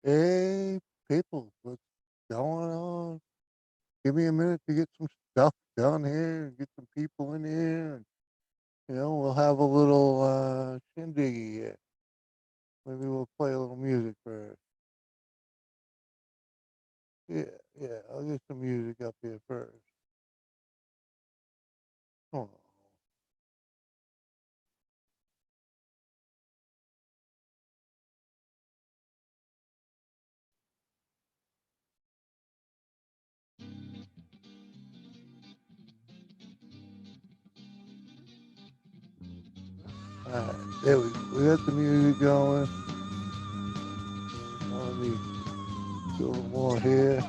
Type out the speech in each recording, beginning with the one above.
Hey, people, what's going on? Give me a minute to get some stuff done here and get some people in here. And, we'll have a little shindiggy here. Maybe we'll play a little music first. Yeah, yeah, I'll get some music up here first. Hold on. All right, there we go. We got the music going. Let me do a little more here.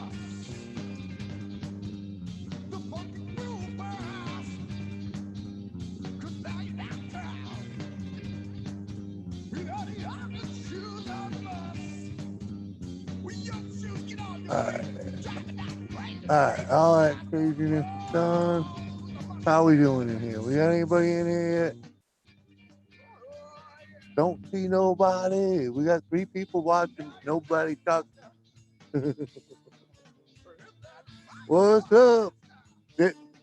All right, all that craziness is done. How we doing in here? We got anybody in here yet? Don't see nobody. We got three people watching. Nobody talking. What's up?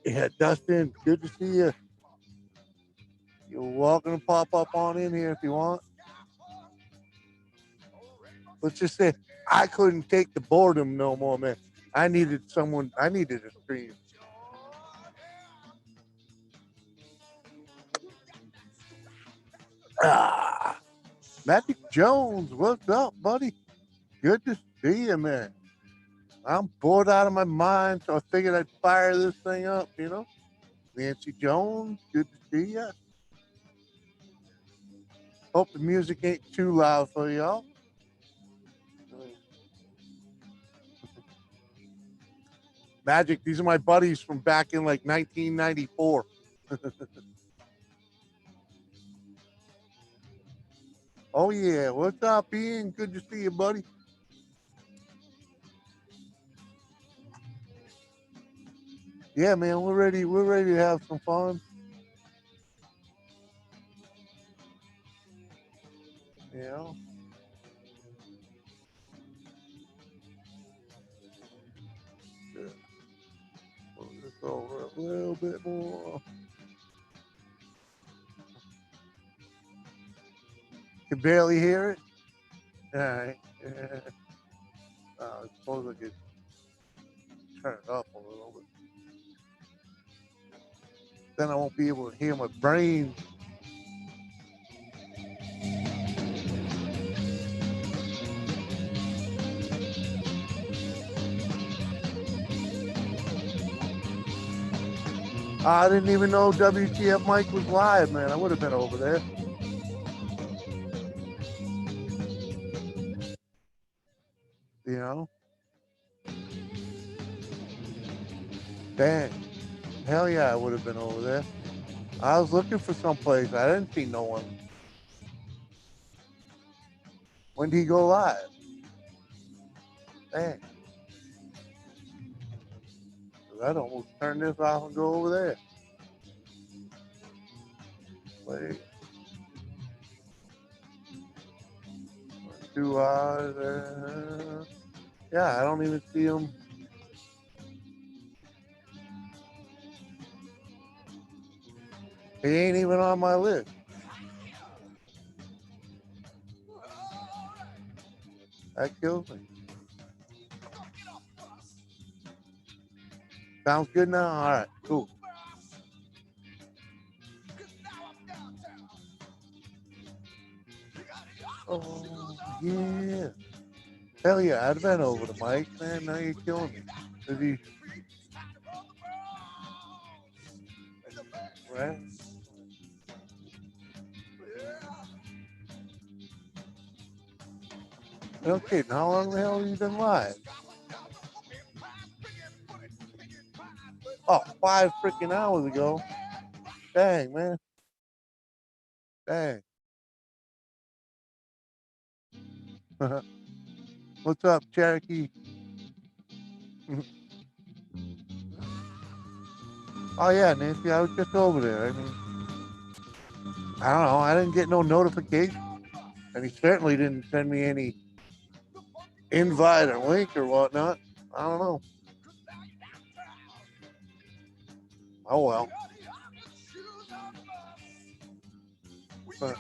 Yeah, Dustin, good to see you. You're welcome to pop up on in here if you want. Let's just say I couldn't take the boredom no more, man. I needed someone. I needed a stream. Ah, Magic Jones, what's up, buddy? Good to see you, man. I'm bored out of my mind, so I figured I'd fire this thing up. Nancy Jones, good to see you. Hope the music ain't too loud for y'all. Magic, these are my buddies from back in like 1994. Oh yeah, what's up, Ian? Good to see you, buddy. Yeah, man, we're ready. We're ready to have some fun. You know, yeah, move this over a little bit more. Can barely hear it. All right. Yeah. I suppose I could turn it up a little bit. Then I won't be able to hear my brain. I didn't even know WTF Mike was live, man. I would have been over there. You know, dang. Hell yeah, I would have been over there. I was looking for someplace. I didn't see no one. When did he go live? Dang. I'd almost turn this off and go over there. Wait, 2 hours. Yeah, I don't even see him. He ain't even on my list. That kills me. Sounds good now? All right, cool. Oh, yeah. Hell yeah, I'd been over to Mike, man. Now you're killing me. Is he, right? No kidding. How long the hell have you been live? Oh, 5 freaking hours ago. Dang, man. Dang. What's up, Cherokee? Oh, yeah, Nancy. I was just over there. I mean, I don't know. I didn't get no notification. And he certainly didn't send me any invite or link or whatnot. I don't know. Oh well. But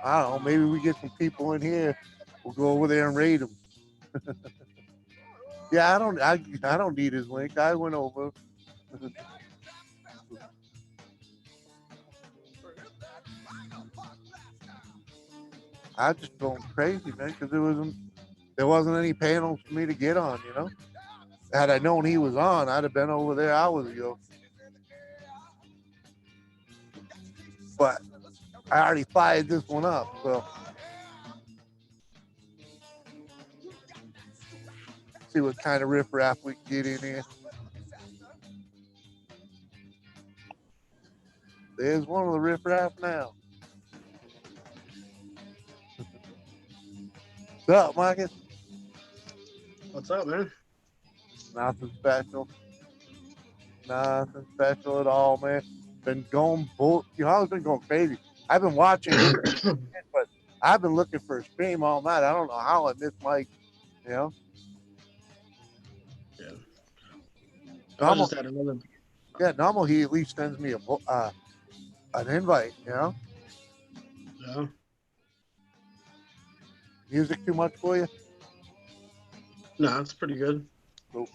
I don't know. Maybe we get some people in here. We'll go over there and raid them. Yeah, I don't need his link. I went over. I just going crazy, man, because there wasn't any panels for me to get on. Had I known he was on, I'd have been over there hours ago. But I already fired this one up, so see what kind of riffraff we can get in here. There's one of the riffraff now. What's up, Marcus? What's up, man? Nothing special. Nothing special at all, man. Been going I've been going crazy. I've been watching, but I've been looking for a stream all night. I don't know how I missed Mike. You know, Yeah. I was normal, just at another. yeah, normal. He at least sends me an invite. Yeah. Music too much for you? No, it's pretty good. Cool.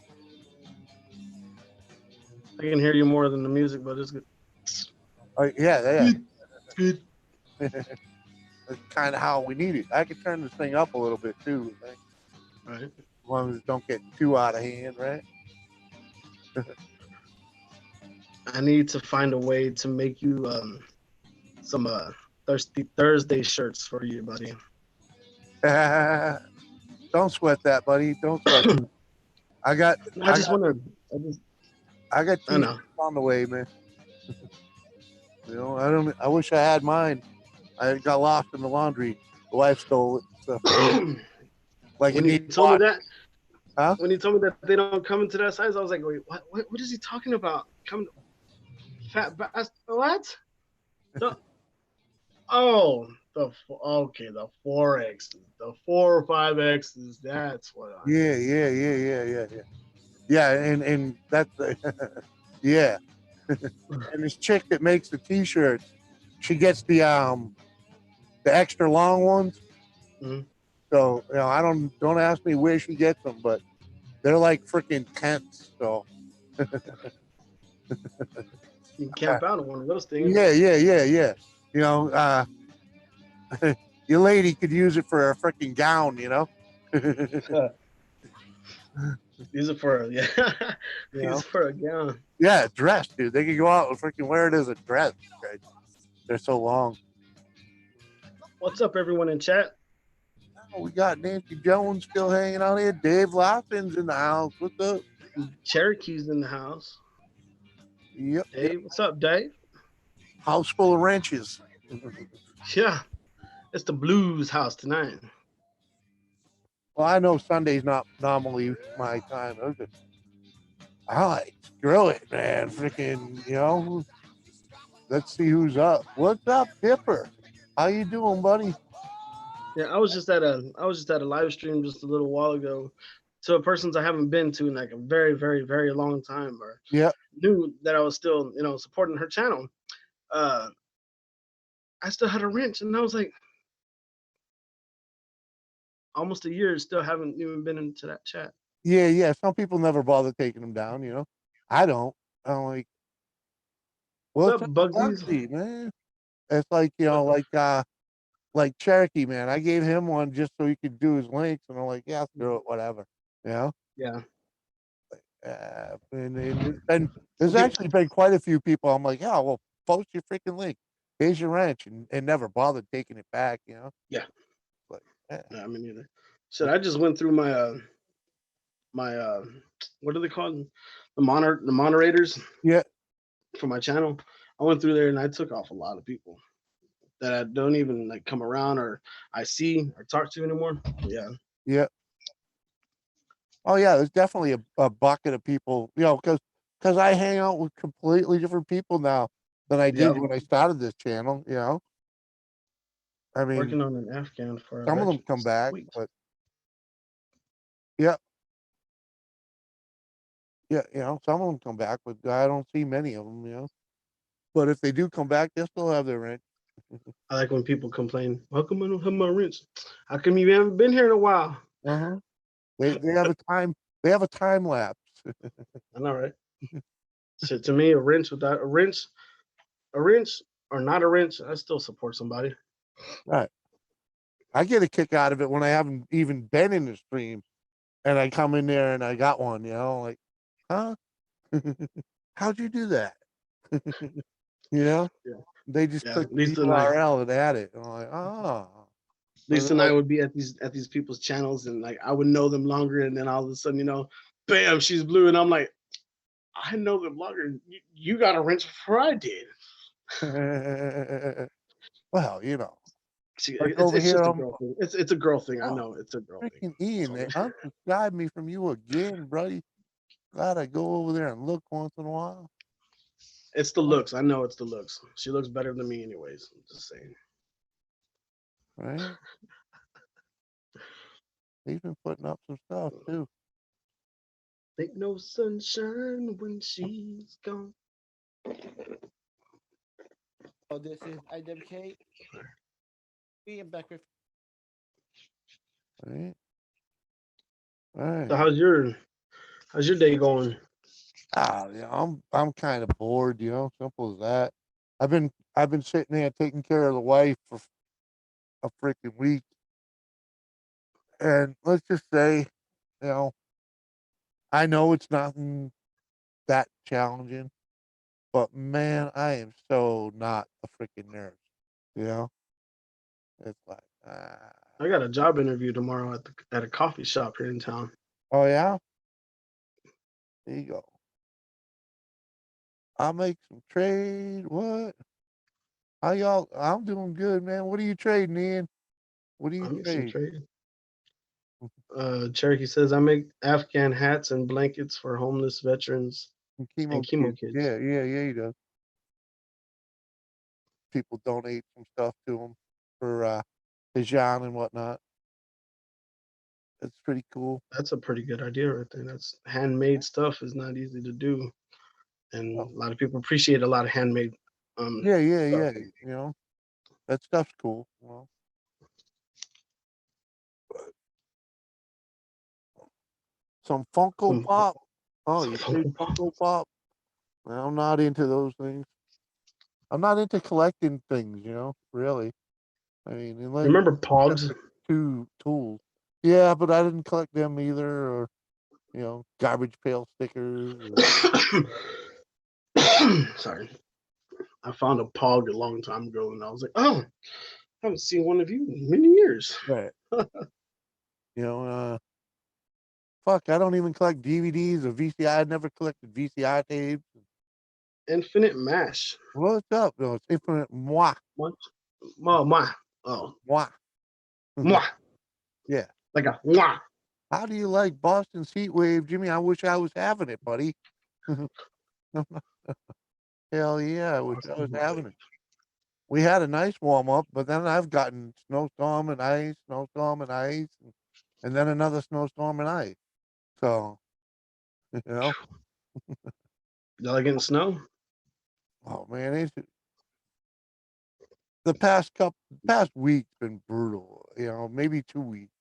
I can hear you more than the music, but it's good. Yeah. Good. That's kind of how we need it. I could turn this thing up a little bit too. I think. Right. As long as it don't get too out of hand, right? I need to find a way to make you some thirsty Thursday shirts for you, buddy. Don't sweat that, buddy. Don't sweat that. I got I just want to. I got I know. t-shirts on the way, man. I wish I had mine. I got lost in the laundry. The wife stole it. So like When it he needs told me wash. that, Huh? when he told me that they don't come into that size, I was like, wait, what is he talking about? Come, fat bastard. What? The, oh, the 4X, the 4 or 5Xs. That's what I. Yeah. Yeah, and that's yeah. And this chick that makes the t-shirts, she gets the extra long ones. Mhm. So I don't ask me where she gets them, but they're like freaking tents. So You can camp out on one of those things. yeah. You know, your lady could use it for a freaking gown. Use it for yeah. You Use know, it for a gown. yeah, dress, dude. They could go out and freaking wear it as a dress. Right? They're so long. What's up, everyone in chat? Oh, we got Nancy Jones still hanging out here. Dave Laughling's in the house. What's up? Cherokee's in the house. Yep. Hey, what's up, Dave? House full of wrenches. Yeah, it's the blues house tonight. Well, I know Sunday's not normally my time. I like screw it, man. Freaking, let's see who's up. What's up, Dipper? How you doing, buddy? Yeah, I was just at a live stream just a little while ago to a person's I haven't been to in like a very, very, very long time, or Yeah. knew that I was still, supporting her channel. I still had a wrench, and I was like, almost a year, still haven't even been into that chat. Yeah. Some people never bother taking them down. I don't. I'm like, well, What's it's up, Bugsies? Bugsy, man. It's like, like Cherokee, man. I gave him one just so he could do his links, and I'm like, yeah, screw it, whatever. Yeah. And there's actually been quite a few people. I'm like, yeah, well, post your freaking link. Here's your wrench, and never bothered taking it back. Yeah. But yeah. No, I mean neither. Shit, I just went through my what are they called? The moderators Yeah. for my channel. I went through there and I took off a lot of people that I don't even like come around or I see or talk to anymore. Yeah. Yeah. Oh yeah, there's definitely a bucket of people, because I hang out with completely different people now than I did Yep. when I started this channel. I mean, Working on an Afghan for a some of them veteran. come back, Sweet. but yeah, some of them come back, but I don't see many of them. But if they do come back, they'll still have their rent. I like when people complain, how come I don't have my rents? How come you haven't been here in a while? Uh-huh. They have a time. They have a time lapse. I know, right? So to me, a wrench without a wrench or not a wrench, I still support somebody. Right. I get a kick out of it when I haven't even been in the stream, and I come in there and I got one. Like, huh? How'd you do that? you know, Yeah, they just yeah. click the URL and add it. And I'm like, oh. And Lisa they're and I like, would be at these people's channels, and like I would know them longer, and then all of a sudden, bam, she's blue, and I'm like, I know them longer. You got a wrench before I did. well, See, like over it's here, just a girl thing. It's a girl thing. I oh, know it's a girl thing. freaking Ian, they So unsubscribed me from you again, buddy. Glad I go over there and look once in a while. it's the looks. I know it's the looks. She looks better than me, anyways. I'm just saying. Right? He's been putting up some stuff too. Ain't no sunshine when she's gone. Oh, this is IWK. We am back with Right? So Right. how's your day going? I'm kind of bored, simple as that. I've been sitting there taking care of the wife for a freaking week. And let's just say, you know, I know it's nothing that challenging, but man, I am so not a freaking nurse. You know, it's like, I got a job interview tomorrow at a coffee shop here in town. oh yeah, there you go. I'll make some trade. What? How y'all? I'm doing good, man. What are you trading in? What do you I make some trade? trade. Cherokee says I make Afghan hats and blankets for homeless veterans Some and chemo chemo kids. kids. Yeah, you know. People donate some stuff to him for Dijon and whatnot. It's pretty cool. That's a pretty good idea right there. That's handmade stuff is not easy to do, and Oh, a lot of people appreciate a lot of handmade stuff. yeah. That stuff's cool. Some Funko Some, Pop. Oh, some you trade Funko Pop. Funko Pop? Well, I'm not into those things. I'm not into collecting things, really. I mean, unless Remember except Pogs? for two tools. Yeah, but I didn't collect them either, or garbage pail stickers. Sorry, I found a Pog a long time ago, and I was like, oh, I haven't seen one of you in many years. Right. You know, fuck, I don't even collect DVDs or VCI. I never collected VCI tapes. Infinite Mash. What's up? No, it's infinite moi. What? Mwah. Oh, Moi. mwah. Yeah. Like a mwah. How do you like Boston's heat wave, Jimmy? I wish I was having it, buddy. Hell yeah, I wish I was having it. We had a nice warm up, but then I've gotten snowstorm and ice, and then another snowstorm and ice. So, you know, Y'all getting snow? oh man, the past week's been brutal. Maybe 2 weeks.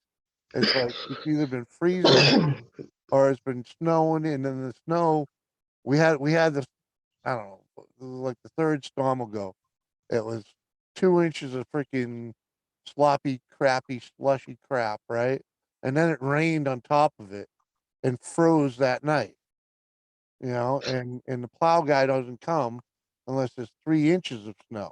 It's like it's either been freezing or it's been snowing, and then the snow. We had this. I don't know, like the third storm ago. It was 2 inches of freaking sloppy, crappy, slushy crap, right? And then it rained on top of it and froze that night. And the plow guy doesn't come unless there's 3 inches of snow.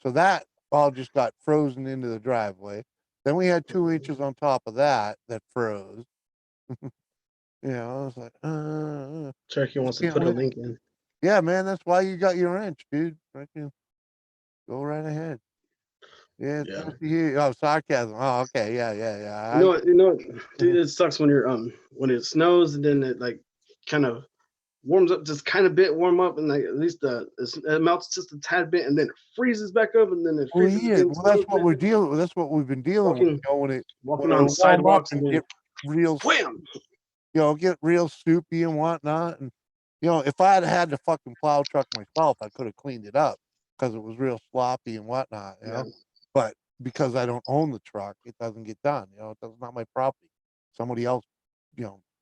So that all just got frozen into the driveway. Then we had 2 inches on top of that froze. I was like, Cherokee just wants to can't put a wait. link in. Yeah, man, that's why you got your wrench, dude. Freaking go right ahead. Yeah, it's Yeah. nice to hear. Oh, sarcasm. Oh, okay. Yeah. You know what, dude, it sucks when you're when it snows and then it like kind of warms up just kind of bit, warm up, and like at least it melts just a tad bit, and then it freezes back up, and then it Well, freezes yeah, again. well, that's Slows what down. we're dealing with. That's what we've been dealing with. Walking, When walking it'll on warm up sidewalks, and and then get real, wham! get real soupy and whatnot. And if I had the fucking plow truck myself, I could have cleaned it up because it was real sloppy and whatnot. Yeah. But because I don't own the truck, it doesn't get done. It's not my property. Somebody else,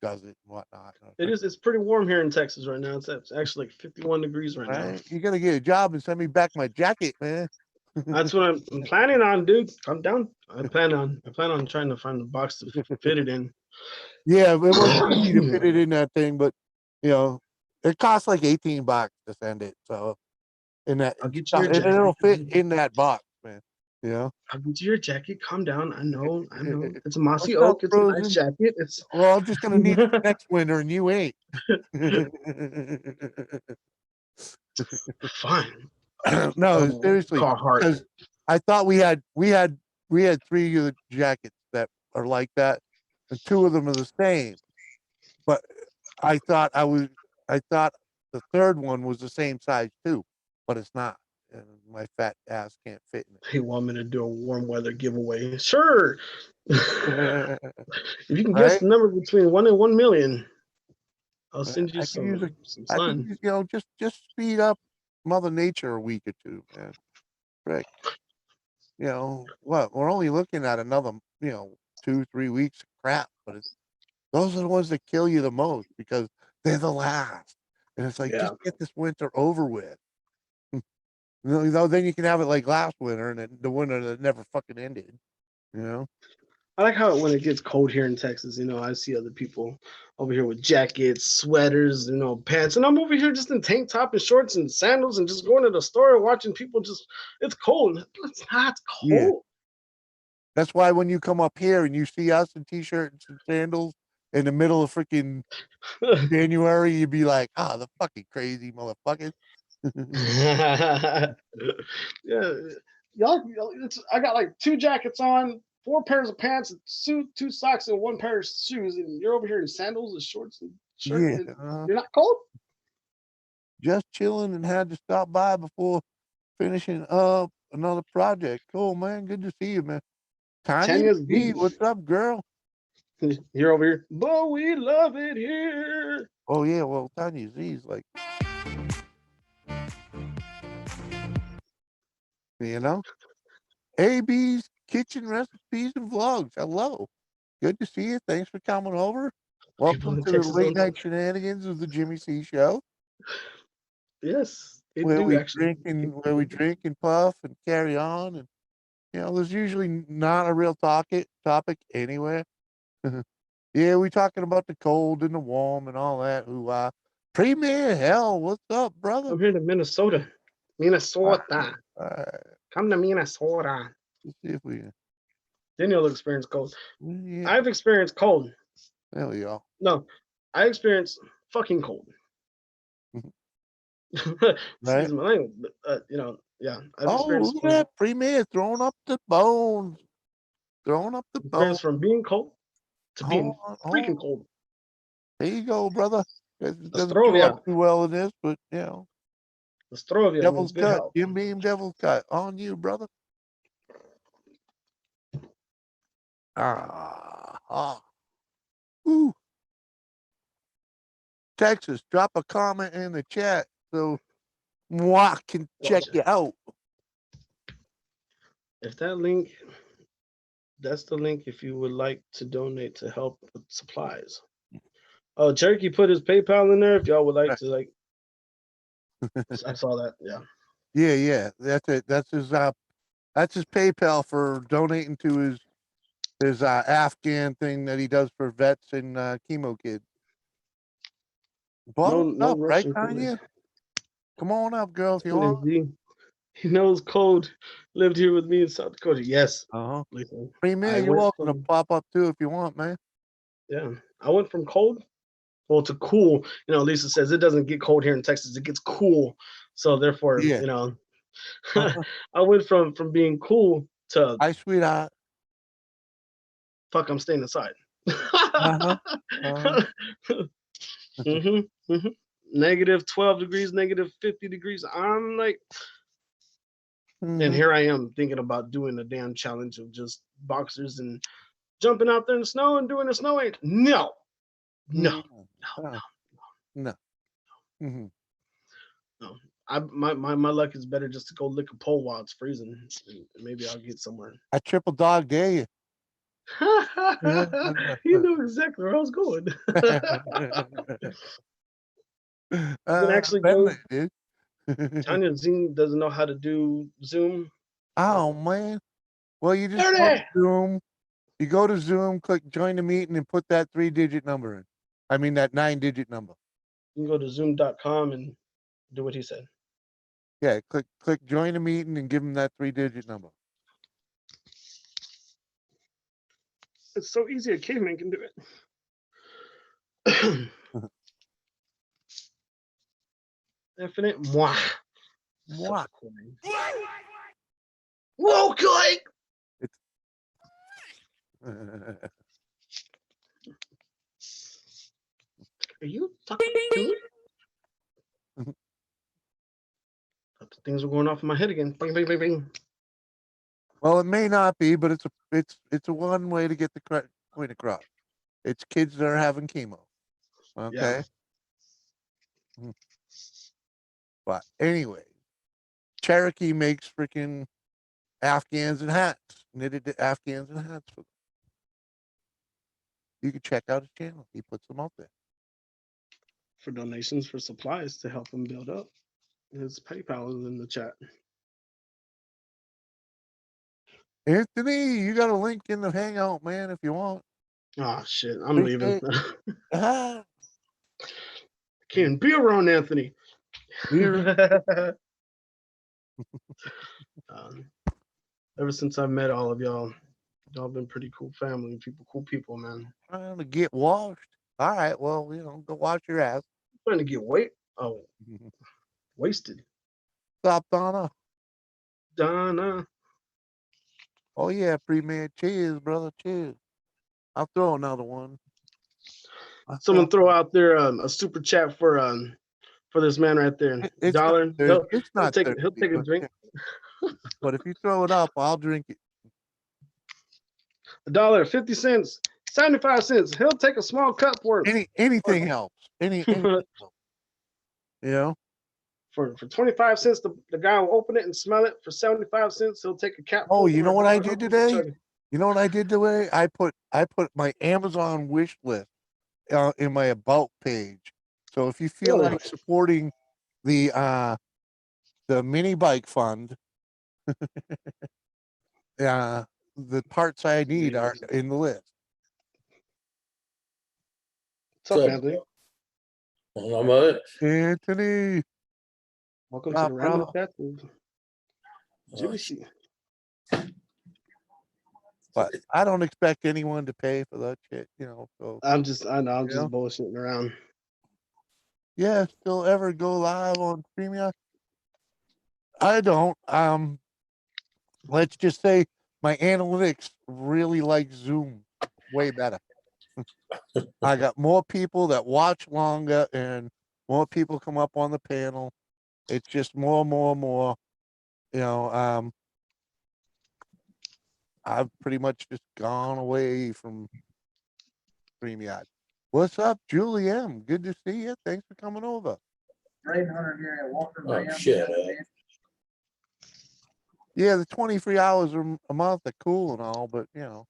does it and whatnot. It's pretty warm here in Texas right now. It's actually like 51 degrees right now. Right? You gotta get a job and send me back my jacket, man. That's what I'm planning on, dude. I'm down. I plan on trying to find a box to fit it in. Yeah, it wasn't easy to fit it in that thing, but it costs like $18 to send it. So I'll get you your and jacket. it'll fit in that box, man. I'll get you your jacket. Calm down. I know. It's a What's mossy up, oak. It's a nice Frozen? jacket. It's Well, I'm just gonna need it next winter, and you ain't. fine. No, seriously, Carhartt. because I thought we had 3 of the jackets that are like that, and 2 of them are the same. But I thought the third one was the same size too, but it's not. And my fat ass can't fit in He want me to do a warm weather giveaway. Sure. it. If you can guess Right? the number between 1 and 1 million, I'll send you I could use some I could sun. use, just speed up Mother Nature a week or two, man. Right. What? We're only looking at another, 2, 3 weeks of crap, but those are the ones that kill you the most because they're the last. And it's like, Yeah. just get this winter over with. Then you can have it like last winter and the winter that never fucking ended. I like how when it gets cold here in Texas, I see other people over here with jackets, sweaters, pants, and I'm over here just in tank top and shorts and sandals and just going to the store and watching people it's cold. It's not Yeah. cold. That's why when you come up here and you see us in t-shirts and sandals in the middle of freaking January, you'd be like, the fucking crazy motherfuckers. Yeah. Y'all, I got like 2 jackets on, 4 pairs of pants, a suit, 2 socks, and 1 pair of shoes, and you're over here in sandals and shorts and shirt. Yeah. And you're not cold? Just chilling and had to stop by before finishing up another project. Cool, man. Good to see you, man. Tanya, Tanya's hey, beef. what's up, girl? You're over here. But we love it here. Oh yeah, well, Tanya Z's like, AB's Kitchen Recipes and Vlogs. Hello. Good to see you. Thanks for coming over. People Welcome in to the Texas late don't. night shenanigans of the Jimmy C Show, Yes, they where do we actually. drink and puff and carry on, and there's usually not a real topic anywhere. Yeah, we talking about the cold and the warm and all that. Premier Hell, what's up, brother? I'm here to Minnesota. Minnesota. Come to Minnesota. Let's see if we. Then you'll experience cold. Yeah, I've experienced cold. there we go. No, I experienced fucking cold. Right? Excuse my language, but yeah, I've Oh, experienced look at cold. that Premier throwing up the bones, throwing up the bones. Experienced from being cold to being freaking Oh, cold. there you go, brother. It doesn't show Astrovia. up too well in this, but Astrovia means Devil's good Cut, health. Jim Beam, Devil's Cut on you, brother. Woo. Texas, drop a comment in the chat so moi can check Gotcha. you out. If that link, that's the link if you would like to donate to help with supplies. Oh, Cherokee put his PayPal in there if y'all would like to I saw that. Yeah. Yeah. That's it. That's his PayPal for donating to his Afghan thing that he does for vets and chemo kids. Bottle No up, right, Russian Tanya? Come on up, girl, if you want. He knows cold. Lived here with me in South Dakota. Yes. Listen, Premier, you're welcome to pop up too if you want, man. Yeah. I went from cold, to cool. Lisa says it doesn't get cold here in Texas. It gets cool. So therefore, I went from being cool to hi, sweetheart. Fuck, I'm staying inside. negative 12 degrees, negative 50 degrees. I'm like, and Mhm. here I am thinking about doing a damn challenge of just boxers and jumping out there in the snow and doing a snow angel. No, no, No. No. Mhm. no. My luck is better just to go lick a pole while it's freezing. And maybe I'll get somewhere. I triple dog dare you. You know exactly where I was going. You can actually go. Bentley, dude. Tanya Zoom doesn't know how to do Zoom. Oh man. Well, you just go to 30. Zoom. You go to Zoom, click join the meeting, and put that 3-digit number in. I mean that 9-digit number. You can go to zoom.com and do what he said. Yeah, click join the meeting and give him that 3-digit number. It's so easy a caveman can do it. Infinite moi. Mwah. Whoa, Clay! Are you talking to me? Things are going off in my head again. Bing, bing, bing, bing. Well, it may not be, but it's a one way to get the point across. It's kids that are having chemo. Okay. Yeah. But anyway, Cherokee makes freaking Afghans and hats, knitted Afghans and hats for them. You can check out his channel. He puts them out there. For donations for supplies to help him build up. His PayPal is in the chat. Anthony, you got a link in the Hangout, man, if you want. Oh shit, I'm leaving. Ah, Can't be around Anthony. Ever since I met all of y'all been pretty cool family, cool people, man. trying to get washed. All right, well, go wash your ass. Trying to get wasted. Stop, Donna. Donna. Oh yeah, pre-made. Cheers, brother. Cheers. I'll throw another one. Someone throw out there a super chat for this man right there. It's $1. not He'll take a drink. But if you throw it up, I'll drink it. $1, 50 cents, 75 cents. He'll take a small cup worth. Anything helps. Anything helps. For 25 cents, the guy will open it and smell it. For 75 cents, he'll take a cap. Oh, you know what I did today? You know what I did today? I put my Amazon wish list in my about page. So if you feel like supporting the mini bike fund, the parts I need are in the list. What's up, Anthony? Not much. Anthony. Welcome to the Random Chat. Juicy. But I don't expect anyone to pay for that shit, So I'm just bullshitting around. Yeah, still ever go live on StreamYard? I don't. Let's just say my analytics really like Zoom way better. I got more people that watch longer and more people come up on the panel. It's just more. I've pretty much just gone away from StreamYard. What's up, Julie M? Good to see you. Thanks for coming over. Hunter here at Walker. Oh, shit. Yeah, the 20 free hours a month are cool and all, but I'll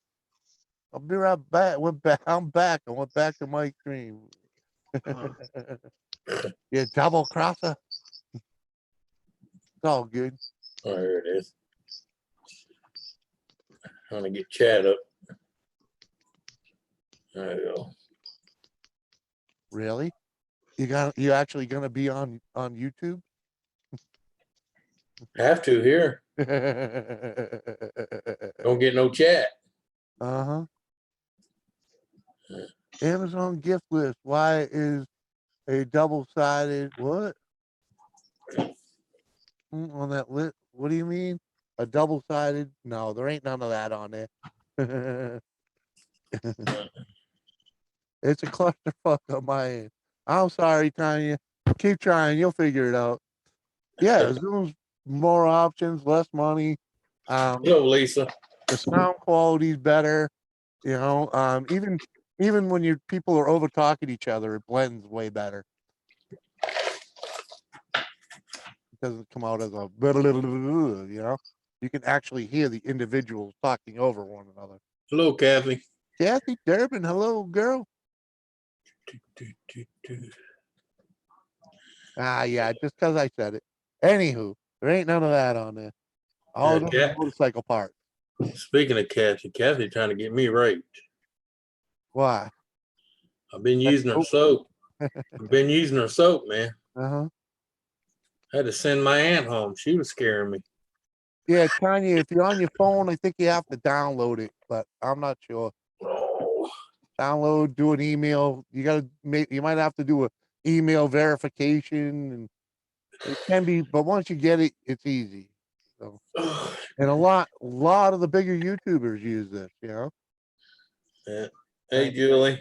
be right back. I'm back. I went back to my stream. Yeah, double crosser. It's all good. Oh, here it is. I'm gonna get chat up. There you go. Really? You actually gonna be on YouTube? Have to here. Don't get no chat. Uh-huh. Amazon gift list. Why is a double-sided what? On that list? What do you mean? A double-sided? No, there ain't none of that on there. It's a clusterfuck on my end. I'm sorry, Tanya. Keep trying. You'll figure it out. Yeah, Zoom's more options, less money. Hello, Lisa. The sound quality's better. You know, even when people are over talking each other, it blends way better. It doesn't come out as a you know. You can actually hear the individuals talking over one another. Hello, Kathy. Kathy Durbin, hello, girl. Yeah, just because I said it. Anywho, there ain't none of that on there. All Yeah, those motorcycle parts. Speaking of Kathy trying to get me raped. Why? I've been using her soap. I've been using her soap, man. Uh-huh. I had to send my aunt home. She was scaring me. Yeah, Tanya, if you're on your phone, I think you have to download it, but I'm not sure. Oh, Download, do an email. You might have to do a email verification, and it can be, but once you get it, it's easy. So, and a lot of the bigger YouTubers use this, you know. yeah. Hey, Julie.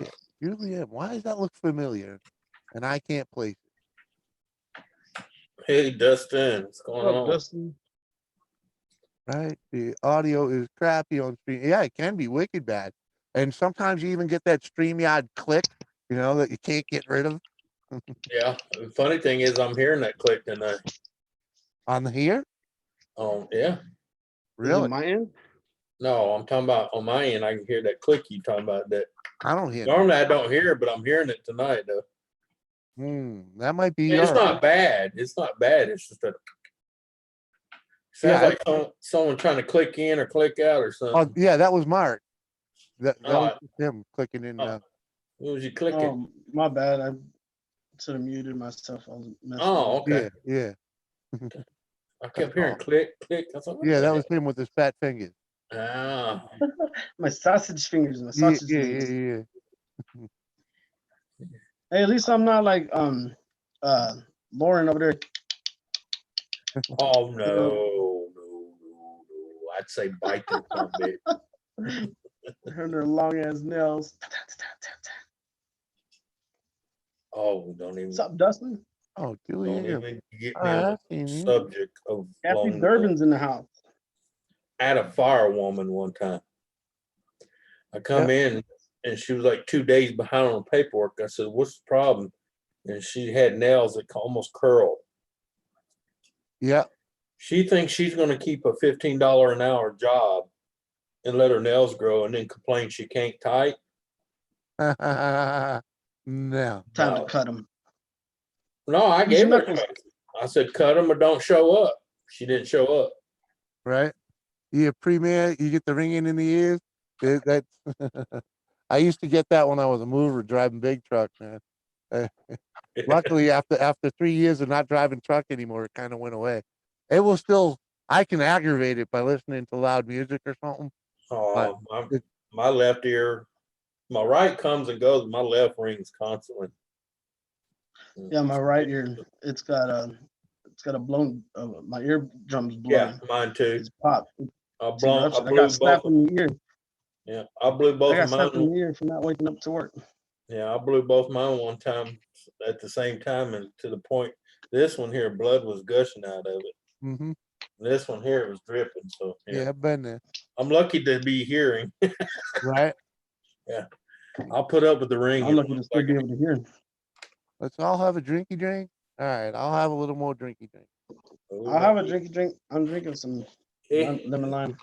Yeah, Juliet, why does that look familiar? And I can't place it. Hey, Dustin. What's going What's up, on? Dustin? Right, the audio is crappy on stream. Yeah, it can be wicked bad, and sometimes you even get that StreamYard click, you know, that you can't get rid of. Yeah. The funny thing is, I'm hearing that click tonight. On the here, Yeah. Is it really? my end? No, I'm talking about on my end. I can hear that click you talking about. That I don't hear. normally I don't hear it, but I'm hearing it tonight though. That might be It's yours. not bad. It's not bad. It's just a sounds like someone trying to click in or click out or Oh, something. yeah, that was Mark. That Oh, was him clicking in. What was you clicking? Oh, my bad. I should have muted myself. I was messing Oh, up. okay. Yeah. I kept hearing click, click. I thought, what Yeah, the that was him with his fat fingers. heck? My sausage fingers, my Yeah, sausage yeah, legs. yeah. Hey, at least I'm not like Lauren over there. Oh no. I'd say bite them some bit. Her long ass nails. Oh, don't even What's up, Dustin? Oh, don't Julia. even get Oh, me on I've the seen you. subject of Kathy long Durbin's in the house. I had a firewoman one time. I come in and she was like 2 days behind on paperwork. I said, "What's the problem?" And she had nails that almost curled. Yeah. She thinks she's going to keep a $15 an hour job and let her nails grow, and then complain she can't type. No. Time to cut them. No, I These gave her. knuckles. I said, "Cut them or don't show up." She didn't show up. Right? You premiere, you get the ringing in the ears. That's I used to get that when I was a mover driving big truck, man. Luckily, after 3 years of not driving truck anymore, it kind of went away. It was still, I can aggravate it by listening to loud music or something. Oh, my left ear, my right comes and goes. My left rings constantly. Yeah, my right ear. It's got a blown. My eardrum's blown. Yeah, mine too. It's popped. I I got slapped in the ear. Yeah, I blew both I got of slapped in mine. the ear for not waking up to work. Yeah, I blew both mine one time at the same time, and to the point, this one here, blood was gushing out of it. Mm-hmm. This one here was dripping. So Yeah, I've been there. I'm lucky to be hearing. Right? Yeah, I'll put up with the ring. I'm lucky to still be able to hear. Let's all have a drinky drink. All right, I'll have a little more drinky drink. I'll have a drinky drink. I'm drinking some lemon lime.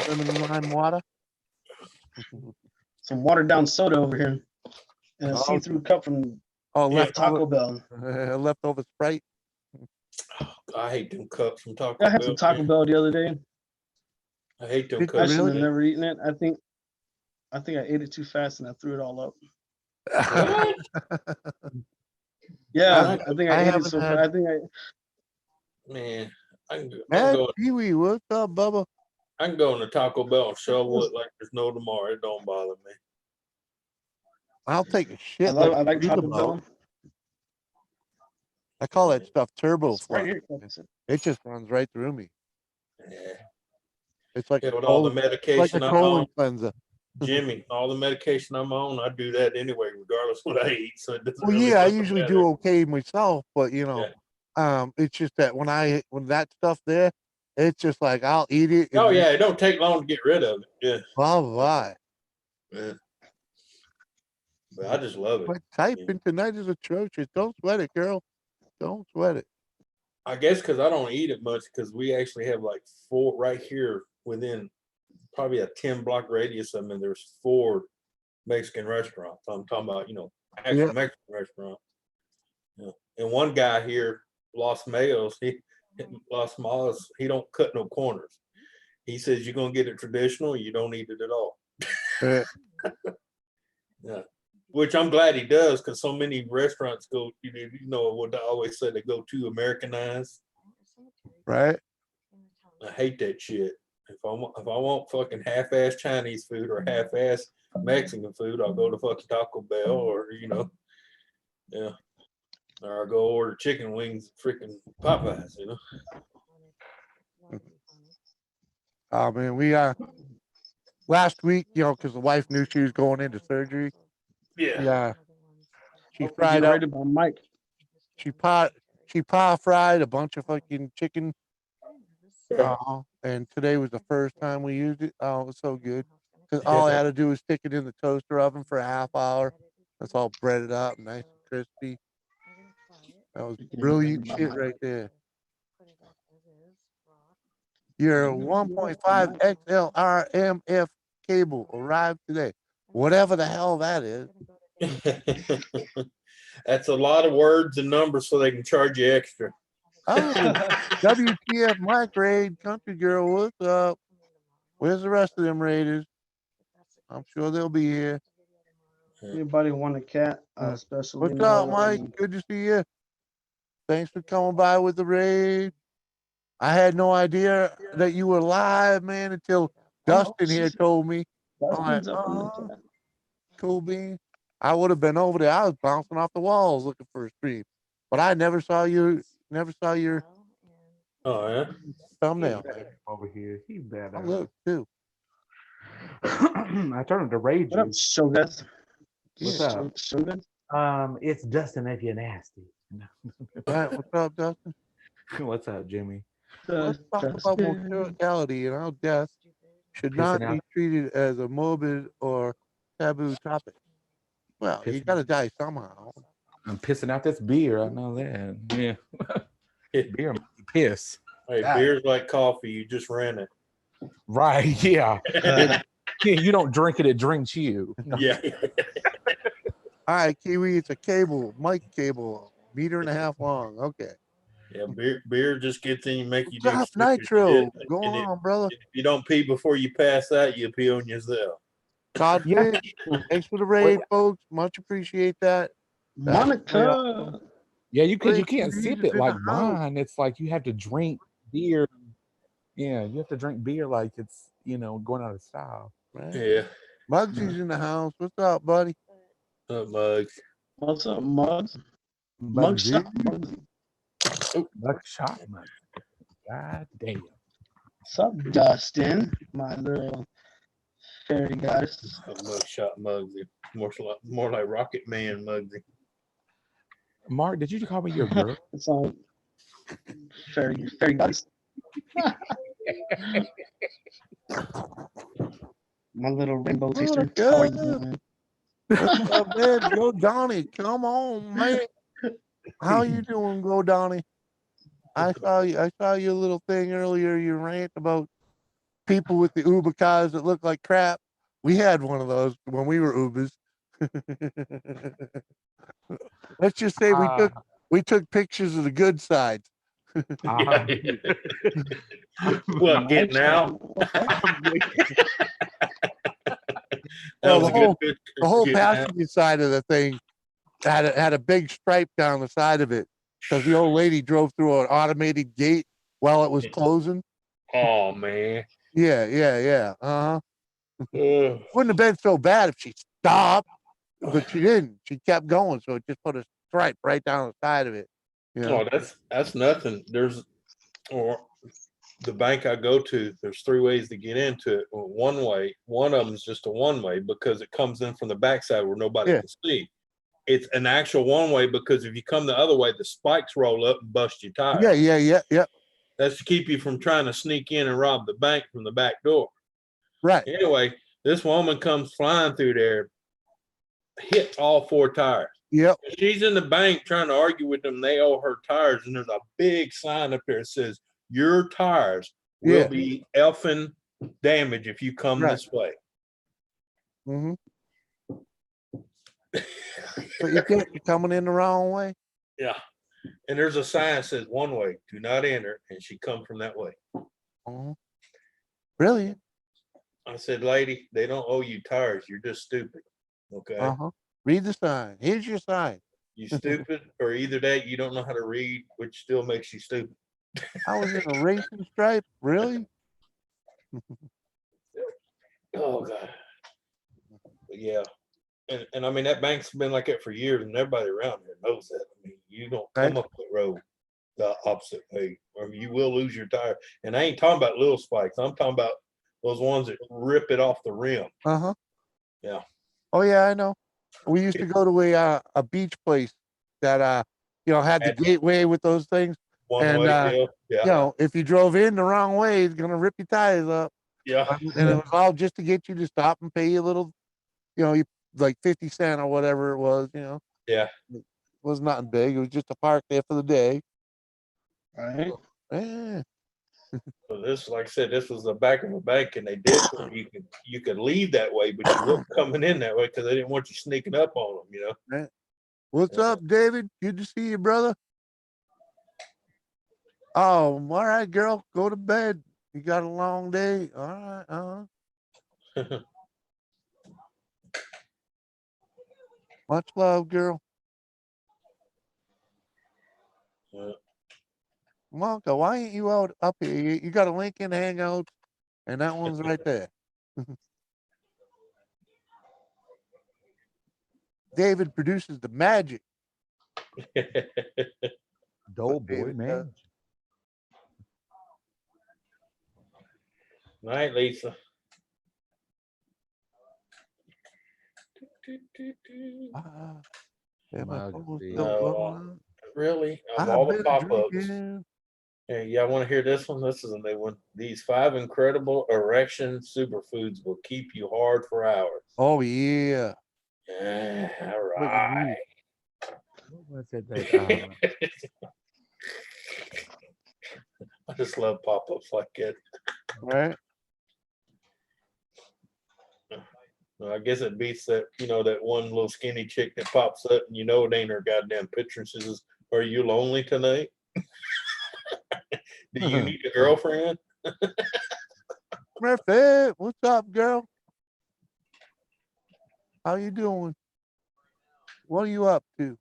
Lemon lime water. Some watered down soda over here. And a see-through cup from Taco Bell. Leftover Sprite. I hate them cups from Taco I had Bell. some Taco Bell the other day. I hate them Did you I cups. should have really? never eaten it. I think I ate it too fast and I threw it all up. What? Yeah, I think I ate it haven't so had- fast. I think Man, I can Man, go. Pee-wee, what's up, Bubba? I can go in the Taco Bell and shovel it like there's no tomorrow. It don't bother me. I'll take a shit. I like Taco Taco Bell. I call that stuff turbo It's right flush. here. It just runs right through me. Yeah. It's like Yeah, with all the medication like a I'm colon on. cleanser. Jimmy, all the medication I'm on, I do that anyway, regardless what I eat. So it doesn't Well, really yeah, I doesn't usually matter. do okay myself, but it's just that when that stuff there, it's just like I'll eat it. Oh And yeah, it don't take long to get rid of it. Yeah. blah blah. Yeah. But I just love it. But typing tonight is atrocious. Don't sweat it, girl. Don't sweat it. I guess because I don't eat it much because we actually have like 4 right here within probably a 10-block radius of me. There's 4 Mexican restaurants. I'm talking about, actual Yeah. Mexican restaurants. Yeah. And one guy here, Los Mayos, Los Malos, he don't cut no corners. He says you're gonna get it traditional, you don't eat it at all. Yeah. Which I'm glad he does, because so many restaurants go, what I always say, they go too Americanized. Right. I hate that shit. If I want fucking half-ass Chinese food or half-ass Mexican food, I'll go to fucking Taco Bell or yeah, or I'll go order chicken wings, freaking Popeyes. Oh man, we last week, because the wife knew she was going into surgery. Yeah. Yeah. She Oh, fried get up. ready by Mike. She fried a bunch of fucking chicken. And today was the first time we used it. Oh, it was so good. Because all I had to do was stick it in the toaster oven for a half hour. That's all breaded up, nice and crispy. That was brilliant shit right there. Your 1.5 XLR-MF cable arrived today. Whatever the hell that is. That's a lot of words and numbers so they can charge you extra. Oh, WTF, my grade, country girl, what's up? Where's the rest of them Raiders? I'm sure they'll be here. Anybody want a cat? Especially What's up, Mike? Good to see you. Thanks for coming by with the raid. I had no idea that you were live, man, until Dustin here told me. Dustin's I'm up in the like, chat. cool bean. I would have been over there. I was bouncing off the walls looking for a stream, but I never saw your Oh yeah. thumbnail, man. Over here, he's bad. I look too. I told him to raid What you. up, Shogun? What's up? Shogun? It's Dustin if you're nasty. Right, what's up, Dustin? What's up, Jimmy? Let's talk about mortality and how death should not Pissing be out. treated as a morbid or taboo topic. Well, you Pissing got to die somehow. I'm pissing out this beer. I know that. Yeah. Beer make you piss. Hey, God. beer's like coffee. You just ran it. Right. Yeah. Yeah, you don't drink it, it drinks you. Yeah. All right, Kiwi, it's a cable, mic cable, 1.5 meters long. Okay. Yeah, beer just gets in you, make you do What's up, stupid Nitro? shit. Go And on, brother. if you don't pee before you pass out, you pee on yourself. Codfish, thanks for the raid, folks. Much appreciate that. Monica. Yeah, you can't Breaking sip news it in like the house. mine. It's like you have to drink beer. Yeah, you have to drink beer like it's going out of style. Right? Yeah. Mugsy's in the house. What's up, buddy? Mugs. What's up, Mugs? Mugsy. Mugshot. Mugshot. God damn. What's up, Dustin? My little fairy goddess. Mugshot Mugsy. More like Rocket Man Mugsy. Mark, did you call me your girl? It's all fairy goddess. My little rainbow taster. How are you doing? What's up, man? Go Donnie. Come on, man. How you doing, Go Donnie? I saw your little thing earlier, your rant about people with the Uber cars that look like crap. We had one of those when we were Ubers. Let's just say we took pictures of the good sides. What, getting out? Well, the whole passenger side of the thing had a big stripe down the side of it because the old lady drove through an automated gate while it was closing. Oh man. Yeah. Wouldn't have been so bad if she stopped, but she didn't. She kept going, so it just put a stripe right down the side of it. Oh, that's nothing. the bank I go to, there's 3 ways to get into it. One way, one of them is just a one way because it comes in from the backside where nobody Yeah. can see. It's an actual one way because if you come the other way, the spikes roll up and bust your tire. Yeah. That's to keep you from trying to sneak in and rob the bank from the back door. Right. Anyway, this woman comes flying through there, hits all 4 tires. Yep. She's in the bank trying to argue with them. They owe her tires, and there's a big sign up there that says, "Your tires will Yeah. be effing damaged if you come Right. this way." Mm-hmm. But you can't be coming in the wrong way. Yeah. And there's a sign that says one way, do not enter. And she come from that way. Mm-hmm. Brilliant. I said, lady, they don't owe you tires. You're just stupid. Okay. Uh-huh. Read the sign. Here's your sign. You stupid, or either that you don't know how to read, which still makes you stupid. I was in a racing stripe. Really? Oh God. But yeah. And I mean that bank's been like that for years, and everybody around here knows that. I mean, you don't come Right. up the road the opposite way, or you will lose your tire. And I ain't talking about little spikes. I'm talking about those ones that rip it off the rim. Uh-huh. Yeah. Oh yeah, I know. We used to go to a beach place that had the gateway with those things. One And way deal. Yeah. If you drove in the wrong way, it's gonna rip your tires up. Yeah. And it was all just to get you to stop and pay you a little, you like 50 cents or whatever it was, Yeah. It was nothing big. It was just to park there for the day. Right. Yeah. So this, like I said, this was the back of a bank, and they did you could leave that way, but you weren't coming in that way because they didn't want you sneaking up on them. Right. What's up, David? Good to see you, brother. Oh, all right, girl. Go to bed. You got a long day. All right. Much love, girl. Yeah. Monka, why ain't you out up here? You got a link in Hangout, and that one's right there. David produces the magic. Doughboy, David man. does. Night, Lisa. Yeah, my Mug phone's fee. still No, blowing up. Really? Of I've all the been pop-ups. drinking. Yeah, y'all want to hear this one? This is a new one. These 5 incredible erection superfoods will keep you hard for hours. Oh yeah. Yeah, all What you right. need. What was it that, I just love pop-ups like that. Right. Well, I guess it beats that, that one little skinny chick that pops up and it ain't her goddamn picture and says, "Are you lonely tonight? Do you need a girlfriend?" Murphy, what's up, girl? How you doing? What are you up to?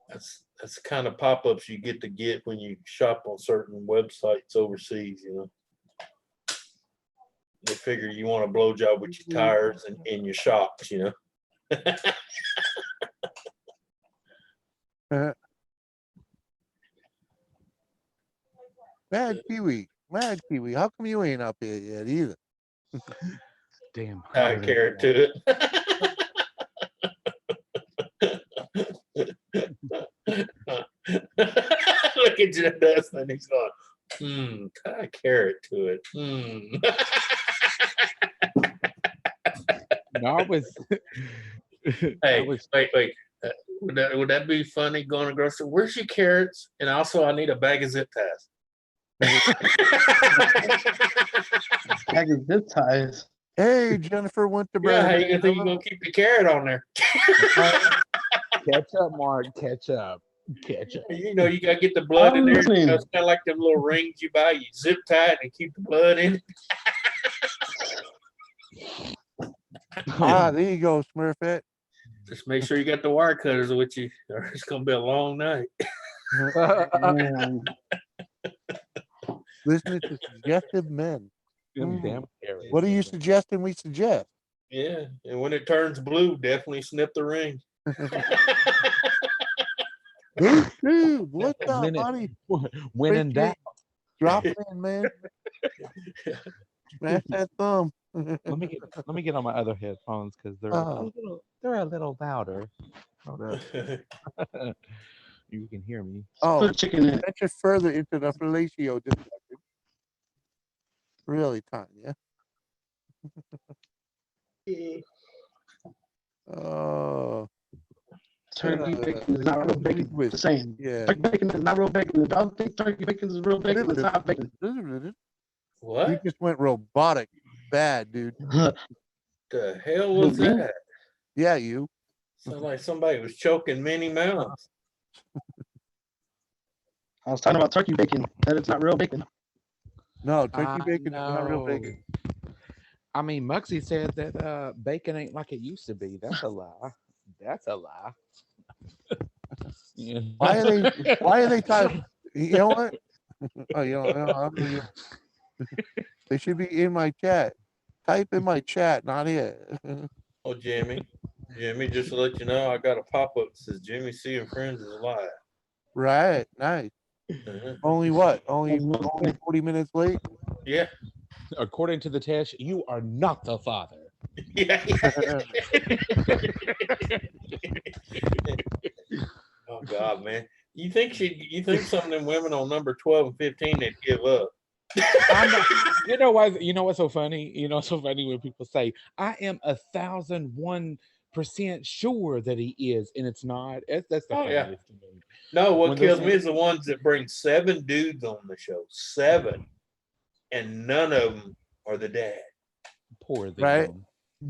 That's the kind of pop-ups you get when you shop on certain websites overseas, They figure you want a blowjob with your tires and in your shops, Mad Kiwi. How come you ain't up here yet either? damn. Tie a carrot to it. Look at Jeff Dustin. He's going, tie a carrot to it. No, I was. Hey, wait. Would that be funny going to grocery? Where's your carrots? And also, I need a bag of zip ties. Bag of zip ties. Hey, Jennifer Winterberg. Yeah, how you gonna think you're gonna keep the carrot on there? Catch up, Mark. Catch up. You gotta get the blood in there. listening. It's kind of like them little rings you buy. You zip tie it and keep the blood in it. There you go, Smurfette. Just make sure you got the wire cutters with you, or it's gonna be a long night. Man. Listening to suggestive men. Them damn carrots. What are you suggesting we suggest? Yeah, and when it turns blue, definitely snip the ring. Dude, what's up, When, buddy? when in doubt, Drop it in, man. Smash that thumb. let me get on my other headphones because Oh. they're a little louder. Hold up. You can hear me. Oh, Put chicken in it. venture further into the fellatio discussion. Really, Tanya? Oh. Turkey bacon is not real bacon. With, Just saying. yeah. Turkey bacon is not real bacon. If y'all think turkey bacon is real bacon, it's not bacon. You What just went robotic bad, dude. the hell was Who, me? that? Yeah, you. Sound like somebody was choking Minnie Mouse. I was talking about turkey bacon. That it's not real bacon. No, turkey I bacon is not real bacon. I mean, Mugsy said that bacon ain't like it used to be. That's a lie. That's a lie. Yeah. Why are they typing? You know what? Oh, they should be in my chat. Type in my chat, not here. Oh, Jimmy, just to let you know, I got a pop up that says Jimmy C and Friends is live. Right, nice. Only what? Only 40 minutes late? Yeah. According to the test, you are not the father. Yeah. Oh God, man. You think some of them women on number 12 and 15 they'd give up? You know why? You know what's so funny? You know what's so funny when people say, "I am 1,001% sure that he is," and it's not. That's the funniest to me. No, what When kills they're me is the ones that bring 7 dudes on the show, 7, and none of them are the dad. Poor them. Right.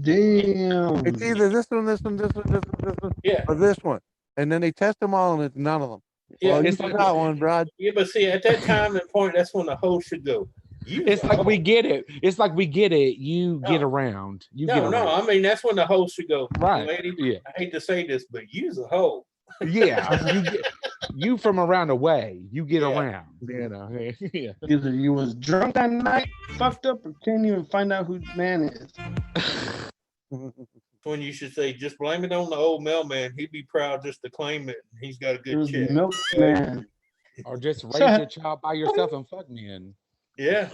Damn. It's either this one, this one, this one, this one, this one, Yeah. or this one. And then they test them all and it's none of them. Yeah, Well, you it's like- forgot one, bro. Yeah, but see, at that time and point, that's when the host should go. It's like we get it. It's like we get it. You get around. You get around. I mean, that's when the host should go. Right. Lady, Yeah. I hate to say this, but use a hoe. Yeah. You from around the way. You get Yeah. around. You know. Yeah. Either you was drunk that night, fucked up, or can't even find out who the man is. When you should say, just blame it on the old mailman. He'd be proud just to claim it. He's got a It good was check. milkman. Or just raise your child by yourself and fuck men. Yeah.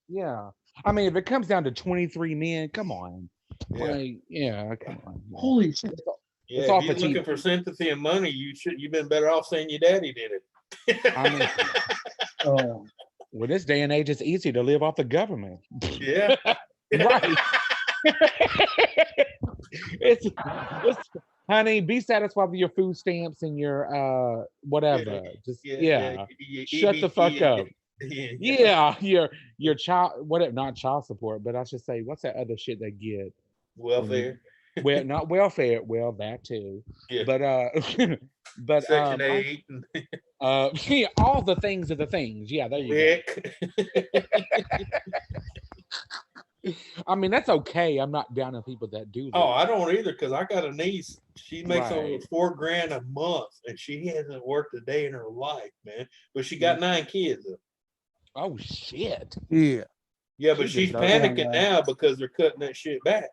Yeah. I mean, if it comes down to 23 men, come on. Yeah. Like, yeah, come on. Holy shit. Yeah, It's all if you're petite. looking for sympathy and money, you've been better off saying your daddy did it. I mean, Oh, well, this day and age, it's easy to live off the government. Yeah. Right. it's honey, be satisfied with your food stamps and your whatever. Just shut the fuck up. Yeah, your child, whatever, not child support, but I should say, what's that other shit they get? Welfare. Well, not welfare. Well, that too. Yeah. But but Section 8. yeah, all the things are the things. Yeah, there you Wick. go. I mean, that's okay. I'm not down on people that do that. Oh, I don't either, because I got a niece. She makes over Right. $4,000 a month, and she hasn't worked a day in her life, man. But she got 9 kids. Oh shit. Yeah. Yeah, but She she's just panicking now because they're cutting that shit back.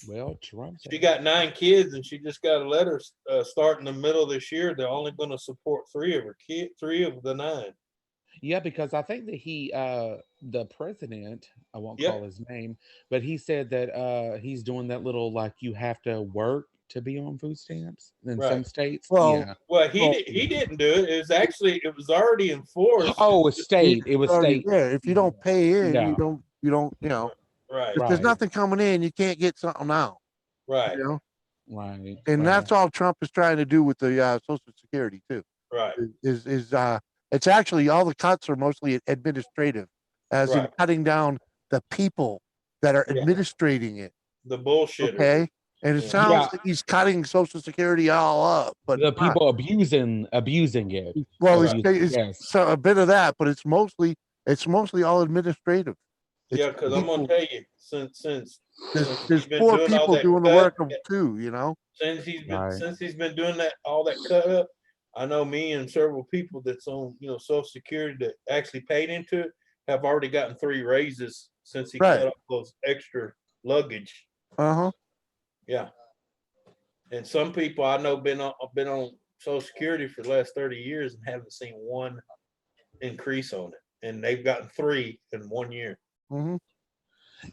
Well, Trump said She got 9 kids, and she just got a letter starting the middle of this year. They're only going to support 3 of her kids, 3 of the 9. Yeah, because I think that he, the president, I won't Yep. call his name, but he said that he's doing that little like you have to work to be on food stamps in some Right. states. Well, yeah. Well, he didn't do it. It was already enforced. Oh, it's state. It was already state. there. If you don't pay in, Yeah. you don't, Right. if there's nothing coming in, you can't get something out. Right. You know? Right. And that's all Trump is trying to do with the Social Security too. Right. It's actually all the cuts are mostly administrative, as in Right. cutting down the people that are Yeah. administrating it. The bullshit. Okay, and it Yeah. sounds Yeah. like he's cutting Social Security all up, but the it's not. people abusing it. Well, Right. it's Yes. so a bit of that, but it's mostly all administrative. It's Yeah, because I'm gonna people- tell you, since there's he's been poor doing all people that doing the cut, work of too. You know. since he's Right. been doing all that cut up, I know me and several people that's on Social Security that actually paid into it have already gotten 3 raises since he Right. cut off those extra luggage. Uh huh. Yeah. And some people I know been on Social Security for the last 30 years and haven't seen one increase on it. And they've gotten 3 in 1 year. Mm-hmm.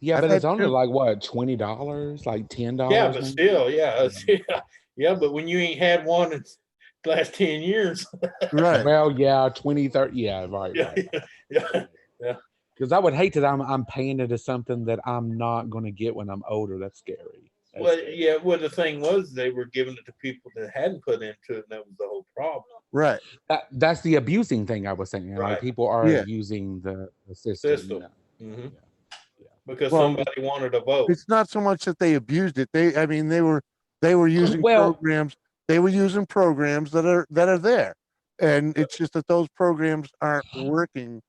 Yeah, I've but it's had only two. like what, $20, like $10. Yeah, but maybe? still, yeah, yeah. But when you ain't had one in the last 10 years, Right. Well, yeah, 20, 30. Yeah, right, yeah, right. yeah. Because I would hate that I'm paying into something that I'm not going to get when I'm older. That's scary. That's Well, scary. yeah. Well, the thing was, they were giving it to people that hadn't put into it, and that was the whole problem. Right. That's the abusing thing I was saying. Like Right. people are Yeah. abusing the system. System. Yeah. hmm Yeah. Because Well, somebody wanted a vote. it's not so much that they abused it. I mean, they were using Well, programs. They were using programs that are there, and it's just that those programs aren't working.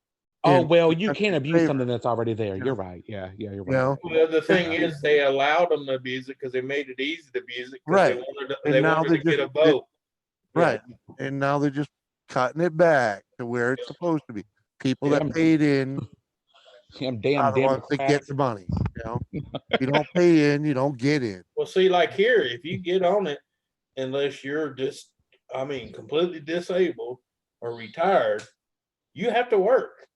oh In well, the you can't country's abuse favor, something that's already there. you You're know. right. Yeah, you're You right. know. Well, the thing Yeah. is, they allowed them to abuse it because they made it easy to abuse it because Right. And they now wanted they're to get a just vote. right, and now they're just cutting it back to where it's supposed to be. People Yeah, that paid in damn are the ones that get Democrats. the money. You know, you don't pay in, you don't get in. Well, see, like here, if you get on it, unless you're just, completely disabled or retired, you have to work.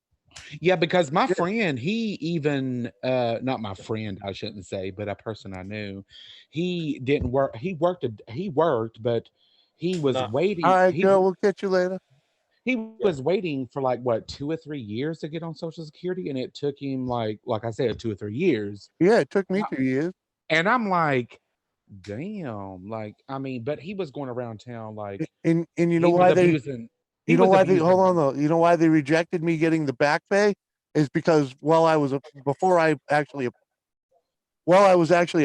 Yeah, because my Yeah. friend, he even not my friend, I shouldn't say, but a person I knew, he didn't work. He worked, but he was No. All waiting. right, Joe, we'll catch you later. He was waiting for like what 2 or 3 years to get on Social Security, and it took him like I said, 2 or 3 years. Yeah, it took me 2 years. And I'm like, damn, like but he was going around town like And you he know was why they abusing. He you know was why they abusing. hold on though. You know why they rejected me getting the back pay is because while I was actually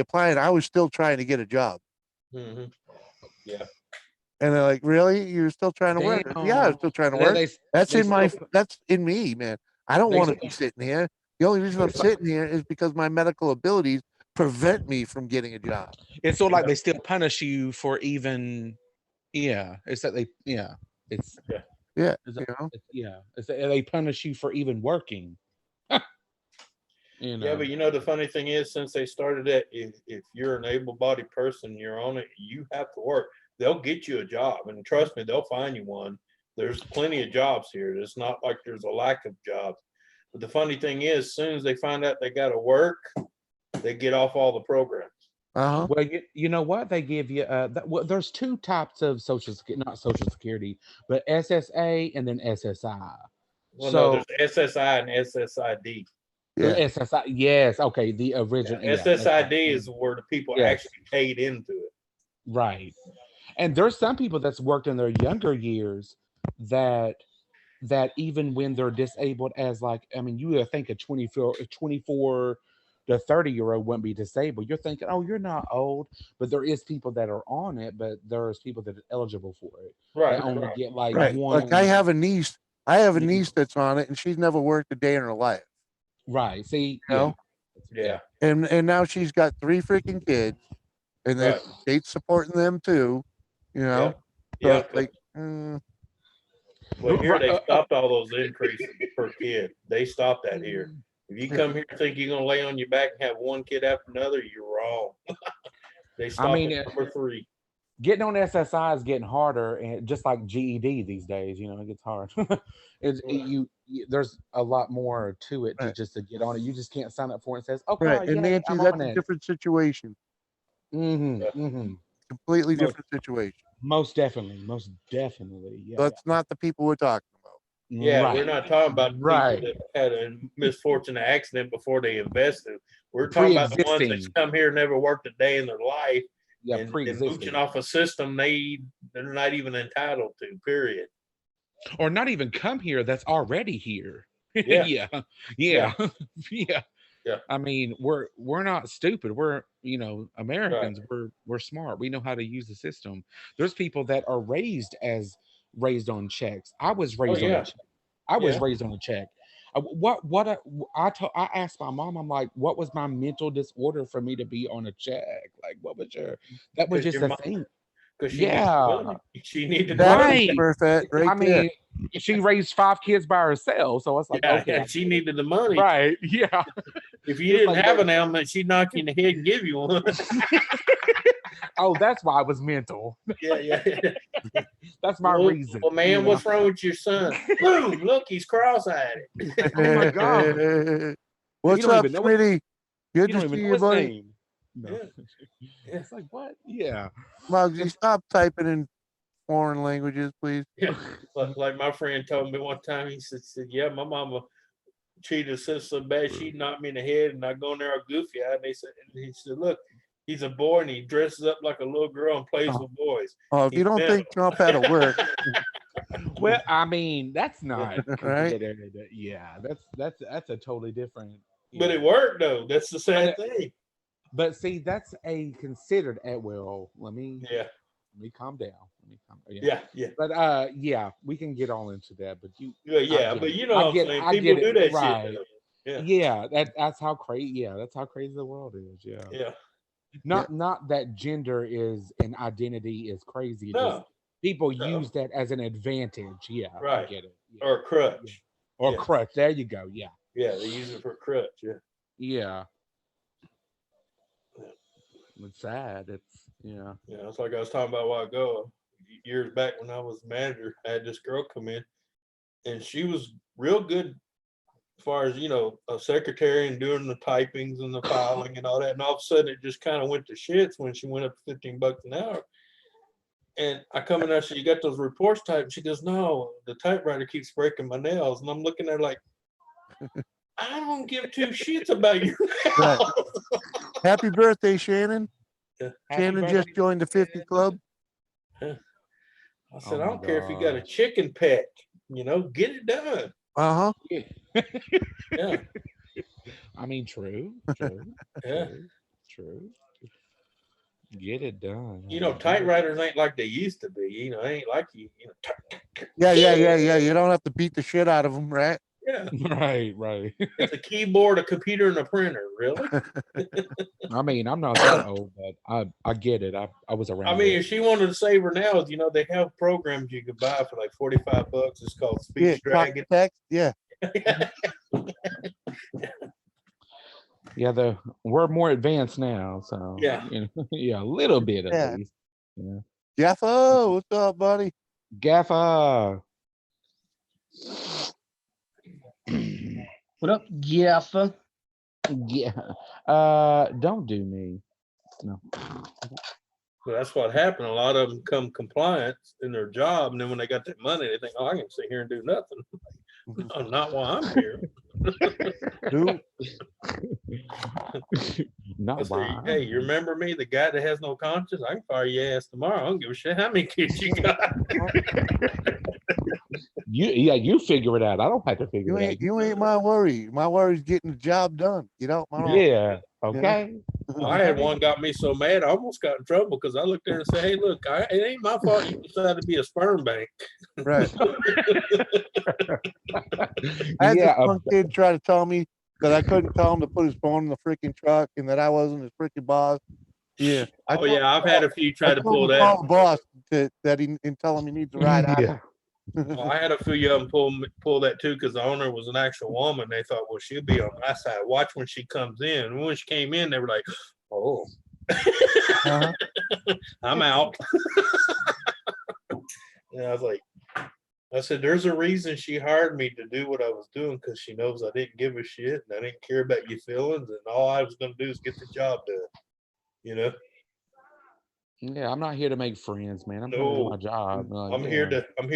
applying, I was still trying to get a job. hmm Yeah. And they're like, "Really? You're still trying to work?" Yeah, I'm Damn. still trying to They, work. they, That's they in my still, that's in me, man. I don't they want to still, be sitting here. The only reason I'm sitting here is because my medical abilities prevent me from getting a job. it's sort of like they still punish you for even. Yeah, it's that they. Yeah, it's. Yeah, It's, you know. it's that they punish you for even working. Yeah, but the funny thing is, since they started that, if you're an able-bodied person, you're on it, you have to work. They'll get you a job, and trust me, they'll find you one. There's plenty of jobs here. It's not like there's a lack of jobs. But the funny thing is, as soon as they find out they got to work, they get off all the programs. Uh-huh. Well, you know what they give you. There's 2 types of not Social Security, but SSA and then SSI. Well, So no, there's SSI and SSID. Yeah. SSI, yes, okay, the original. Yeah, SSID is where the people Yes. actually paid into it. right. And there's some people that's worked in their younger years that even when they're disabled as you would think a 24 to 30-year-old wouldn't be disabled. You're thinking, oh, you're not old, but there is people that are on it, but there's people that are eligible for it. Right. They only get like Right. one. Like I have a niece that's on it and she's never worked a day in her life. Right. See, You know? Yeah. And now she's got 3 freaking kids and the Right. state's supporting them too, you know. So Yeah. it's like Well, here they stopped all those increases per kid. They stopped that here. If you come here and think you're gonna lay on your back and have one kid after another, you're wrong. They stopped at number 3. Getting on SSI is getting harder, and just like GED these days, it gets hard. There's a lot more to it just to get on it. You just can't sign up for it and says, "Okay, right. And Nancy, I'm that's on a it." different situation. Completely different situation. Most definitely. Yeah. That's not the people we're talking about. Yeah, right. we're not talking about the people that had a misfortunate accident before they invested. We're talking about the ones that come here and never worked a day in their life and mooching off a system they're not even entitled to, period. Or not even come here that's already here. Yeah. Yeah. Yeah. I mean, we're not stupid. We're Americans. Right. We're smart. We know how to use the system. There's people that are raised on checks. I was raised on a check. I was raised on a check. I asked my mom, I'm like, what was my mental disorder for me to be on a check? Like, what was that was just a thing. Because she needed right. Perfect. Right. I mean, she raised 5 kids by herself, so it's like, okay, and she needed the money, right? Yeah. If you didn't have an ailment, she'd knock you in the head and give you one. Oh, that's why I was mental. Yeah. That's my well, reason. well, man, you know? what's wrong with your son? Boom! Look, he's cross-eyed. Oh my God. What's don't up, even know what- Smitty? Good You to don't even see know you, his buddy. name. No. Yeah. Yeah. It's like, what? Yeah. Muggsy, stop typing in foreign languages, please. Yeah. Like my friend told me one time, he said, yeah, my mama cheated us so bad she knocked me in the head, and I go in there all goofy eyed. And he said, look, he's a boy and he dresses up like a little girl and plays with boys. Oh, if He's you don't mental. think Trump had to work, Well, I mean, that's not Right? considered. Yeah, that's a totally different. But yeah. it worked though. That's the sad thing. But see, that's a considered well. Let me calm down. Yeah. But yeah, we can get all into that. But But you know what I'm saying. People do that shit. Though. Yeah, that's how crazy. Yeah, that's how crazy the world is. Yeah. Not that gender is an identity is crazy. Just people use that as an advantage. Yeah, right. I get it. Yeah. Or a crutch. Or crutch. There you go. Yeah. Yeah, they use it for a crutch. Yeah. It's sad. Yeah, it's like I was talking about a while ago. Years back when I was manager, I had this girl come in, and she was real good as far as, a secretary and doing the typings and the filing and all that. And all of a sudden it just kind of went to shits when she went up to $15 an hour. And I come in there, so you got those reports typed. She goes, no, the typewriter keeps breaking my nails. And I'm looking at her like, I don't give two shits about your nails. Right. Happy birthday, Shannon. Yeah. Shannon just joined the 50 Club. I said, I don't care if you got a chicken pet, get it done. Uh-huh. Yeah. I mean, true. Yeah. True. Get it done. Typewriters ain't like they used to be. It ain't like you. Yeah. You don't have to beat the shit out of them, right? Yeah. Right. It's a keyboard, a computer, and a printer. Really? I mean, I'm not that old, but I get it. I was around. I mean, if she wanted to save her nails, they have programs you could buy for like $45. It's called Speech Dragon. Text. Yeah. Yeah, we're more advanced now, so yeah, a little bit at least. Yeah. Gaffa, what's up, buddy? Gaffa. What up, Gaffa? Yeah. Don't do me. No. Well, that's what happened. A lot of them come compliant in their job, and then when they got that money, they think, "Oh, I can sit here and do nothing." No, not while I'm here. Not why. Hey, you remember me, the guy that has no conscience? I can fire your ass tomorrow. I don't give a shit how many kids you got. You figure it out. I don't have to figure it out. You ain't my worry. My worry is getting the job done. Yeah. Okay. Well, I had one got me so mad I almost got in trouble because I looked there and said, "Hey, look, it ain't my fault you decided to be a sperm bank." Right. I had this one kid try to tell me that I couldn't tell him to put his phone in the freaking truck and that I wasn't his freaking boss. Yeah. I've had a few try to pull that. Call the boss that he and tell him he needs a ride out. Yeah. Well, I had a few of them pull that too because the owner was an actual woman. They thought, well, she'll be on my side. Watch when she comes in. And when she came in, they were like, "Oh, I'm out." And I was like, I said, "There's a reason she hired me to do what I was doing because she knows I didn't give a shit and I didn't care about your feelings and all I was going to do is get the job done." Yeah, I'm not here to make friends, man. I'm going to do my job. I'm here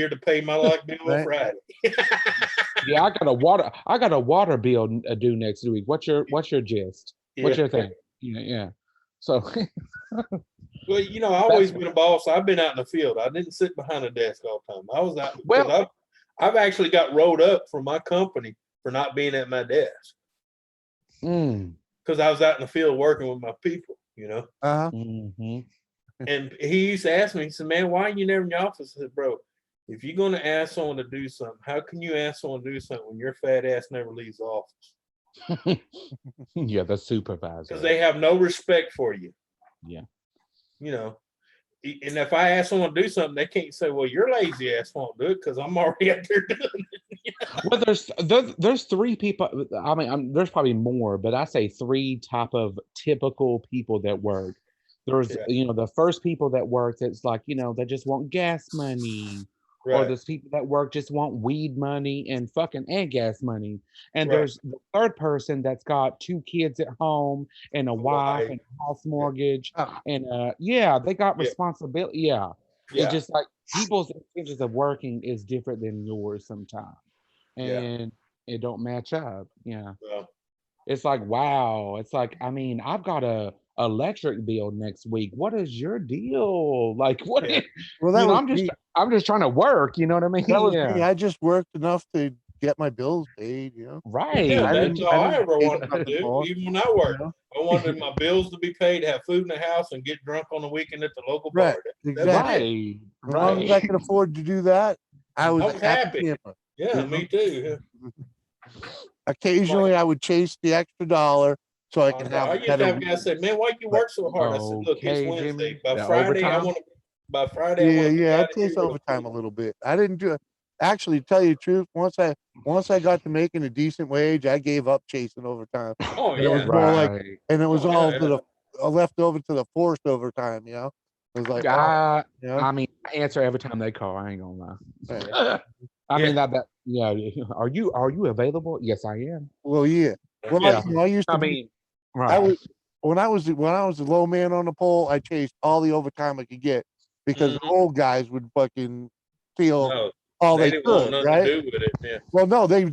to pay my light bill on Friday. Yeah, I got a water bill due next week. What's your gist? What's your thing? Yeah. So well, I've always been a boss. I've been out in the field. I didn't sit behind a desk all the time. I was out. Well, I've actually got rolled up from my company for not being at my desk. Because I was out in the field working with my people, Mm-hmm. And he used to ask me, he said, "Man, why are you never in your office?" I said, "Bro, if you're going to ask someone to do something, how can you ask someone to do something when your fat ass never leaves the office?" Yeah, the supervisor. Because they have no respect for you. Yeah. And if I ask someone to do something, they can't say, "Well, your lazy ass won't do it," because I'm already out there doing it. Well, there's three people. I mean, there's probably more, but I say three type of typical people that work. There's, Yeah. the first people that work that's like, they just want gas money. Or Right. there's people that work just want weed money and gas money. And Right. there's the third person that's got 2 kids at home and a wife Wife. and a house mortgage. Ah, And they got Yeah. responsibility. Yeah. It's Yeah. just like people's intentions of working is different than yours sometimes. Yeah. And it don't match up. Yeah. Well, It's like, wow. It's like, I mean, I've got a electric bill next week. What is your deal? Like, what yeah. is, well, that was I'm just me. I'm just trying to work, you know what I mean? That was me. Yeah. I just worked enough to get my bills paid. Right. Yeah, I that's didn't. all I I didn't ever take wanted to nothing do, more. even when I You worked. know? I wanted my bills to be paid, have food in the house, and get drunk on the weekend at the local Right. bar. That was Exactly. it. Right. As long as I Right. could afford to do that, I was I a was happy happy. camper. Yeah, You know? me too. Occasionally, I would chase the extra dollar so I can have I a used to better have guys week. say, "Man, why you But work so hard?" I said, "Look, it's Okay, Wednesday. Jimmy. The overtime. By Friday, I yeah, want to be yeah, I out of here chased with a overtime a food." little bit. I didn't do it. Actually, to tell you the truth, once I got to making a decent wage, I gave up chasing overtime. Oh And it was yeah. more like, Right. and it was Oh all yeah. to the left over to the forced overtime. It was like, oh, I mean, I answer every time they call. I ain't gonna right. lie. I mean Yeah. that yeah. Are you available? Yes, I am. Well, yeah. Well, Yeah. I used I to be. mean, I right. was when I was the low man on the pole. I chased all the overtime I could get because the Mhm. old guys would fucking steal No, all they they didn't want could, nothing right? to do with it. Yeah. Well, no, they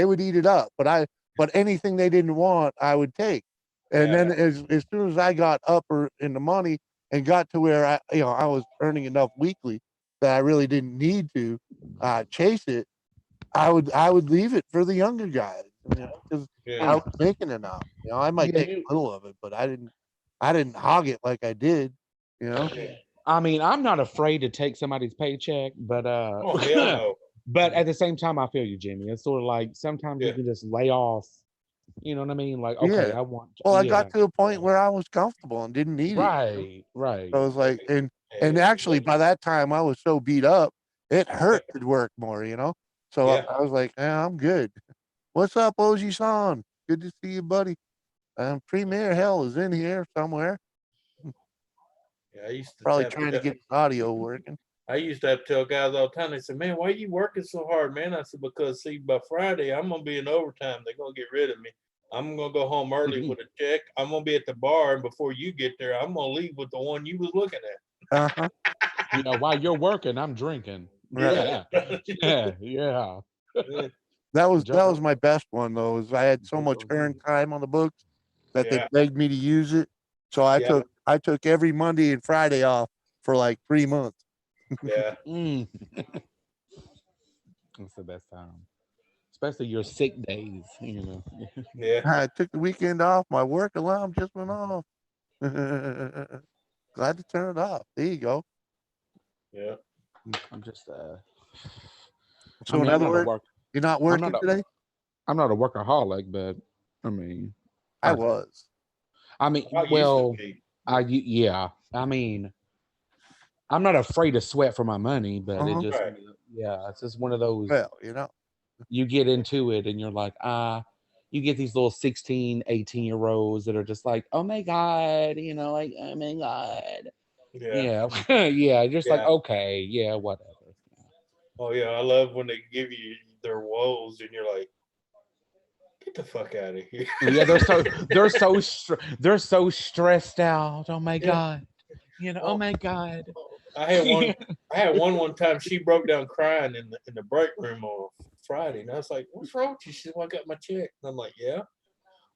would eat it up, but anything they didn't want, I would take. And Yeah. then as soon as I got up or in the money and got to where I was earning enough weekly that I really didn't need to chase it, I would leave it for the younger guys, because I Yeah. was making enough. I might Yeah, take a little of it, but I didn't hog it like I did. You know, Yeah. I mean, I'm not afraid to take somebody's paycheck, but Oh hell no. but at the same time, I feel you, Jimmy. It's sort of like sometimes you Yeah. can just lay off. You know what I mean? Like, okay, yeah. I want. Well, I Yeah. got to a point where I was comfortable and didn't need it. Right. Right. So I was like, and Yeah. actually by that time I was so beat up, it hurt to work more. So Yeah. I was like, yeah, I'm good. What's up, Oji-san? Good to see you, buddy. Premier Hell is in here somewhere, Yeah. probably trying to get his audio working. I used to have to tell guys all the time. They said, "Man, why are you working so hard, man?" I said, "Because see, by Friday I'm gonna be in overtime. They're gonna get rid of me. I'm gonna go home early with a check. I'm gonna be at the bar, and before you get there, I'm gonna leave with the one you was looking at." Uh-huh. While you're working, I'm drinking. Right. Yeah. Yeah. Yeah. That was Jump. my best one though, is I had so much earned time on the books that they Yeah. begged me to use it. So I Yeah. took every Monday and Friday off for like 3 months. Yeah. Mm. That's the best time, especially your sick days. Yeah. I took the weekend off. My work alarm just went off. Glad to turn it off. There you go. Yeah. I'm just. So I mean, in I'm other not a words, work. you're not I'm working not a. today? I'm not a workaholic, but I mean, I was. I mean, I used well, to be. yeah. I mean, I'm not afraid to sweat for my money, but it just, Right. yeah, it's just one of those. Well, You get into it and you're like, you get these little 16, 18-year-olds that are just like, oh my God, like, oh my God. Yeah. Yeah. Yeah. Just like, Yeah. okay, yeah, whatever. Oh yeah. I love when they give you their woes, and you're like, "Get the fuck out of here." Yeah, they're so stressed out. Oh my Yeah. God. Oh my God. I had one. I had one time. She broke down crying in the break room on Friday, and I was like, "What's wrong with you?" She said, "Well, I got my check." And I'm like, "Yeah."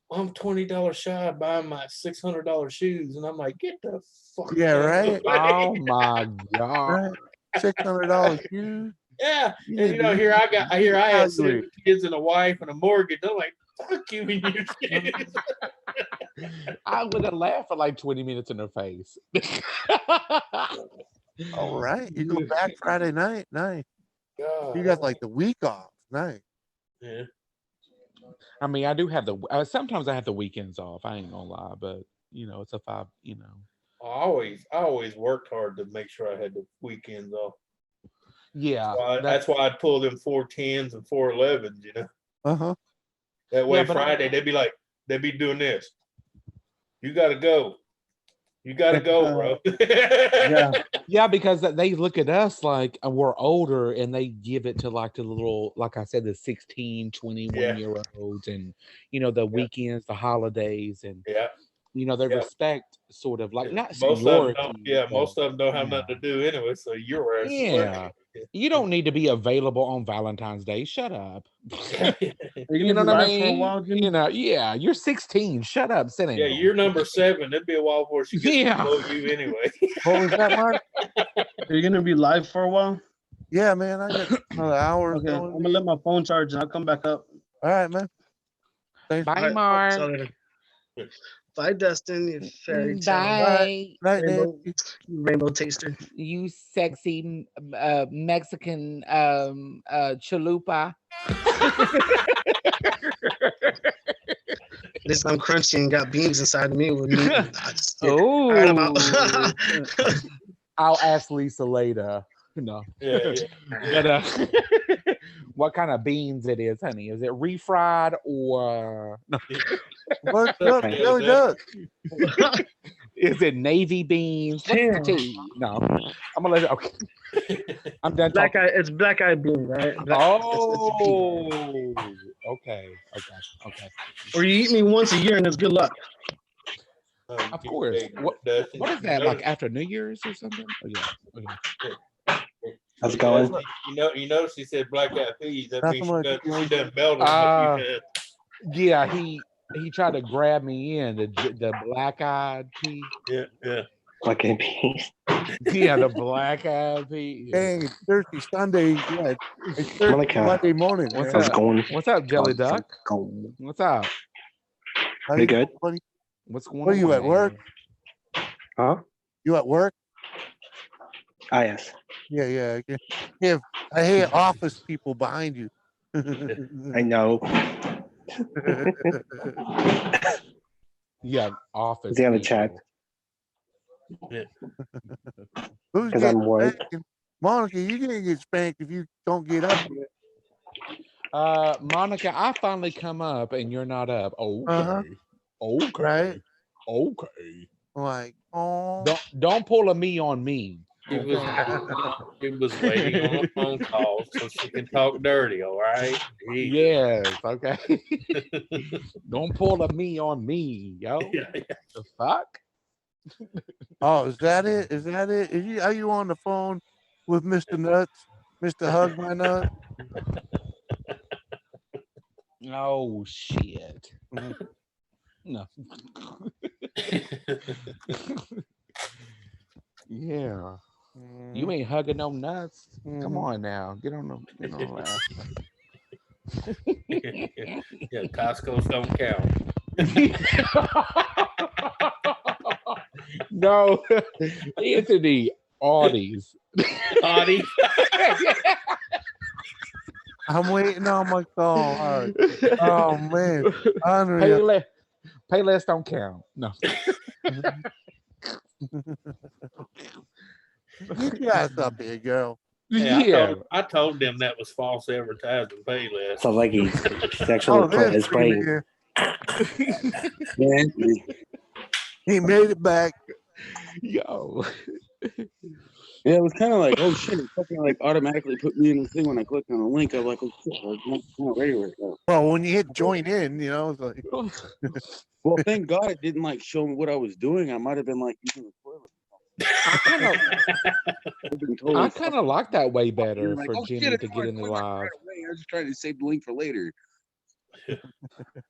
Well, I'm $20 shy of buying my $600 shoes, and I'm like, "Get the fuck Yeah, out of the right. Oh way." my God. Right. $600 shoes. Yeah, You and need to here I had reevaluate. 7 kids and a wife and a mortgage. I'm like, "Fuck you and your kids." I would have laughed for like 20 minutes in her face. All right. You go back Friday night. Nice. You got God. like the week off. Nice. Yeah. I mean, I do have sometimes I have the weekends off. I ain't gonna lie, but it's a 5. I always worked hard to make sure I had the weekends off. Yeah, That's why I'd pull them 410s and 411s, Uh-huh. That way Yeah, but Friday they'd be doing this. You gotta go. You gotta go, bro. Yeah. Yeah, because they look at us like we're older and they give it to like the little, like I said, the 16, 21 Yeah. year olds and, you know, the weekends, the holidays, and, Yeah. you know, they Yeah. respect sort of like not Most of them seniority. don't. Yeah, but, most of them don't have nothing to do anyway. So you're yeah. You don't need to be available on Valentine's Day. Shut up. Are you You gonna know be what I live for a mean? while, Jimmy? You know, yeah, you're 16. Shut up. Sit down. Yeah, you're number 7. It'd be a while before she gets Yeah. below you anyway. What was that, Mark? Are you gonna be live for a while? Yeah, man, I got another hour. Okay, I'm gonna let my phone charge and I'll come back up. All right, man. Thanks. Bye, Alright, Mark. so later. Bye, Dustin, you fairy tale. Bye. Night, Rainbow, Nancy. rainbow taster. You sexy Mexican chalupa. At least I'm crunchy and got beans inside of me with meat. Oh, Alright, I'm out. I'll ask Lisa later. No. Yeah. But what kind of beans it is, honey? Is it refried or no? What's up, Yeah, Billy Duck? Is it navy beans? What's the tea? No, I'm gonna let it. Okay, I'm done Black talking. eye, it's black eyed beans, right? Oh, okay. Or you eat me once a year and it's good luck. Of course. What is that, like after New Year's or something? Oh, yeah. Okay. How's it going? You know, she said black eyed peas. That Nothing means much. she done melted them a few times. Yeah, he tried to grab me in the black eyed pea. Yeah. Black eyed peas. Yeah, the black eyed pea. Dang, it's Thursday, Sunday. Yeah, it's Thursday, Monica. Monday morning. What's man. How's it going? What's up, Jelly Duck? Going. What's up? How Pretty you good. doing, buddy? What's going on? What are you at work? Huh? You at work? Ah, yes. Yeah. Yeah, I hear office people behind you. I know. Yeah, office. Is he on the chat? Who's 'Cause I'm getting white. spanked? Monica, you gonna get spanked if you don't get up yet. Monica, I finally come up and you're not up. Okay. Uh-huh. Okay. Right? Okay. Like, oh. Don't pull a me on me. He was waiting on a phone call so she can talk dirty, all right? Yes, okay. Don't pull a me on me, yo. The fuck? Oh, is that it? Are you on the phone with Mr. Nuts? Mr. Hug My Nut? Oh shit. No. Yeah. You ain't hugging no nuts. Come on now. Get on that. Yeah, Costco's don't count. No, Anthony, Audie's. Audie. I'm waiting on my call. All right. Oh man. Unreal. Payless don't count. No. Get your ass up here, girl. Hey, Yeah. I told them that was false advertising. Pay less. Sounds like he's actually there's spraying. here. Yeah. He made it back. Yo. Yeah, it was kind of like, oh shit, it fucking like automatically put me in the thing when I clicked on the link. I was like, oh shit, I'm not ready right now. Well, when you hit join in, it's like, Well, thank God it didn't like show me what I was doing. I might have been like using the toilet. I kind of like that way better Like, for oh, Jimmy shit, to it's get on in the toilet right live. away. I was just trying to save the link for later.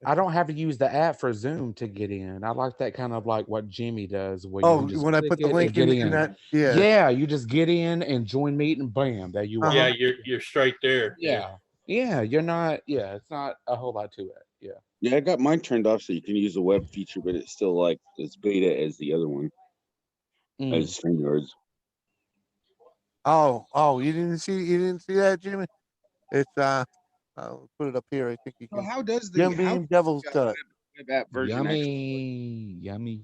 I don't have to use the app for Zoom to get in. I like that kind of like what Jimmy does. Where you just when I put the click it link and in get that, yeah. Yeah, you just get in and join meet and bam, there you are. Yeah, you're straight there. Yeah, you're not. Yeah, it's not a whole lot to it. Yeah, I got mine turned off so you can use the web feature, but it's still like as beta as the other one, as StreamYards. Oh, you didn't see that, Jimmy? It's I'll put it up here. I think you So can. how does the Jim Beam Devil's Cut. web app version Yummy.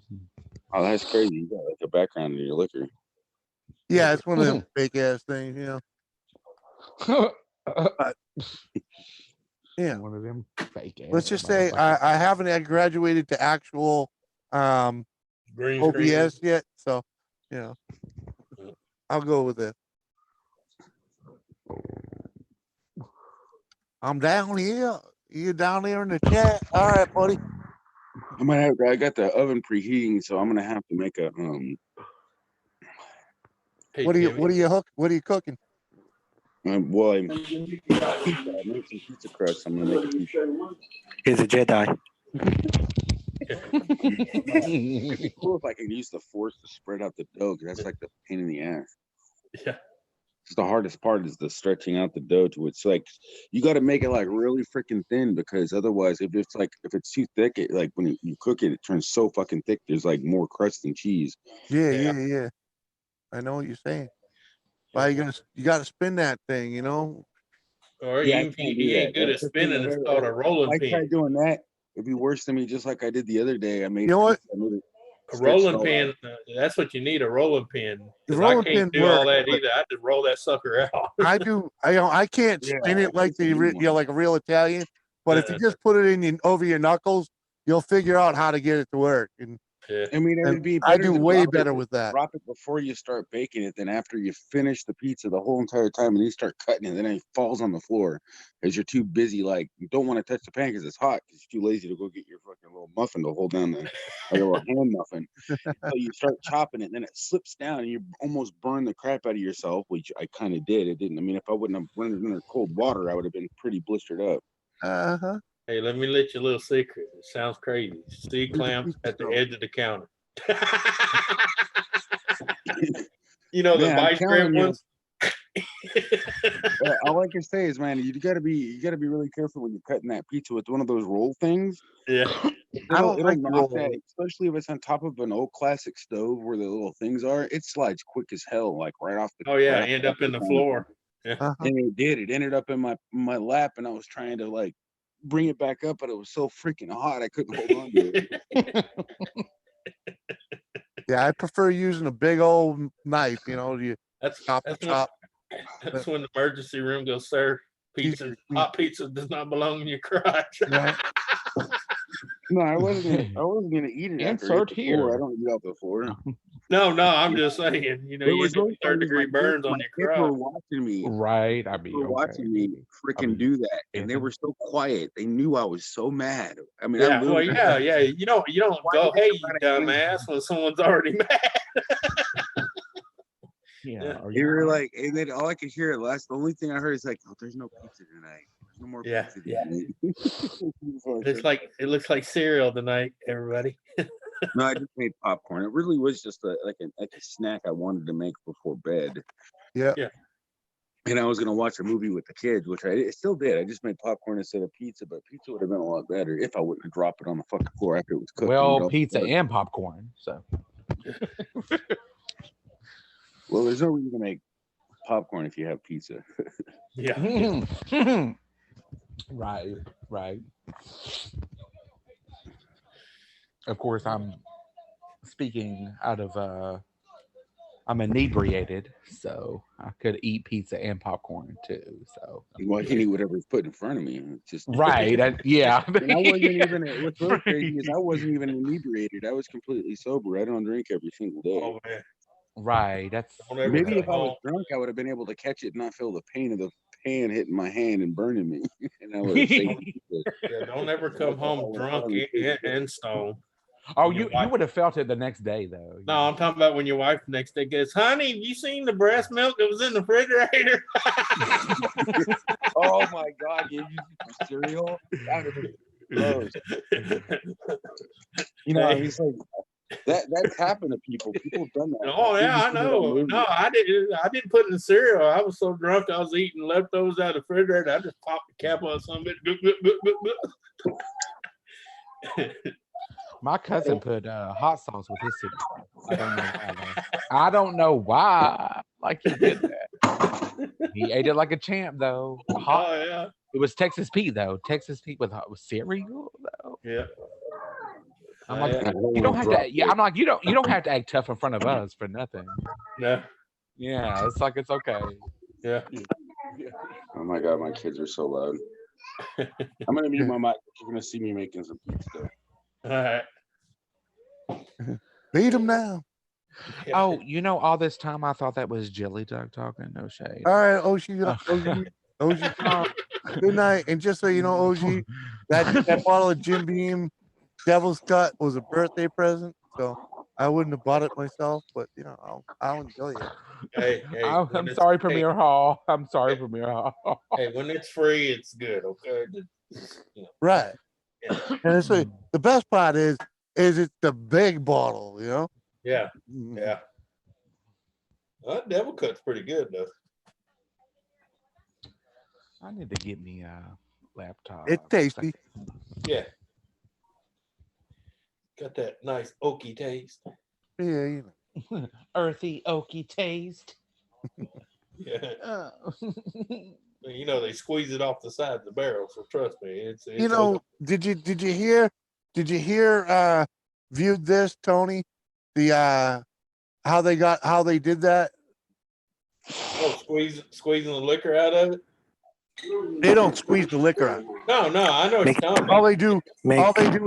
Oh, that's crazy. You got like a background in your liquor. Yeah, it's one of them fake ass things, Yeah. One of them fake ass. Let's just say I haven't graduated to actual Green screen. OBS yet, so you know, I'll go with it. I'm down here. You down there in the chat? All right, buddy. I got the oven preheating, so I'm gonna have to make a Hey, What are Timmy. you cooking? well, I made some pizza crust. I'm gonna make a pizza. He's a Jedi. It'd be cool if I could use the force to spread out the dough, because that's like the pain in the ass. Yeah. It's the hardest part is the stretching out the dough to it's like you got to make it like really freaking thin, because otherwise if it's too thick, it like when you cook it, it turns so fucking thick. There's like more crust than cheese. Yeah. I know what you're saying. Well, you gotta spin that thing, you know. Or Yeah, even if you ain't good at spinning, it's called a rolling I pin. tried doing that. It'd be worse than me, just like I did the other day. I made You know what? A rolling pin, that's what you need, a rolling pin. The Because rolling I can't pin do all works, that but either. I just roll that sucker out. I do. I can't spin it like like a real Italian. But if you just put it in over your knuckles, you'll figure out how to get it to work. And Yeah. I mean, it would be I better do to way drop better with that. Drop it before you start baking it than after you finish the pizza the whole entire time, and then you start cutting it, and then it falls on the floor because you're too busy. Like, you don't want to touch the pan because it's hot, because you're too lazy to go get your fucking little muffin to hold down the little hand muffin. So you start chopping it, and then it slips down, and you almost burn the crap out of yourself, which I kind of did. It didn't. I mean, if I wouldn't have run it under cold water, I would have been pretty blistered up. Uh-huh. Hey, let me let you a little secret. It sounds crazy. C-clamps at the edge of the counter. You know, the vice grip ones. All I can say is, man, you gotta be really careful when you're cutting that pizza with one of those roll things. Yeah. I don't like the roll. That, especially if it's on top of an old classic stove where the little things are. It slides quick as hell, like right off the. Oh yeah, right end up in the floor. Yeah. Uh-huh. And it did. It ended up in my lap, and I was trying to like bring it back up, but it was so freaking hot I couldn't hold on to it. Yeah, I prefer using a big old knife. You know, you chop. That's when the emergency room goes, sir. Pizza, hot pizza does not belong in your crotch. Right. No, I wasn't gonna eat it. Insert here. I don't eat off the floor. No, I'm just saying. You know, you get 3rd-degree burns on your crotch. They were watching me. Right. I'd be They were watching me freaking do that, and they were so quiet. They knew I was so mad. I mean, yeah. Well, yeah. You don't go, hey, you dumbass, when someone's already mad. Yeah. They were like, and then all I could hear the only thing I heard is like, oh, there's no pizza tonight. There's no more pizza tonight. It looks like cereal tonight, everybody. No, I just made popcorn. It really was just like a snack I wanted to make before bed. Yeah. And I was gonna watch a movie with the kids, which I still did. I just made popcorn instead of pizza, but pizza would have been a lot better if I wouldn't have dropped it on the fucking floor after it was cooked. Well, pizza and popcorn. So. Well, there's no reason to make popcorn if you have pizza. Yeah. Right. Of course, I'm speaking out of I'm inebriated, so I could eat pizza and popcorn too. So well, I can eat whatever's put in front of me. It's just right. Yeah. And I wasn't even. What's really crazy is I wasn't even inebriated. I was completely sober. I don't drink every single day. Oh man. Right. That's maybe if I was drunk, I would have been able to catch it and not feel the pain of the pan hitting my hand and burning me. And I would have yeah, don't ever come home drunk and stoned. Oh, you would have felt it the next day, though. No, I'm talking about when your wife the next day goes, honey, have you seen the breast milk that was in the refrigerator? Oh my God, gave you some cereal? That would be gross. You know, it's like that's happened to people. People have done that. Oh yeah, I know. No, I didn't put it in the cereal. I was so drunk I was eating leftovers out of the refrigerator. I just popped the cap on some of it. My cousin put hot sauce with his cereal. I don't know why. Like he did that. He ate it like a champ, though. Hot. Oh yeah. It was Texas Pete, though. Texas Pete with cereal, though. Yeah. I'm like, you don't have to. Yeah, I'm like, you don't have to act tough in front of us for nothing. No. Yeah, it's like it's okay. Yeah. Oh my God, my kids are so loud. I'm gonna mute my mic. You're gonna see me making some pizza. All right. Beat him down. Yeah. Oh, you know, all this time I thought that was Jilly Duck talking. No shade. All right, OG, Oh. OG, good night. And just so you know, OG, that bottle of Jim Beam Devil's Cut was a birthday present, so I wouldn't have bought it myself, but you know, I'll enjoy it. Hey, I'm when it's sorry, hey, Premier Hall. I'm sorry, Premier Hall. hey, when it's free, it's good. Okay. You know, Right. yeah. And it's like, the best part is it's the big bottle, you know? Yeah. Mhm. Yeah. That Devil Cut's pretty good though. I need to get me a laptop. It's tasty. Yeah. Got that nice oaky taste. Yeah, you know. Earthy, oaky taste. Yeah. You know, they squeeze it off the side of the barrel, so trust me, it's You know, did you hear viewed this, Tony? The how they did that? oh, squeezing the liquor out of it. They don't squeeze the liquor out. No, I know what you're talking All about. they do is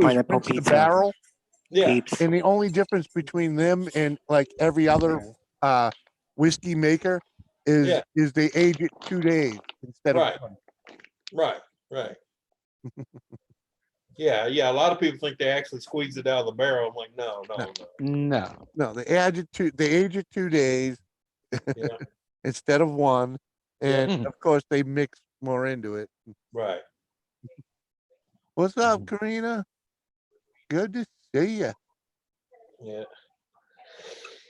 pineapple rinse the pizza. barrel. Yeah. Peeps. And the only difference between them and like every other whiskey maker is Yeah. they age it 2 days instead Right. of 1. Right. Yeah. A lot of people think they actually squeeze it out of the barrel. I'm like, no. No. They age it 2 days Yeah. instead of 1, and Yeah. of course they mix more into it. Right. What's up, Karina? Good to see you. Yeah.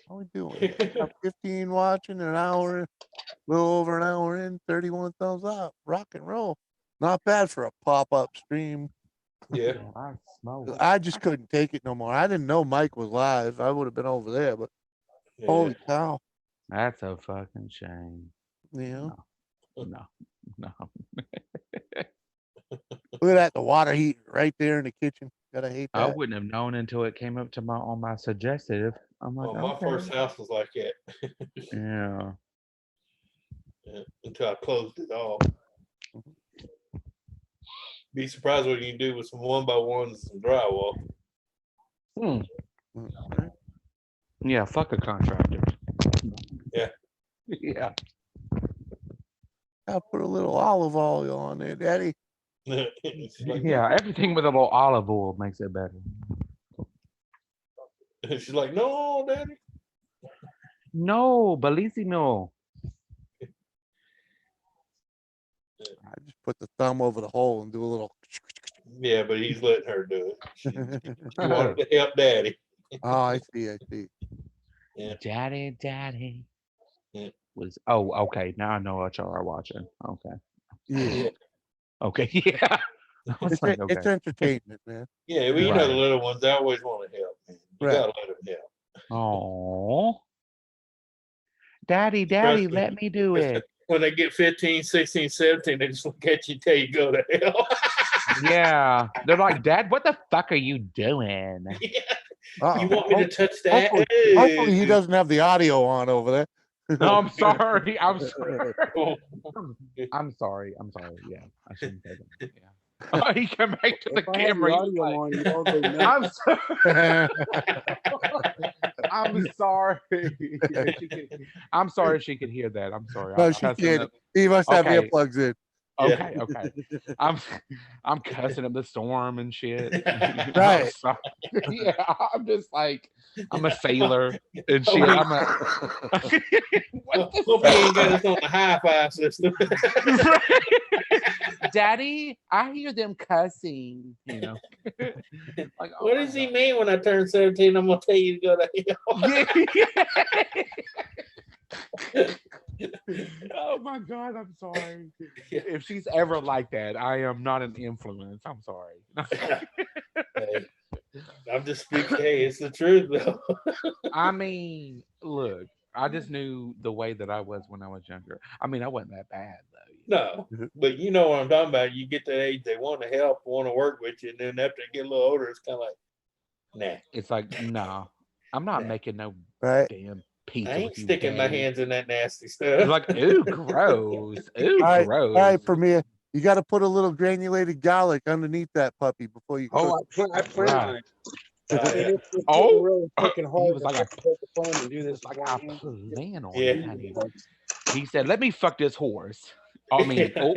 How we doing? Got 15 watching, an hour, a little over an hour in, 31 thumbs up. Rock and roll. Not bad for a pop-up stream. Yeah. I smoke. I just couldn't take it no more. I didn't know Mike was live. I would have been over there, but Yeah. holy cow. That's a fucking shame. Yeah. No. Look at that, the water heat right there in the kitchen. Gotta hate I that. wouldn't have known until it came up to my suggestive. I'm like, Well, my okay. first house was like that. Yeah. Yeah, until I closed it off. Be surprised what you can do with some 1x1s and some drywall. Mhm. Yeah, fuck a contractor. Yeah. Yeah. I'll put a little olive oil on there, Daddy. It's like, Yeah, everything with a little olive oil makes it better. she's like, no, Daddy. No, bellissimo. I just put the thumb over the hole and do a little. Yeah, but he's letting her do it. She wanted to help Daddy. Oh, I see. Yeah. Daddy. Yeah. Okay. Now I know what y'all are watching. Okay. Yeah. Okay. Yeah. I was like, It's okay. entertainment, man. Yeah, well, you know Right. the little ones, they always want to help, man. You Right. gotta let them help. Oh. Daddy, Trust me. let me do it. When they get 15, 16, 17, they just look at you and tell you go to hell. Yeah. They're like, Dad, what the fuck are you doing? Yeah. Uh-oh. You want me to touch that? Hopefully he doesn't have the audio on over there. No, I'm sorry. I'm sorry. Oh, I'm sorry. Yeah. I shouldn't say that. Yeah. Oh, he came back to the If I had camera. the He's audio like, on, you all go nuts. I'm sorry. I'm sorry she could hear that. I'm sorry. No, I'm she cussing can't. up. He must have Okay. earplugs in. Okay. I'm cussing up the storm and shit. Right. I'm sorry. Yeah, I'm just like I'm a sailor and shit. I'm a what the hope he ain't got us on the hi-fi system. Daddy, I hear them cussing, you know. Like, oh What my does he God. mean when I turn 17? I'm gonna tell you to go to hell. Oh my God, I'm sorry. Yeah. If she's ever like that, I am not an influence. I'm sorry. Hey, I'm just speaking. Hey, it's the truth, though. I mean, look, I just knew the way that I was when I was younger. I mean, I wasn't that bad though. No, but you know what I'm talking about. You get that age, they want to help, want to work with you, and then after they get a little older, it's kind of like, nah. It's like, nah, I'm not Yeah. making no Right. damn pizza. I ain't with you, sticking my Daddy. hands in that nasty It's stuff. like, ooh, gross. Ooh, All gross. right, Premier. You got to put a little granulated garlic underneath that puppy before you cook. Oh, I plan Right. on it. And if you're Oh, getting really freaking he hard was to like, pick up the phone and do he this was like, with I one hand, plan on Yeah. it, honey. He said, "Let me fuck this horse." I mean, oh,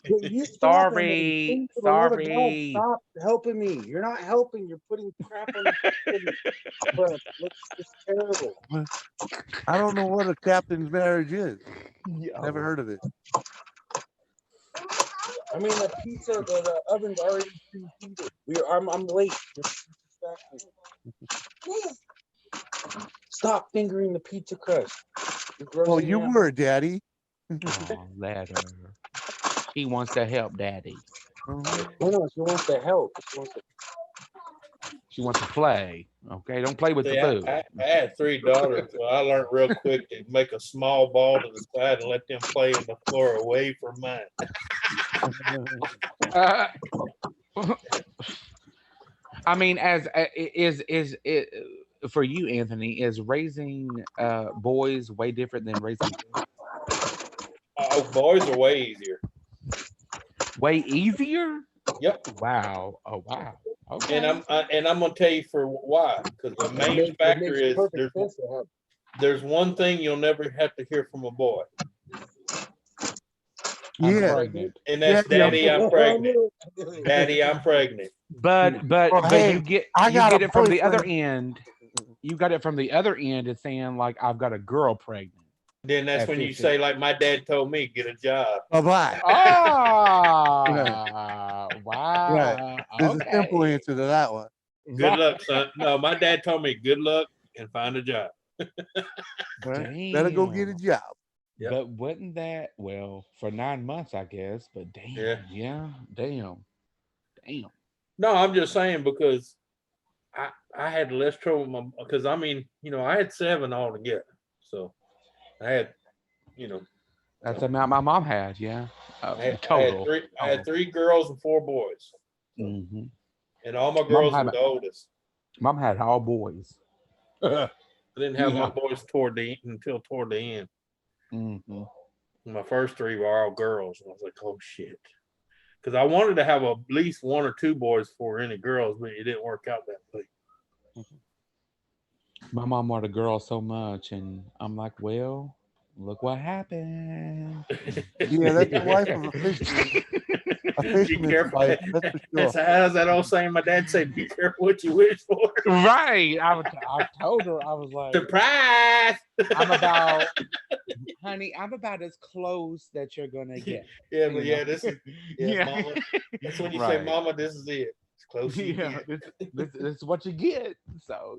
will you stop him? sorry, For the love of God, sorry. stop helping me. You're not helping. You're putting crap on the breath. It's terrible. I don't know what a captain's marriage is. Yo. Never heard of it. I mean, the pizza, the oven's already preheated. I'm late. Stop fingering the pizza crust. Well, you were, Daddy. Oh, let her. She wants to help Daddy. No, she wants to help. She wants to play. Okay, don't play with See, the food. I had 3 daughters, so I learned real quick to make a small ball to the side and let them play on the floor away from mine. I mean, as is it for you, Anthony? Is raising boys way different than raising girls? Oh, boys are way easier. Way easier? Yep. Wow. Oh wow. Okay. And I'm gonna tell you for why. Because the main factor is there's one thing you'll never have to hear from a boy. I'm Yeah. pregnant. And that's Daddy, I'm pregnant. Daddy, I'm pregnant. But hey, you get I got it a from the other boyfriend. end. You got it from the other end. It's saying like I've got a girl pregnant. Then that's when you say, like my dad told me, get a job. Bye-bye. Ah, wow. Right. There's a simple Okay. answer to that one. Good luck, son. No, my dad told me, good luck and find a job. Right? Better go get a job. Yep. But wasn't that for 9 months, I guess? But damn, damn. No, I'm just saying because I had less trouble with because I mean, I had 7 altogether. So I had, That's the amount my mom had. Yeah, total. I had 3 girls and 4 boys. So, Mm-hmm. and all my girls were the oldest. Mom had all boys. I didn't have my boys until toward the end. Mm-hmm. My first 3 were all girls. And I was like, oh shit. Because I wanted to have at least 1 or 2 boys before any girls, but it didn't work out that way. My mom wanted a girl so much, and I'm like, well, look what happened. Yeah, that's the life of a fisherman. A fisherman's life, that's for sure. How's that old saying? My dad said, be careful what you wish for. Right. I told her, I was like, surprise. Honey, I'm about as close that you're gonna get. Yeah, but this is Mama. That's when you say, Mama, this is it. It's close. This is what you get. So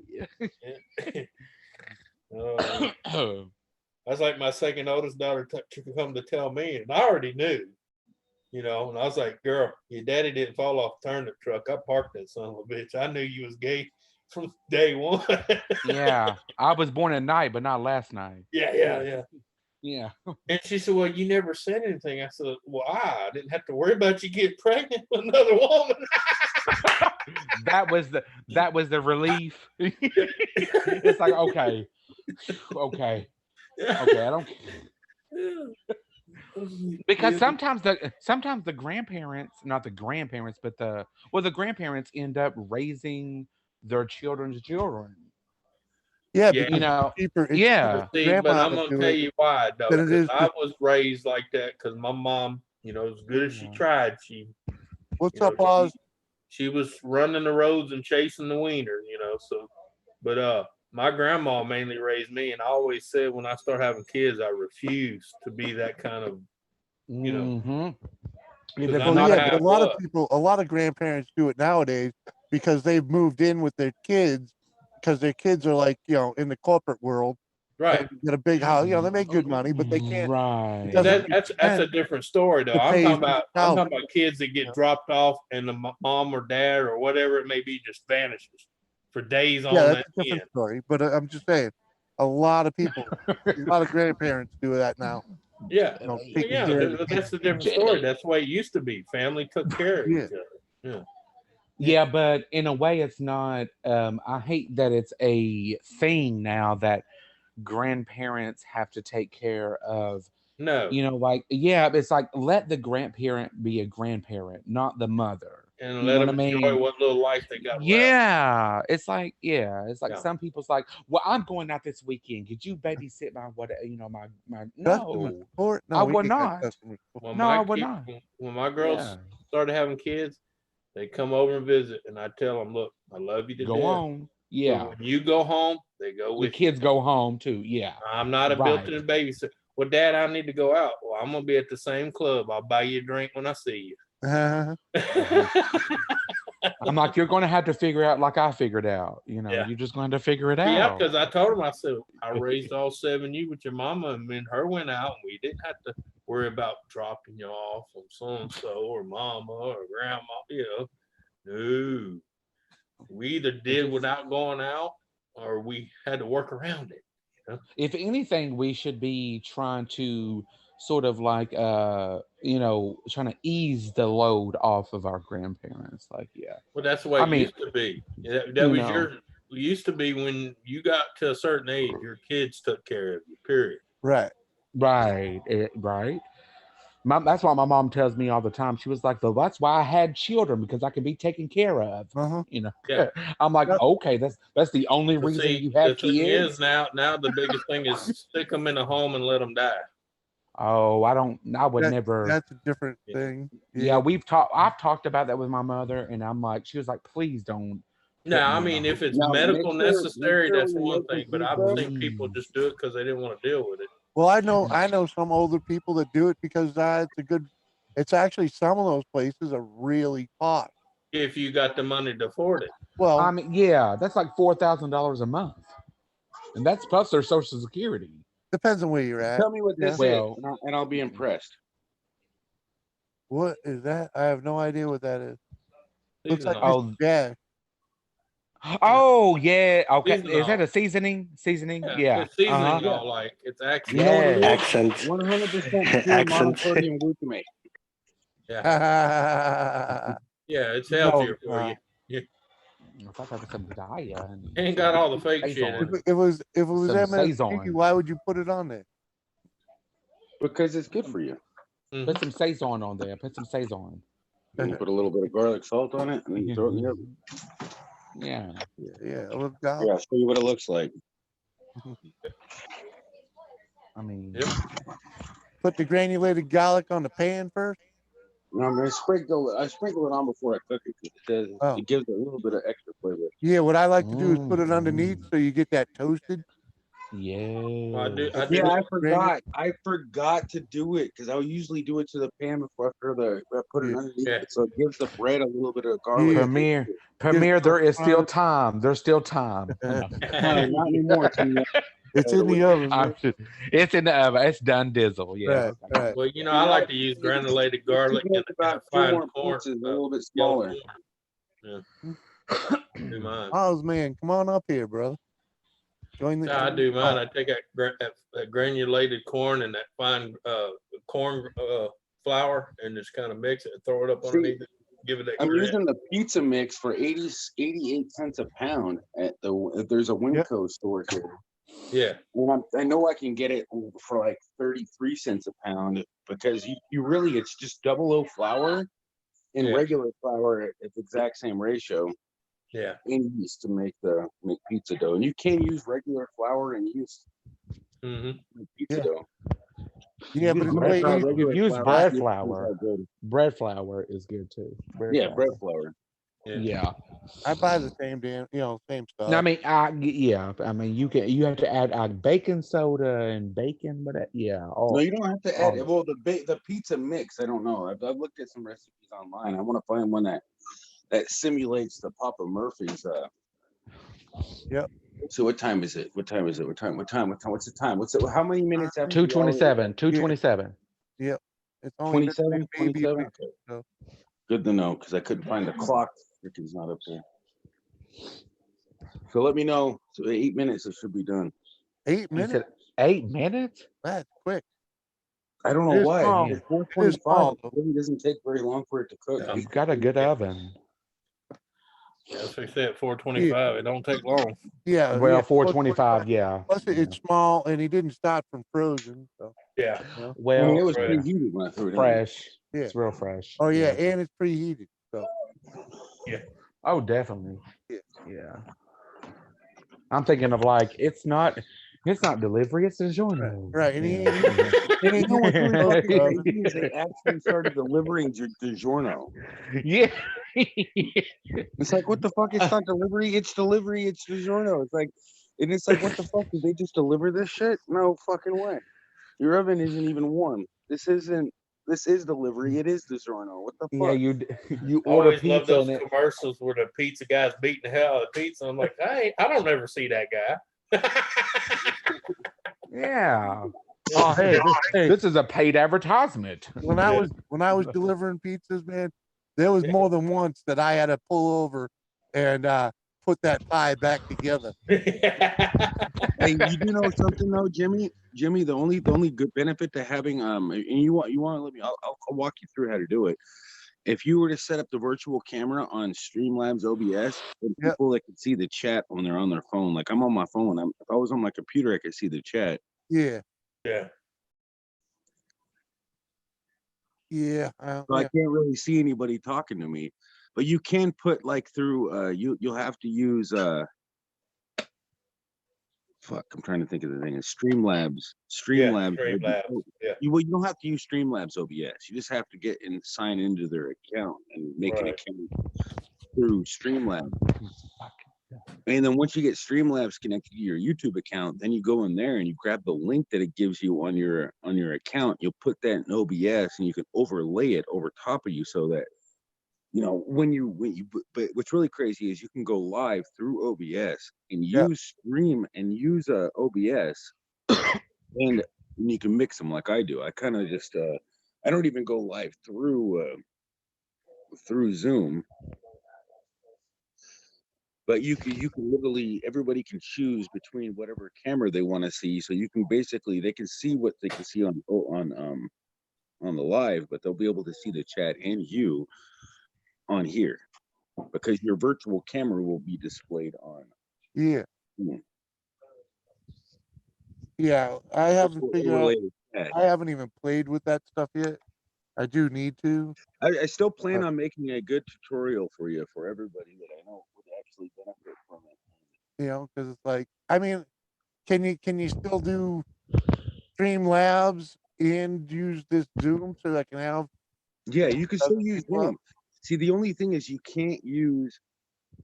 that's like my second oldest daughter come to tell me, and I already knew. And I was like, girl, your daddy didn't fall off the turnip truck. I parked that son of a bitch. I knew you was gay from day one. Yeah. I was born at night, but not last night. Yeah. And she said, well, you never said anything. I said, well, I didn't have to worry about you getting pregnant with another woman. That was the relief. It's like, okay. I don't because sometimes the grandparents, not the grandparents, but the grandparents end up raising their children's children. Yeah, because cheaper. See, but I'm gonna tell you why though. Because I was raised like that because my mom, as good as she tried, what's up, Oz? She was running the roads and chasing the wiener, so but my grandma mainly raised me, and I always said when I start having kids, I refuse to be that kind of, Mm-hmm. But a lot of grandparents do it nowadays because they've moved in with their kids because their kids are like, in the corporate world. Right. Get a big house, they make good money, but they can't. Right. That's a different story though. I'm talking about kids that get dropped off and the mom or dad or whatever it may be just vanishes for days on that's a different story. But I'm just saying, a lot of people, a lot of grandparents do that now. Yeah, that's a different story. That's the way it used to be. Family took care of each other. Yeah, but in a way, it's not. I hate that it's a thing now that grandparents have to take care of. No, it's like let the grandparent be a grandparent, not the mother. and You let know what them I enjoy mean? what little life they got left. Yeah, it's like Yeah. some people's like, well, I'm going out this weekend. Could you babysit my my Customer no, support? I No, we would ain't got not. customer support. When No, my I would not. when my girls Yeah, started having kids, they come over and visit, and I tell them, look, I love you to go death, on. but Yeah, when you go home, they go the with you. kids go home too. Yeah, I'm not a right. built-in babysitter. Well, Dad, I need to go out. Well, I'm gonna be at the same club. I'll buy you a drink when I see Uh, you. I'm like, you're going to have to figure out like I figured out. Yeah. You're just going to figure it Yeah, out. because I told him, I said, I raised all 7 you with your mama, and me and her went out, and we didn't have to worry about dropping you off on so and so or mama or grandma. No, we either did without going out, or we had to work around it. If anything, we should be trying to sort of like trying to ease the load off of our grandparents. Like, yeah. Well, that's the way I it mean, used to be. That you was know, it used to be when you got to a certain age, your kids took care of you, period. right. right. That's why my mom tells me all the time. She was like, "Though that's why I had children because I could be taken care of." Uh-huh. Yeah. I'm like, Yep. okay, that's the only But reason see, you the have thing kids. is now the biggest thing is stick them in a home and let them die. Oh, I would never. That's a different Yeah. thing. Yeah, I've talked about that with my mother, and I'm like, she was like, please don't No, put I me in a mean, if home. it's Now medical make necessary, sure that's when you're one making thing. But I've pizza, seen people Please. just do it because they didn't want to deal with it. Well, I know some older people that do it because it's actually some of those places are really cost. If you got the money to afford it. Well, I mean, yeah, that's like $4,000 a month, and that's plus their Social Security. depends on where you're at. tell me what this Yeah. is, Well, and I'll be impressed. What is that? I have no idea what that is. Looks like Seasonal. this gas. oh yeah, okay. Is that Seasonal. a seasoning? Seasoning, Yeah, yeah. it's seasoning Yeah. all like it's accent. You know what it is? Yes. Accents. 100% pure Accents. monosodium glutamate. Yeah, yeah, it's No, healthier it's for you. not. Yeah. I thought that was some diet. Ain't got all the fake shit in If it. it was Some MSG, Saison. why would you put it on there? Because it's good for you. Put some Saison on there. Put some Saison. And you put a little bit of garlic salt on it, and then you throw it in the oven. Yeah. Yeah, look Yeah, I'll show you what it looks like. I mean, Yep. Put the granulated garlic on the pan first. No, I sprinkle it on before I cook it because Oh. it gives it a little bit of extra flavor. Yeah, what I like to do is put it underneath so you get that toasted. yeah. I do Yeah, I Granule- forgot to do it because I would usually do it to the pan before I put it Yeah. underneath Yeah. it, so it gives the bread a little bit of garlic. Yeah. Premier, there is still time. There's still time. No, not anymore. It's in the oven. I'm just- it's in the oven. It's done dizzle. Yeah. Right, right. Well, I like to use granulated garlic and about fine 2 more corn. pizzas, a little bit yellow smaller. corn. Yeah. Do mine. Oz, man, come on up here, brother. Join the. No, I do mine. I take that granulated corn and that fine corn flour and just kind of mix it and throw it up underneath it. Give it that. I'm grit. using the pizza mix for 88 cents a pound at there's a Winco store here. Yeah. And I know I can get it for like 33 cents a pound because you really, it's just double O flour and regular flour at the exact same ratio. Yeah. And yeast to make pizza dough. And you can use regular flour and yeast Mm-hmm. pizza dough. Yeah, but it's way easier. Use bread flour. Bread flour is good too. Bread flour. Yeah. I buy the same same stuff. No, I mean, I mean, you have to add baking soda and bacon, but No, you don't have to add. Well, the pizza mix, I don't know. I've looked at some recipes online. I want to find one that simulates the Papa Murphy's. Yep. So what time is it? What's the time? How many minutes after 2:27. 2:27. Yep. It's only 27. baby. 27. Okay. Good to know because I couldn't find the clock. It's not up there. So let me know. So 8 minutes, it should be done. 8 minutes. You said 8 minutes? That's quick. I don't know It is why. small. It's It is 4:25. small, It really doesn't take very long for it to cook. You've got a good oven. Yeah, that's what I said. 425. It don't take long. Yeah. Well, 425. Yeah. Plus, it's small, and he didn't start from frozen. So. Yeah. Well, it was preheated when I threw it in. fresh. Yeah. It's real fresh. Oh yeah, and it's preheated. So. Oh, definitely. Yeah. Yeah. I'm thinking of like it's not delivery, it's DiGiorno. Right. And Yeah. You know what's really Oh, fucking crazy is they actually started delivering DiGiorno. Yeah. It's like, what the fuck? It's not delivery. It's delivery. It's DiGiorno. It's like, and it's like, what the fuck? Did they just deliver this shit? No fucking way. Your oven isn't even warm. This isn't. This is delivery. It is DiGiorno. What the Yeah, fuck? you I order always love pizza those and it. commercials where the pizza guy's beating the hell out of the pizza. I'm like, hey, I don't ever see that guy. Yeah. oh, hey, This is a paid advertisement. when I was delivering pizzas, man, there was more than once that I had to pull over and put that pie back together. Hey, you do know something though, Jimmy? Jimmy, the only good benefit to having and you want to let me, I'll walk you through how to do it. If you were to set up the virtual camera on Streamlabs OBS, and Yep. people that can see the chat when they're on their phone, like I'm on my phone, if I was on my computer, I could see the chat. Yeah. Yeah. Yeah. So I can't really see anybody talking to me, but you can put like through you'll have to use fuck, I'm trying to think of the thing. It's Streamlabs. Streamlabs. Streamlabs. Yeah. You don't have to use Streamlabs OBS. You just have to get and sign into their account and make an account through Streamlabs. And then once you get Streamlabs connected to your YouTube account, then you go in there and you grab the link that it gives you on your account. You'll put that in OBS and you can overlay it over top of you so that when you but what's really crazy is you can go live through OBS and use Stream and use OBS and you can mix them like I do. I kind of just I don't even go live through Zoom. But you can literally, everybody can choose between whatever camera they want to see. So you can basically, they can see what they can see on the live, but they'll be able to see the chat and you on here because your virtual camera will be displayed on. Yeah. Yeah. I haven't figured out. I haven't even played with that stuff yet. I do need to. I still plan on making a good tutorial for you for everybody that I know would actually benefit from it. Because it's like, I mean, can you still do Streamlabs and use this Zoom so I can have? Yeah, you can still use Zoom. See, the only thing is you can't use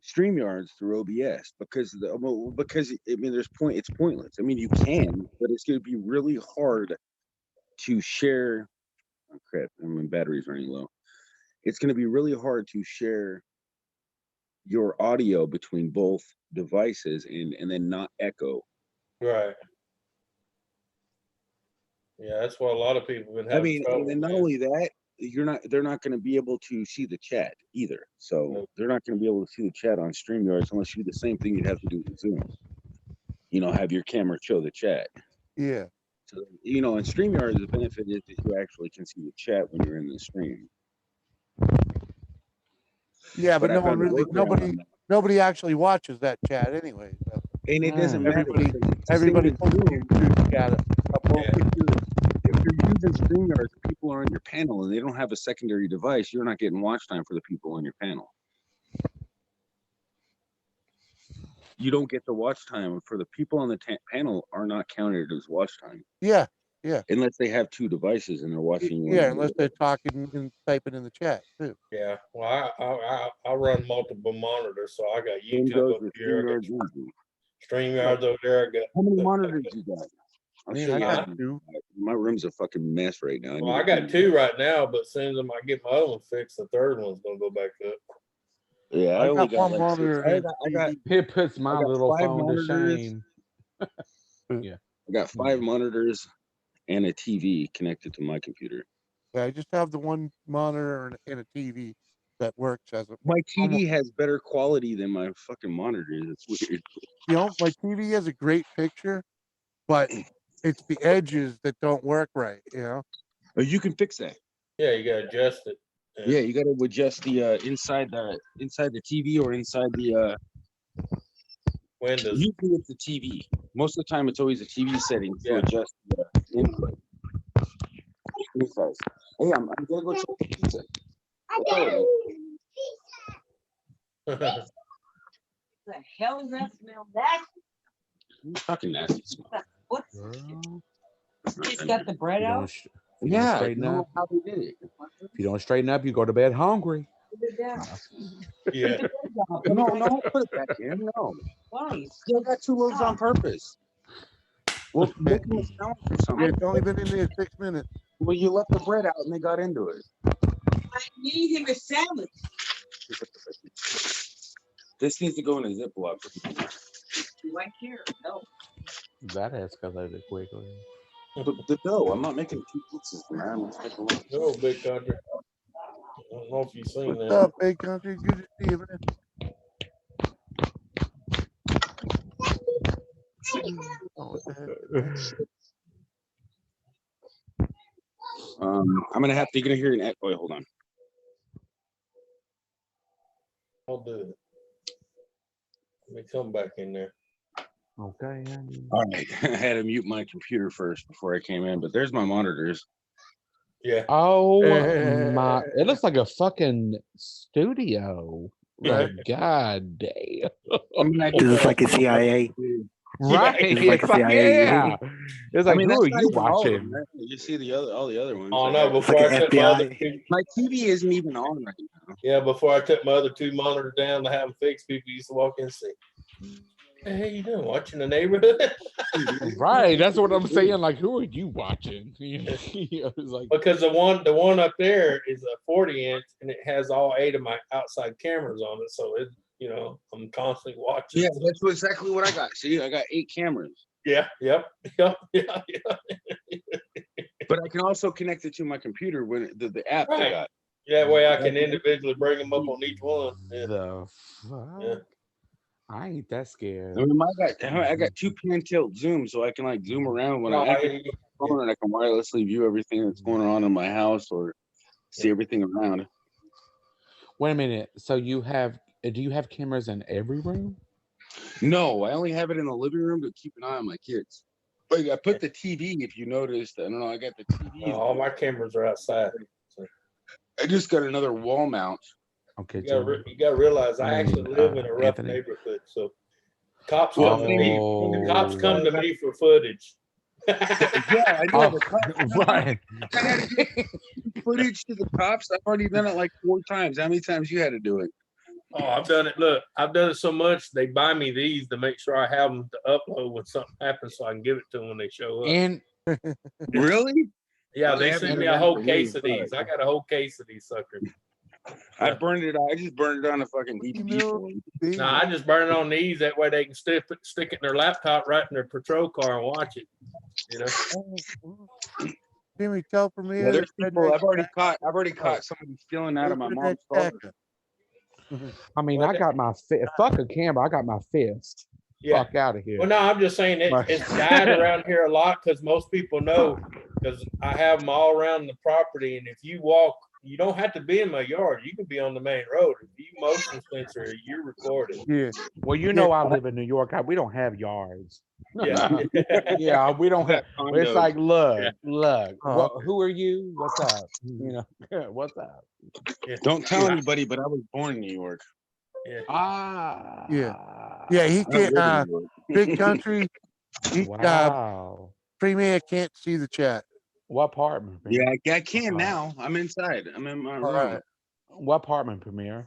StreamYards through OBS because it's pointless. I mean, you can, but it's going to be really hard to share. Oh crap! My battery's running low. It's going to be really hard to share your audio between both devices and then not echo. Right. Yeah, that's why a lot of people have been having trouble. And not only that, they're not going to be able to see the chat either. So they're not going to be able to see the chat on StreamYards unless you do the same thing you'd have to do with Zoom. Have your camera show the chat. Yeah. So, in StreamYards, the benefit is that you actually can see the chat when you're in the stream. Yeah, but nobody actually watches that chat anyway. So. And it doesn't matter. Everybody if you're using StreamYards, people are on your panel and they don't have a secondary device, you're not getting watch time for the people on your panel. You don't get the watch time for the people on the panel are not counted as watch time. Yeah, yeah. Unless they have two devices and they're watching. Yeah, unless they're talking and typing in the chat too. Yeah, well, I run multiple monitors, so I got YouTube over here, I got StreamYards over there. I got how many monitors you got? I'll show you. I got two. My room's a fucking mess right now. Well, I got two right now, but as soon as I get my other one fixed, the third one's gonna go back up. Yeah, I only got one monitor. It puts my little phone to shame. Yeah, I got 5 monitors and a TV connected to my computer. Yeah, I just have the one monitor and a TV that works as a. My TV has better quality than my fucking monitors. It's weird. My TV has a great picture, but it's the edges that don't work right. Oh, you can fix that. Yeah, you gotta adjust it. Yeah, you gotta adjust the inside the TV or inside the windows. Usually it's the TV. Most of the time, it's always the TV settings to adjust the input. Hey, I'm gonna go check the pizza. The hell is that smell? That Fucking nasty smell. what's Girl, he's got the bread you out? don't, if you don't Yeah, I straighten don't know up, how they did it. if you don't straighten up, you go to bed hungry. Put it down. Yeah. No, put it back in. No. Why? Still got 2 loads on purpose. Well, make them a sandwich or Yeah, something. it's only been in there 6 minutes. Well, you left the bread out and they got into it. I need him a sandwich. This needs to go in a Ziploc. Do I care? No. That escalated quickly. The dough. I'm not making 2 pizzas, man. I'm just making one. No, big country. I don't know if you've seen What's that. up, big country? Good to see you, man. Oh, what the heck? I'm gonna have to get here and wait, hold on. I'll do it. Let me come back in there. Okay. All right, I had to mute my computer first before I came in, but there's my monitors. Yeah. Oh my! It looks like a fucking studio. Like, god damn. I mean, I This is like a CIA. Right? Yeah, like It's like, CIA. yeah. It's like, who that's are not you even all of them, watching? right? You see all the other ones. Oh I no! got- Before like I an took my other FBI. two, my TV isn't even on right now. yeah, before I took my other 2 monitors down to have them fixed, people used to walk in and say, "Hey, how you doing? Watching the neighborhood?" Right. That's what I'm saying. Like, who are you watching? It's like, Because the one up there is a 40-inch and it has all 8 of my outside cameras on it, so it, I'm constantly watching. Yeah, So, that's exactly what I got. See, I got 8 cameras, yeah, yeah. but I can also connect it to my computer when the app I Right. got. That way I can individually bring them up on each one. Yeah. the fuck? Yeah. I ain't that scared. I mean, I got 2 pan tilt zooms, so I can like zoom around when No, I enter the phone, and I can wirelessly view everything that's going on in my house or see everything around. Wait a minute. So do you have cameras in every room? No, I only have it in the living room to keep an eye on my kids. But I put the TV, if you noticed. I don't know, I got the TV. all my cameras are outside. I just got another wall mount. Okay, You gotta realize I actually live in a rough Anthony. neighborhood, so cops Well, come to me. The cops come to me for footage. Yeah, I know. Oh, The cops, right. I had to give footage to the cops. I've already done it like 4 times. How many times you had to do it? Oh, I've done it. Look, I've done it so much. They buy me these to make sure I have them to upload when something happens, so I can give it to them when they show up. And Really? Yeah, Well, they they haven't sent me done a that whole for me, case of but- these. I got a whole case of these suckers. I burned it. I just burned it on a fucking DVD form. No, I just burn it on these. That way they can stick it in their laptop right in their patrol car and watch it. Jimmy, tell for me. Yeah, there's people I've already caught somebody stealing out of my mom's car. I mean, I got my fuck a camera. I got my fist. Yeah. Fuck out of here. Well, no, I'm just saying it's died around here a lot because most people know because I have them all around the property. And if you walk, you don't have to be in my yard. You can be on the main road. If you motion sensor, you're recorded. Yeah. Well, you know, I live in New York. We don't have yards. Yeah. Yeah, we don't have. It's like, look. Oh, Who are you? What's up? You know, what's up? Don't tell anybody, but I was born in New York. Ah. Yeah, he I don't live in can't. New York. Big country. Wow. Premier can't see the chat. What apartment? Yeah, Premier? I can now. I'm inside. I'm in my room. All right. What apartment, Premier?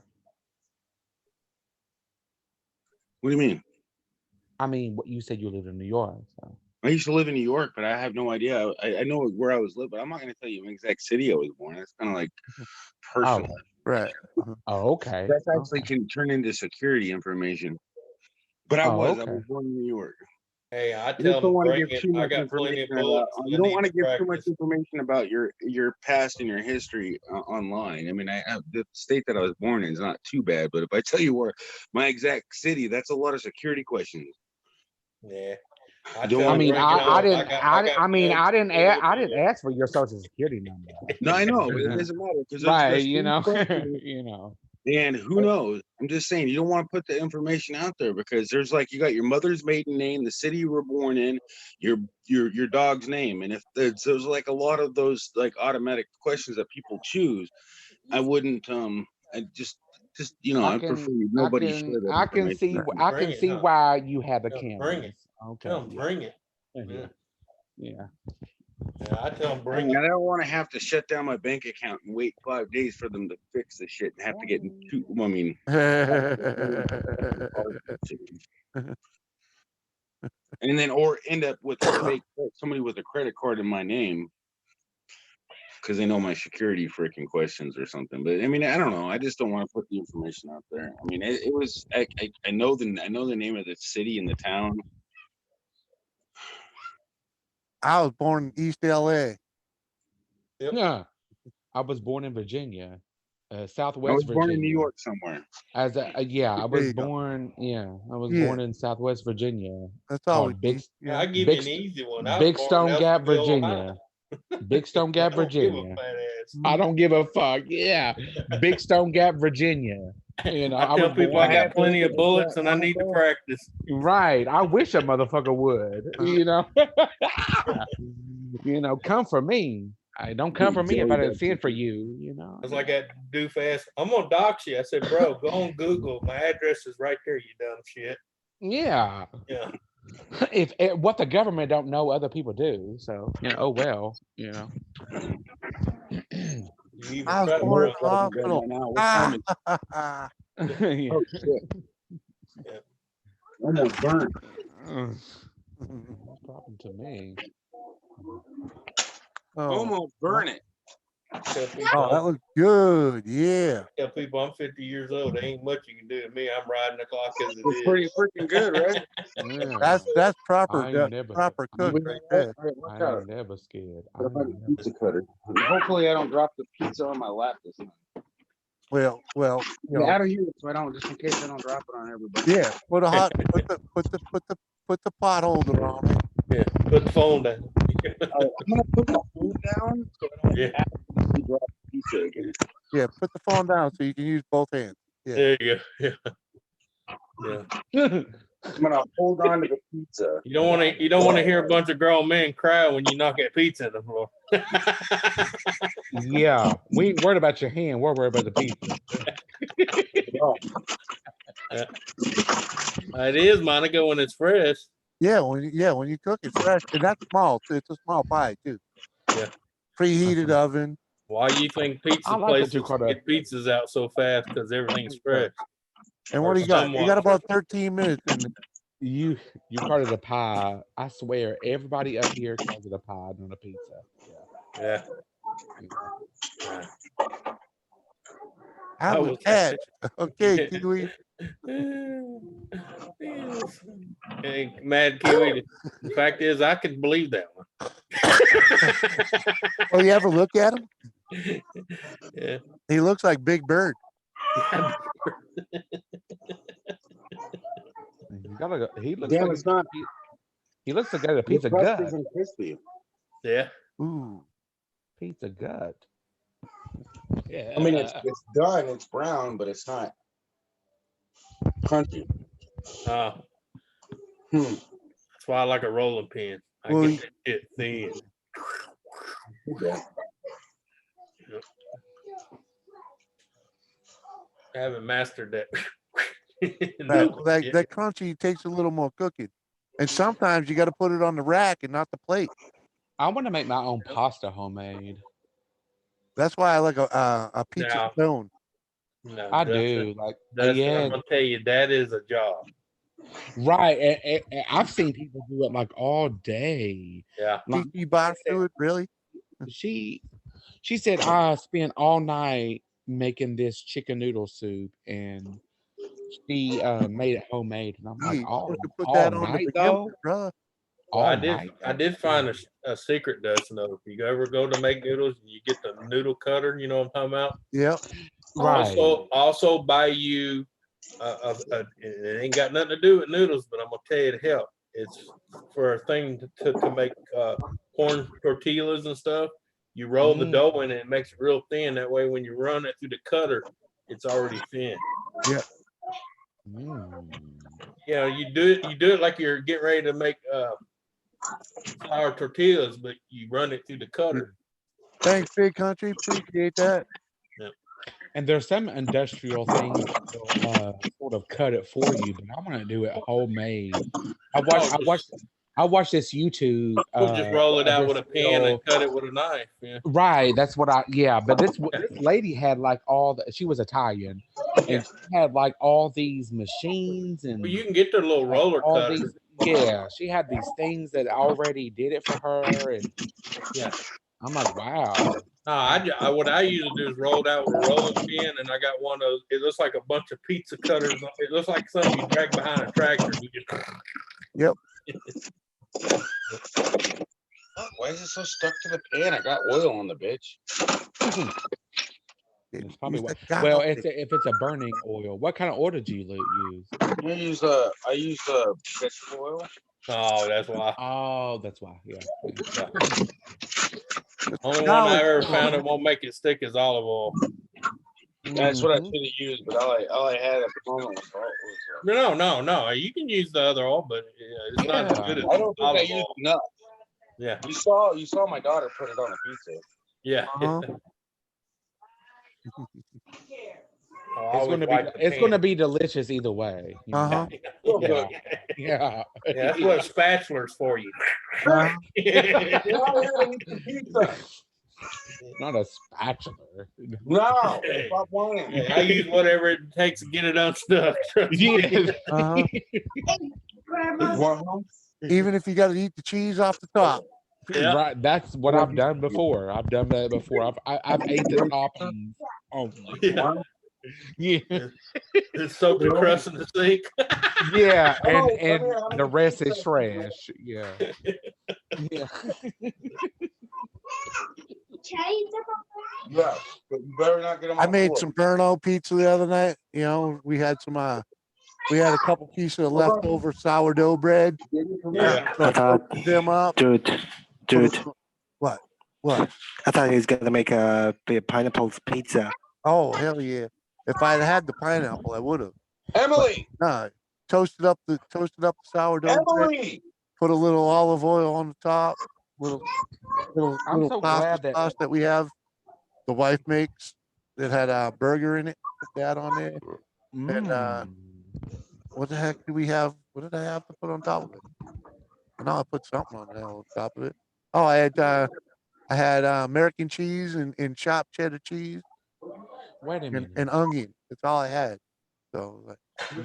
What do you mean? I mean, what you said you live in New York. So. I used to live in New York, but I have no idea. I know where I was living, but I'm not going to tell you the exact city I was born. That's kind of like personal. Right. Oh, okay. That actually can turn into security information. But I was born in New York. Hey, I You tell don't them want to bring give it. too I much got plenty information of bullets. you don't want to give too much information about your past and your history online. I mean, the state that I was born in is not too bad, but if I tell you where my exact city, that's a lot of security questions. Yeah. I didn't ask for your social security number. No, I know, but it doesn't matter because right, you know, you know. And who knows? I'm just saying you don't want to put the information out there because there's like you got your mother's maiden name, the city you were born in, your dog's name, and if there's like a lot of those like automatic questions that people choose, I wouldn't. I just Just I prefer nobody share that I can see information. I can see why you had the Bring cameras. it. Okay. Tell them bring it. Yeah. Yeah, I tell them I bring mean, it. I don't want to have to shut down my bank account and wait 5 days for them to fix the shit and have to get two. I mean, and then or end up with a fake somebody with a credit card in my name because they know my security freaking questions or something. But I mean, I don't know. I just don't want to put the information out there. I mean, it was. I know the name of the city and the town. I was born in East LA. Yep. Yeah. I was born in Virginia, I Southwest was born Virginia. in New York somewhere. As a yeah, I There was you go. born. Yeah, I was Yeah. born in Southwest Virginia. That's all we Called Big need. Yeah. I give Big you an easy one. I was Big born Stone in Gap, Ellisville, Virginia. Ohio. Big Stone Gap, I don't give a Virginia. fat ass. I don't give a fuck. Yeah, Big Stone Gap, Virginia. You know, I I tell was people I born. got plenty of bullets and I need to practice. Right. I wish a motherfucker would. You know. You know, come for me. I don't come for me if I didn't send for you. You know. It's like that doofus. I'm gonna dox you. I said, bro, go on Google. My address is right there. You dumb shit. Yeah. Yeah. If what the government don't know, other people do. So oh well. You know. You even I was try to born in run. the hospital. Yeah. Oh shit! Yeah. Almost burnt. No problem to me. Almost burn it. Tell people, Oh, that looks good. Yeah. tell people I'm 50 years old. There ain't much you can do to me. I'm riding the clock as it It's is. pretty freaking good, right? Yeah. That's proper. I ain't never. Proper cook Wait, right there. watch I out. ain't never scared. I Put up ain't a never. pizza cutter. Hopefully, I don't drop the pizza on my lap this time. Well, Out of here, so I don't, just in case I don't drop it on everybody. yeah. Put the pot holder on it. Yeah. Put the phone down. I'm gonna put the food down so I don't Yeah. accidentally drop the pizza again. Yeah, put the phone down so you can use both hands. Yeah. There you go. Yeah. Yeah. I'm gonna hold on to the pizza. You don't want to hear a bunch of grown men cry when you knock that pizza in the floor. Yeah, we ain't worried about your hand. We're worried about the pizza. It is, Monica, when it's fresh. Yeah, when you cook it fresh, and that's small. It's a small pie too. Yeah. Preheated oven. Why you think pizza I like that places you called get pizzas out so fast because everything's fresh? And what do you got? You got about 13 minutes in there. You called it a pie. I swear, everybody up here calls it a pie, not a pizza. Yeah. I was catch. Okay, Kiwi. Hey, Mad Kiwi. The fact is, I can believe that one. Oh, you ever look at him? Yeah. He looks like Big Bird. He looks Damn, like it's not. he looks like a pizza The crust gut. isn't crispy. Yeah. Ooh. Pizza gut. Yeah. I mean, it's done. It's brown, but it's not crunchy. That's why I like a rolling pin. I Well, get that shit thin. Yeah. I haven't mastered that. that crunchy takes a little more cooking, and sometimes you got to put it on the rack and not the plate. I want to make my own pasta homemade. That's why I like a pizza stone. No, I do. Like, Dustin, I'm gonna tell you, that is a job. Right. And I've seen people do it like all day. Yeah. Like, Kiki Box do it, really? She said I spent all night making this chicken noodle soup, and she made it homemade. And I'm like, all night though? Well, I did find a secret, Dustin. Though, if you ever go to make noodles, you get the noodle cutter. You know what I'm talking about? Yeah. Right. Also buy you. It ain't got nothing to do with noodles, but I'm gonna tell you to help. It's for a thing to make corn tortillas and stuff. You roll the dough in it, it makes it real thin. That way, when you run it through the cutter, it's already thin. Yeah. You know, you do it like you're getting ready to make flour tortillas, but you run it through the cutter. Thanks, Big Country. Appreciate that. Yeah. And there's some industrial things that will sort of cut it for you, but I want to do it homemade. I watch Oh, I watched I watched this YouTube we'll just roll it of out this with a pen and girl. cut it with a knife. Yeah. Right, that's what but this lady had like she was Italian Yeah. and she had like all these machines Well, and you can get their little like roller all cutter. these she had these things that already did it for her and Yeah. I'm like, wow. No, what I usually do is roll it out with a rolling pin, and I got one of those. It looks like a bunch of pizza cutters. It looks like something you drag behind a tractor. You just, Yep. Why is it so stuck to the pan? I got oil on the bitch. It's probably Use what. that guy. Well, if it's a burning oil, what kind of oil did you use? I use vegetable oil. oh, that's why. Oh, that's why. Yeah. Only one I ever found that won't make it stick is olive oil. That's what I Mhm. should have used, but all I had at the moment was No. You can use the other oil, but it's not as good as I don't think I olive used oil. enough. Yeah. You saw my daughter put it on a pizza. Yeah. Uh-huh. It's gonna be delicious either way. You know? Uh-huh. Yeah. Yeah. Yeah, that's what a spatula's for you. Uh-huh. Pizza. Not a spatula. No, stop playing. Yeah, I use whatever it takes to get it unstuck. Yeah. Uh-huh. Even if you got to eat the cheese off the top. Yeah. Right. That's what I've done before. I've done that before. I've ate the toppings only. Yeah. Yeah. Just soak the crust in the sink. Yeah. And the rest is trash. Yeah. Yeah. Yeah, but you better not get them. I made some Burno pizza the other night. You know, we had a couple pieces of leftover sourdough bread. Yeah. So I toasted them up. Dude. What? I thought he was gonna make a pineapple pizza. Oh, hell yeah. If I had the pineapple, I would have. Emily. No, toasted up the sourdough bread, put a little olive oil on the top, little I'm so pasta glad that sauce that we have. The wife makes that had a burger in it. Put that on there. And what the heck do we have? What did I have to put on top of it? No, I put something on top of it. Oh, I had American cheese and chopped cheddar cheese wait a minute. and onion. That's all I had. So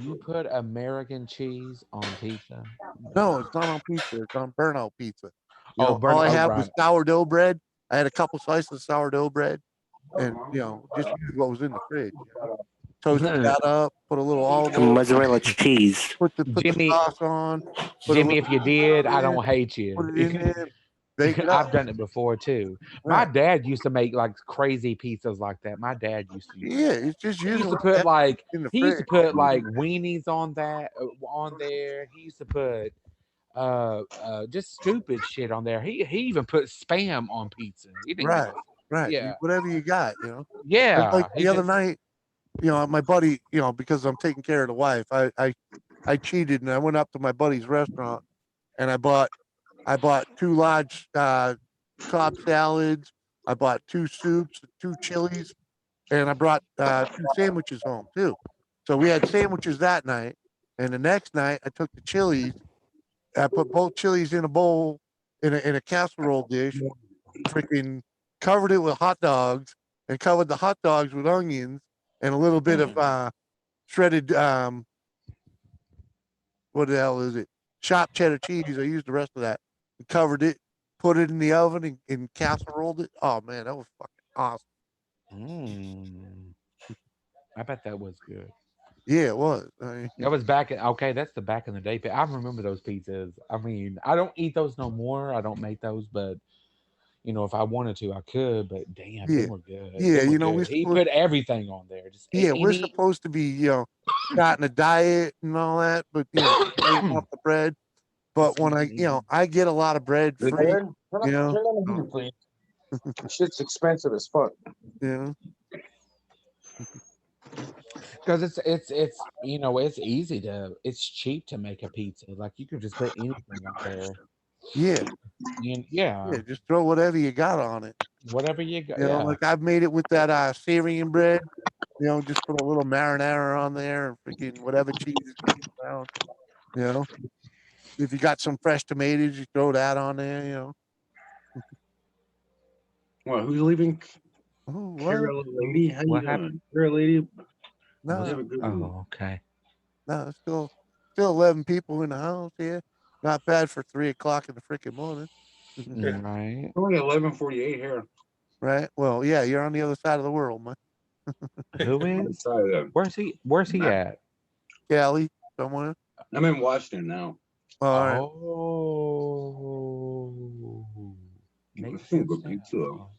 You put American cheese on pizza? no, it's not on pizza. It's on burnout pizza. You Oh, know, all I had right. was sourdough bread. I had a couple slices of sourdough bread, and just use what was in the fridge. Toasted that up, put a little olive oil, Mozzarella cheese. put the Jimmy, sauce on. Put Jimmy, if you did, I don't hate you. Put it in there. Bake it up. I've done it before too. Right. My dad used to make like crazy pizzas like that. My dad used to. Yeah, it's just He using used to what put like in the he used to fridge. put like weenies on there. He used to put just stupid shit on there. He even put spam on pizza. He didn't give a fuck. Right. Yeah. Whatever you got, Yeah. Like the other night, my buddy, because I'm taking care of the wife, I cheated and I went up to my buddy's restaurant and I bought 2 large Cobb salads. I bought 2 soups, 2 chilies, and I brought 2 sandwiches home too. So we had sandwiches that night, and the next night I took the chilies. I put both chilies in a bowl in a casserole dish, freaking covered it with hot dogs, and covered the hot dogs with onions and a little bit of shredded what the hell is it? Chopped cheddar cheese. I used the rest of that. And covered it, put it in the oven and casseroled it. Oh man, that was fucking awesome. I bet that was good. Yeah, it was. That was back that's the back in the day. I remember those pizzas. I mean, I don't eat those no more. I don't make those, but if I wanted to, I could. But damn, they were good. Yeah, They were good. He put everything on there. Just we're supposed to be, starting a diet and all that, but eating off the bread. But when I get a lot of bread free, Turn on the heater, please. Shit's expensive as fuck. Yeah. Because it's easy it's cheap to make a pizza. Like you can just put anything on there. Yeah. Yeah. Just throw whatever you got on it. Whatever you got. Like I've made it with that Syrian bread. You know, just put a little marinara on there and freaking whatever cheese is around. You know, if you got some fresh tomatoes, you throw that on there. You know. Well, who's leaving? Oh, what? Carol lady, how you What doing? Carol lady, No, have a good one. Oh, okay. no, still 11 people in the house here. Not bad for 3 o'clock in the freaking morning. Right. Only 11:48 here. Right? Well, yeah, you're on the other side of the world, man. Who I'm is? excited. Where's he at? Cali, somewhere. I'm in Washington now. All right. Oh, Let's makes do sense good now. pizza. All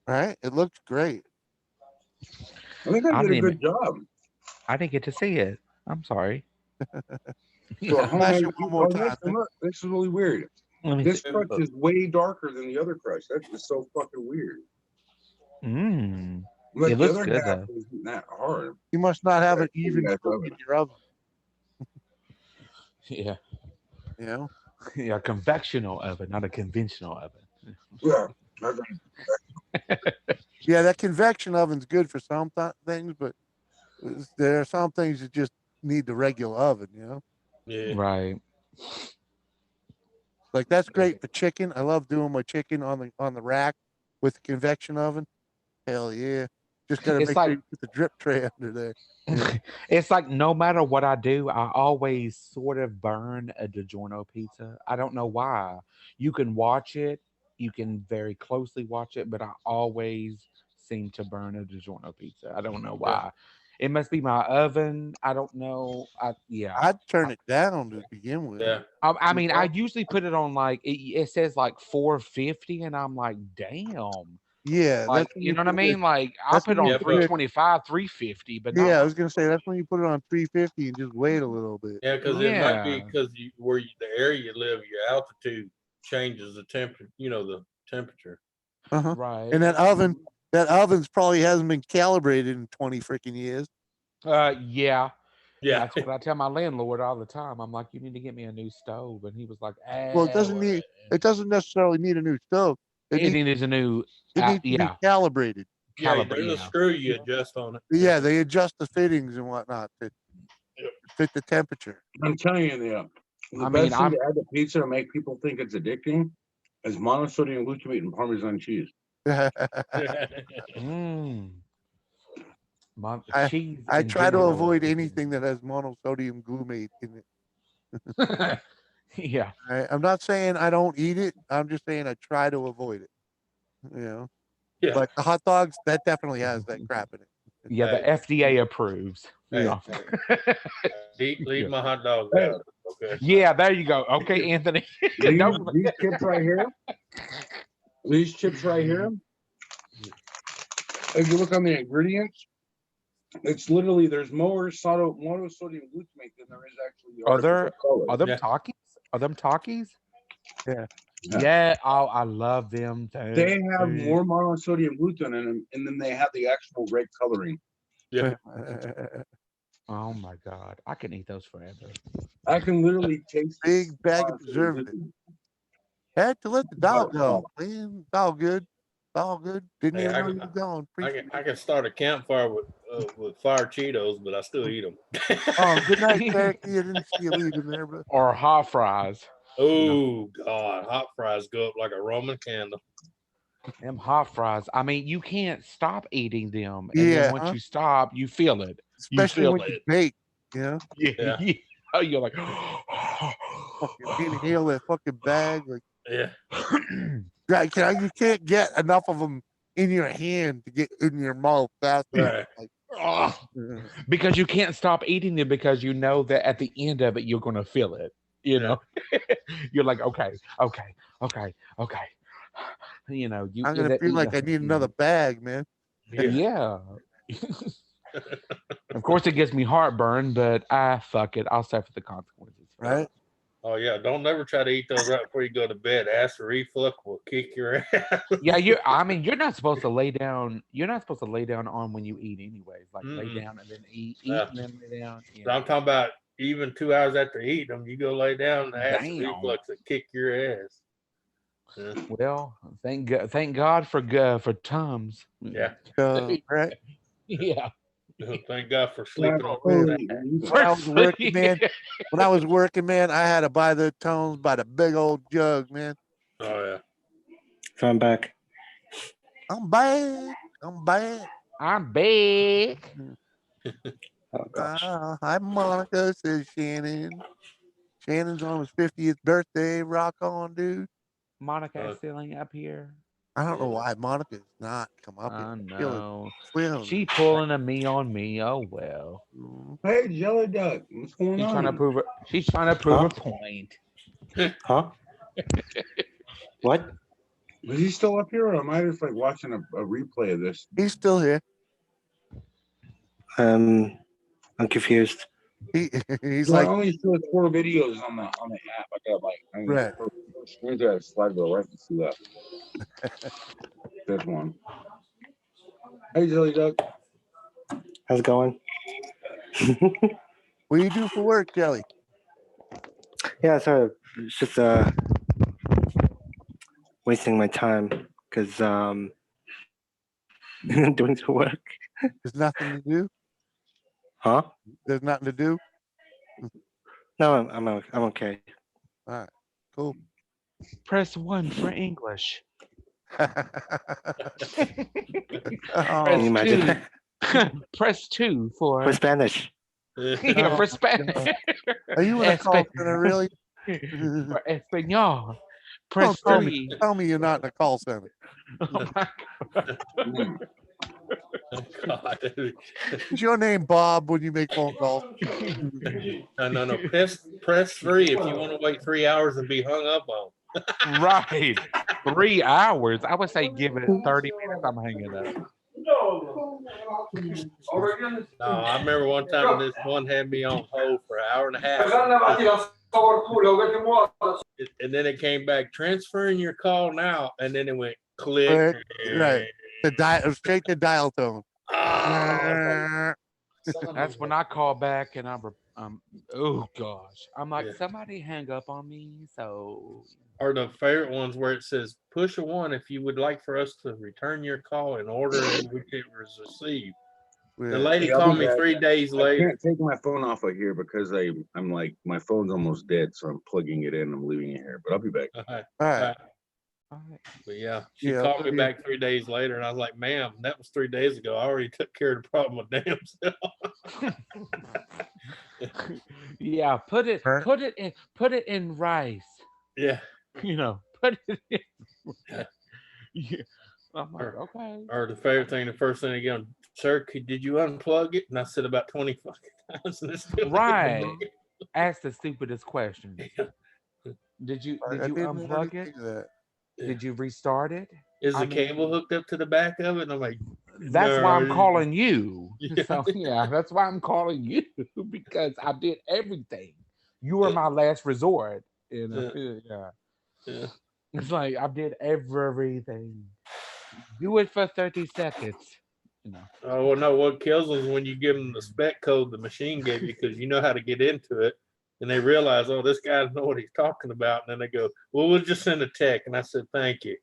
right. It looks great. I think I I did a didn't. good job. I didn't get to see it. I'm sorry. So Yeah. at home, Flash it one more time. look, this is really weird. Let me This see. crust is way darker than the other crust. That is so fucking weird. Mmm. Like It the looks other good half though. isn't that hard. You must not have But an even that's cook in oven. your oven. Yeah. You know? Yeah. Convectional oven, not a conventional oven. Yeah. I got Yeah, that convection oven's good for some things, but there are some things that just need the regular oven, you know? Yeah. Right. Like that's great for chicken. I love doing my chicken on the rack with the convection oven. Hell yeah. Just gotta It's make sure like you put the drip tray under there. You know? it's like no matter what I do, I always sort of burn a DiGiorno pizza. I don't know why. You can watch it, you can very closely watch it, but I always seem to burn a DiGiorno pizza. I don't know Yeah. why. It must be my oven. I don't know. Yeah. I'd turn it down to begin with. Yeah. I mean, I Well, usually put it on like it says like 450, and I'm like, damn. yeah, Like, that's when you you know what I put it mean? Like, I'll that's put it when you on Yeah, put but 325, 350, but yeah, I not. was gonna say that's when you put it on 350 and just wait a little bit. yeah, because it might be Yeah. because the area you live, your altitude changes the temperature. The temperature. Uh-huh. Right. And that oven's probably hasn't been calibrated in 20 freaking years. Yeah. Yeah. That's what I tell my landlord all the time. I'm like, you need to get me a new stove. And he was like, Well, well, it doesn't necessarily need a new stove. It it needs needs a new, it needs to be yeah, calibrated. Yeah. caliber. There's a Yeah. screw you adjust on it. Yeah, they adjust the fittings and whatnot to Yep. fit the temperature. I'm telling you, the I mean, best thing to add to pizza to make people think it's addicting is monosodium glutamate and Parmesan cheese. mm, my I cheese I in try to general is avoid good. anything that has monosodium glutamate in it. Yeah. I'm not saying I don't eat it. I'm just saying I try to avoid it. You know, Yeah. like the hot dogs, that definitely has that crap in it. Yeah. The Hey, FDA approves. hey, Yeah. leave Yeah. my hot dogs Hey, out. Okay. Yeah. There you go. Okay, Anthony. Don't. these chips right here, these chips right here, if you look on the ingredients, it's literally there's more monosodium glutamate than there is actually the Are artificial there color. are them Yeah. Takis? Are them Takis? Yeah. Yeah. Yeah. Oh, I love them They too. have more monosodium glutamate in them, and then they have the actual red coloring. Yeah. Oh my god, I can eat those forever. I can literally taste the Big bag of monosodium preservative. glutamate. Had to let the dog Oh, go. Man, it's all good. It's all good. Didn't Hey, even I, know you were gone. I Appreciate can it. I can start a campfire with fire Cheetos, but I still eat them. Oh, good night, Cherokee. I didn't see you leaving there, but Or hot fries. Oh God, hot fries go up like a Roman candle. Them hot fries. I mean, you can't stop eating them, and then yeah, once huh? you stop, you feel it. You Especially feel when you it. bake, you know? Yeah. Yeah, Yeah. Oh, you're like. Fucking inhale that fucking bag. Like, yeah, you can't get enough of them in your hand to get in your mouth fast enough. right. Like, Because you can't stop eating them because you know that at the end of it you're gonna feel it. You Yeah. know, you're like, okay, okay, okay, okay. You know, I'm gonna feel like I need another bag, man. Yeah. Yeah. Of course, it gives me heartburn, but fuck it. I'll suffer the consequences. Right? Oh yeah. Don't never try to eat those right before you go to bed. Acid reflux will kick your ass. Yeah, I mean, you're not supposed to lay down. You're not supposed to lay down on when you eat, anyways. Like lay Mm-mm. down and then eat Yeah. and then lay down. So I'm talking about even 2 hours after eating them, you go lay down, the acid Damn. reflux will kick your ass. Yeah. Well, thank God for Tums. Yeah. Right? Yeah. Thank God for sleeping on When that. I was working, man, I had to buy the tones by the big old jug, man. Oh yeah. So I'm back. I'm back. I'm back. I'm big. Oh gosh. Hi, Monica, says Shannon. Shannon's on his 50th birthday. Rock on, dude. Monica is sailing up here. I don't know why Monica's not come up I here. know. Feeling She pulling a me on me. Oh well. Hey, Jelly Duck, what's going She's trying to on? prove it. She's trying to prove Huh? a point. Huh? What? Is he still up here, or am I just like watching a replay of this? He's still here. I'm confused. He's So I like, only saw 4 videos on the app. I got like right. screens that slide to the right to see that. There's one. Hey, Jelly Duck. How's it going? What do you do for work, Jelly? Yeah, sorry. It's just wasting my time because doing some work. There's nothing to do. Huh? There's nothing to do. No, I'm okay. All right, cool. Press 1 for English. Can Oh, you imagine? Press 2 for For Spanish. yeah, for Spanish. are you in a call center, really? For Espanol. Don't Press tell 3. me, tell me you're not in a call center. Oh my God. Oh, God. Is your name Bob when you make phone calls? No. Press 3 if you want to wait 3 hours and be hung up on. Right. 3 hours. I would say give it 30 minutes. I'm hanging up. No, I remember one time this one had me on hold for an hour and a half. And then it came back, transferring your call now. And then it went click. Right. Straight to dial tone. Oh, That's when I call back and oh gosh. I'm like, Yeah. somebody hang up on me. So Or the favorite ones where it says push a 1 if you would like for us to return your call in order in which it was received. The lady Yeah, I'll called be me back. 3 days I later. can't take my phone off of here because I'm like my phone's almost dead, so I'm plugging it in. I'm leaving it here, but I'll be back. All right. But yeah, she Yeah, called me yeah. back 3 days later, and I was like, "Ma'am, that was 3 days ago. I already took care of the problem with damn self." yeah, put it in rice. Yeah. You know, put it in. Yeah. I'm like, okay. Or the favorite thing, the first thing again, sir, did you unplug it? And I said about 20 fucking times. And it's still Right. Ask the stupidest question. Yeah. Did you I didn't know unplug it? anything of that. Did you restart it? Is I the mean, cable hooked up to the back of it? And I'm like, that's no, why I I'm didn't. calling you. Yeah. So yeah, that's why I'm calling you because I did everything. You were my last resort. And yeah. Yeah. It's like I did everything. Do it for 30 seconds. You know. Oh, well, no, what kills them is when you give them the spec code the machine gave you because you know how to get into it. And they realize, oh, this guy doesn't know what he's talking about. And then they go, well, we'll just send a tech. And I said, thank you.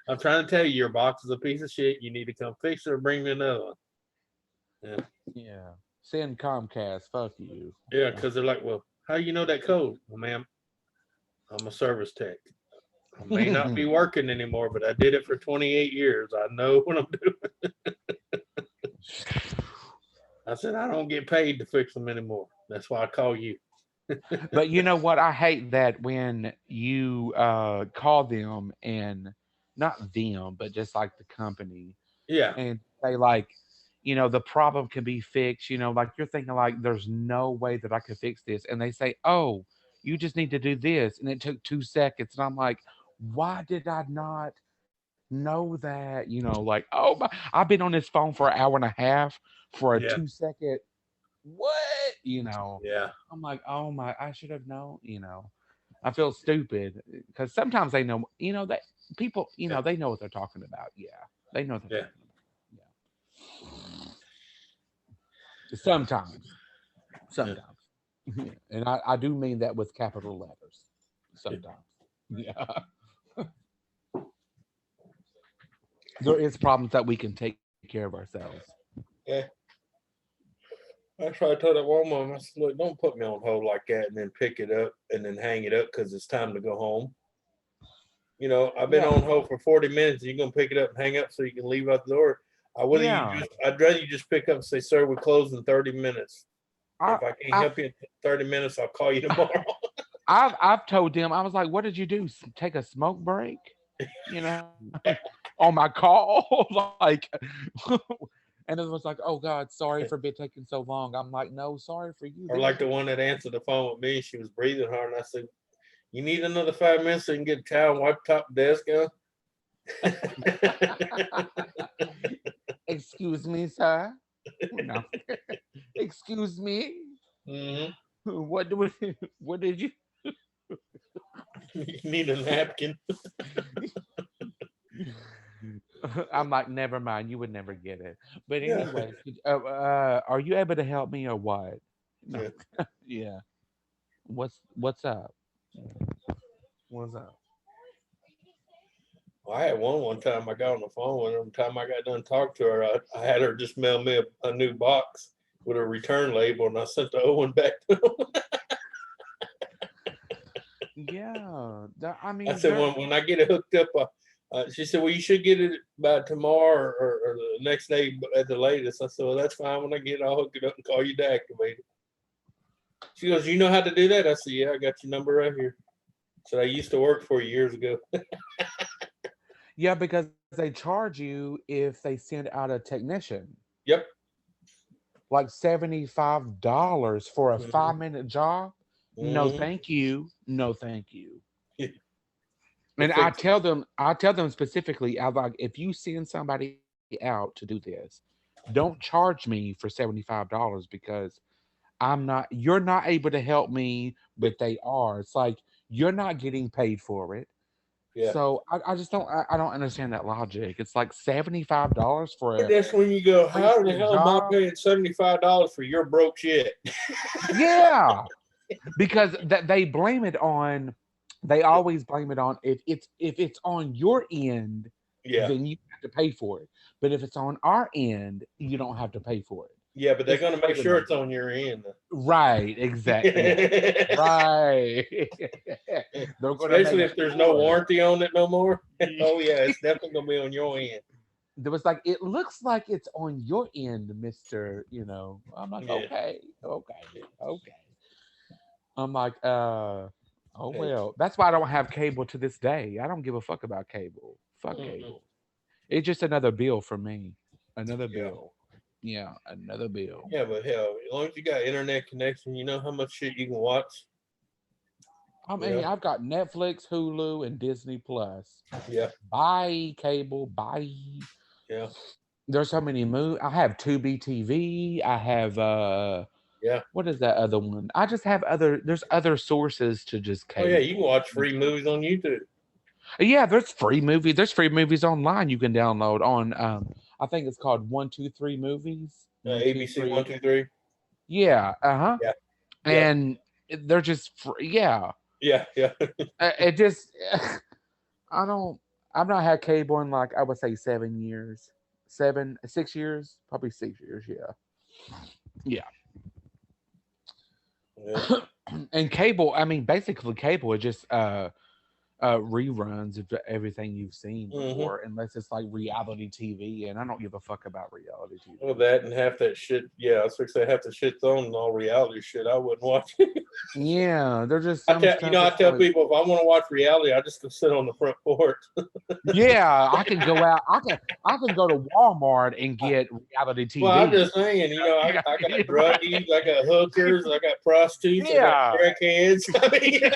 I'm trying to tell you, your box is a piece of shit. You need to come fix it or bring me another one. Yeah. Yeah. Send Comcast. Fuck you. Yeah, because they're like, well, how you know that code? Well, ma'am, I'm a service tech. I may not be working anymore, but I did it for 28 years. I know what I'm doing. I said, I don't get paid to fix them anymore. That's why I call you. But you know what? I hate that when you call them and not them, but just like the company Yeah. and say like, the problem can be fixed. Like you're thinking like, there's no way that I could fix this, and they say, oh, you just need to do this, and it took 2 seconds, and I'm like, why did I not know that? Like, oh my, I've been on this phone for an hour and a half for a Yeah. 2-second. What? Yeah. I'm like, oh my, I should have known. I feel stupid because sometimes they know. That people, they know what they're talking about. Yeah, they know what they're talking about. Yeah. Sometimes, and I do mean that with capital letters. Sometimes, yeah. There is problems that we can take care of ourselves. Yeah. I tried to tell that one mom, I said, look, don't put me on hold like that and then pick it up and then hang it up because it's time to go home. You know, I've been Yeah. on hold for 40 minutes. You're gonna pick it up and hang up so you can leave out the door. Yeah. I'd rather you just pick up and say, sir, we're closed in 30 minutes. I, If I can't I, help you in 30 minutes, I'll call you tomorrow. I've told them, I was like, what did you do? Take a smoke break? You know, on my call? Like, and it was like, oh God, sorry for taking so long. I'm like, no, sorry for you. Or like the one that answered the phone with me, she was breathing hard, and I said, you need another 5 minutes so you can get a towel and wipe the top of the desk out? Excuse me, sir. No. Excuse me. Mm-hmm. What did you? You need a napkin. I'm like, never mind. You would never get it. But Yeah. anyway, are you able to help me or what? No. Yeah. Yeah. What's up? What's up? Well, I had one time I got on the phone with her. Every time I got done talking to her, I had her just mail me a new box with a return label, and I sent the old one back to her. Yeah. I I mean, said, when I get it hooked up, she said, well, you should get it by tomorrow or the next day at the latest. I said, well, that's fine. When I get it, I'll hook it up and call you to activate it. She goes, you know how to do that? I said, yeah, I got your number right here. So I used to work for you years ago. yeah, because they charge you if they send out a technician. Yep. Like $75 for a Mhm. 5-minute job. No, Mhm. thank you. No, thank you. Yeah. And It fixed I tell them specifically, I like, if you send somebody out to do this, don't charge me for $75 because you're not able to help me, but they are. It's like you're not getting paid for it. Yeah. So I just I don't understand that logic. It's like $75 for a That's when you go, how the 3-minute hell am I job. paying $75 for your broke shit? Yeah. Because they blame it on they always blame it on if it's on your end, Yeah. then you have to pay for it. But if it's on our end, you don't have to pay for it. Yeah, but they're It's going to make the sure it's number. on your end. Right, exactly. Yeah. Right. They're gonna Especially make if there's no sure. warranty on it no more. Oh, yeah, it's definitely going to be on your end. There was like, it looks like it's on your end, Mr. I'm like, Yeah. okay. I'm like, oh Hey. well. That's why I don't have cable to this day. I don't give a fuck about cable. Fuck cable. It's just another bill for me. Another Yeah. bill. Yeah, another bill. Yeah, but hell, as long as you got internet connection, you know how much shit you can watch. I mean, Yeah. I've got Netflix, Hulu, and Disney Plus. Yeah. Bye, cable. Bye. Yeah. There's so many movies. I have Tubi TV. I have Yeah. what is that other one? I just have there's other sources to just Oh, cable. yeah, you can watch free movies on YouTube. Yeah, there's free movies. There's free movies online you can download on I think it's called 123 Movies. ABC 123. Yeah, uh-huh. Yeah. And they're just free. Yeah. Yeah. Yeah. It just I've not had cable in like I would say 7 years. 6 years, probably 6 years, yeah. Yeah. And cable, I mean, basically cable is just reruns of everything you've seen before, unless it's like reality TV, and I don't give a fuck about reality TV. Well, that and half that shit. Yeah, I was going to say half the shit's on all reality shit. I wouldn't watch it. Yeah, they're just I some tell, stuff. I It's tell like, people if I want to watch reality, I just go sit on the front porch. yeah, I can go out. I can go to Walmart and get reality TV. Well, I'm just saying, I got druggies, I got hookers, I got prostitutes, I got crackheads. I mean,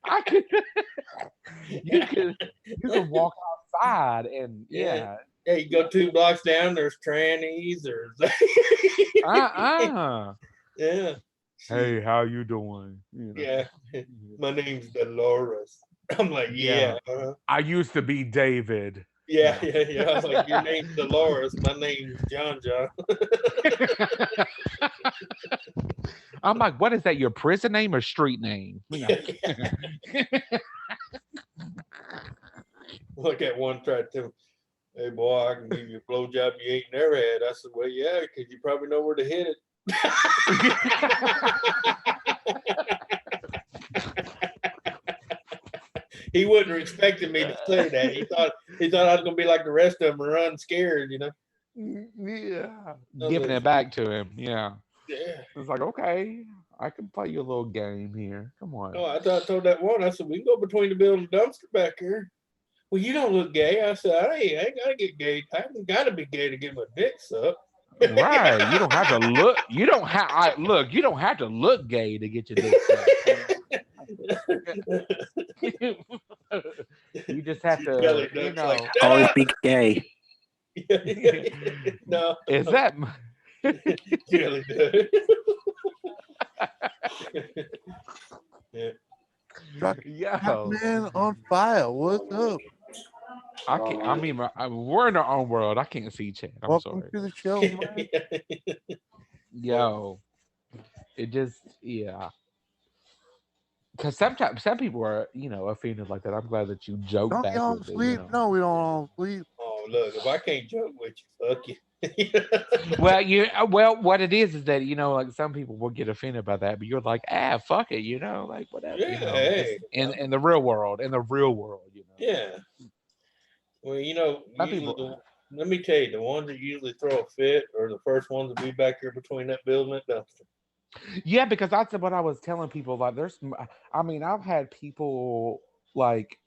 I could, you can walk outside and yeah, you go 2 blocks down, there's trannies, there's yeah. Hey, how you doing? Yeah, my name's Dolores. I'm like, yeah. I used to be David. Yeah. I was like, your name's Dolores, my name's John. I'm like, what is that? Your prison name or street name? Look at one tried to. Hey boy, I can give you a blowjob you ain't never had. I said, well, yeah, because you probably know where to hit it. He wasn't expecting me to say that. He thought I was gonna be like the rest of them and run scared, you know. Yeah. I Giving was it back to him. Yeah. yeah. It's like, okay, I can play you a little game here. Come on. No, I told that one. I said we can go between the building dumpster back here. Well, you don't look gay. I said I ain't gotta get gay. I ain't gotta be gay to get my dick sucked. Right. You don't have to look. You don't have. Look. You don't have to look gay to get your dick sucked. You just have to. Kelly You Duck's like, know. shut Always up. be gay. No, Is that? Kelly Duck. Yeah. Truck Yo. man on fire. What's up? I can't. I mean, we're in our own world. I can't see Chad. I'm Welcome sorry. to the show, man. Yo. It just. Yeah. Because sometimes some people are, offended like that. I'm glad that you joke Don't back y'all with it. sleep? No, we don't all sleep. Oh, look, if I can't joke with you, fuck you. Well, what it is that like some people will get offended by that, but you're like, fuck it, like whatever, Yeah, hey, in the real world, yeah. Well, Some usually people, let me tell you, the ones that usually throw a fit are the first ones to be back here between that building and that dumpster. yeah, because that's what I was telling people. Like, I've had people like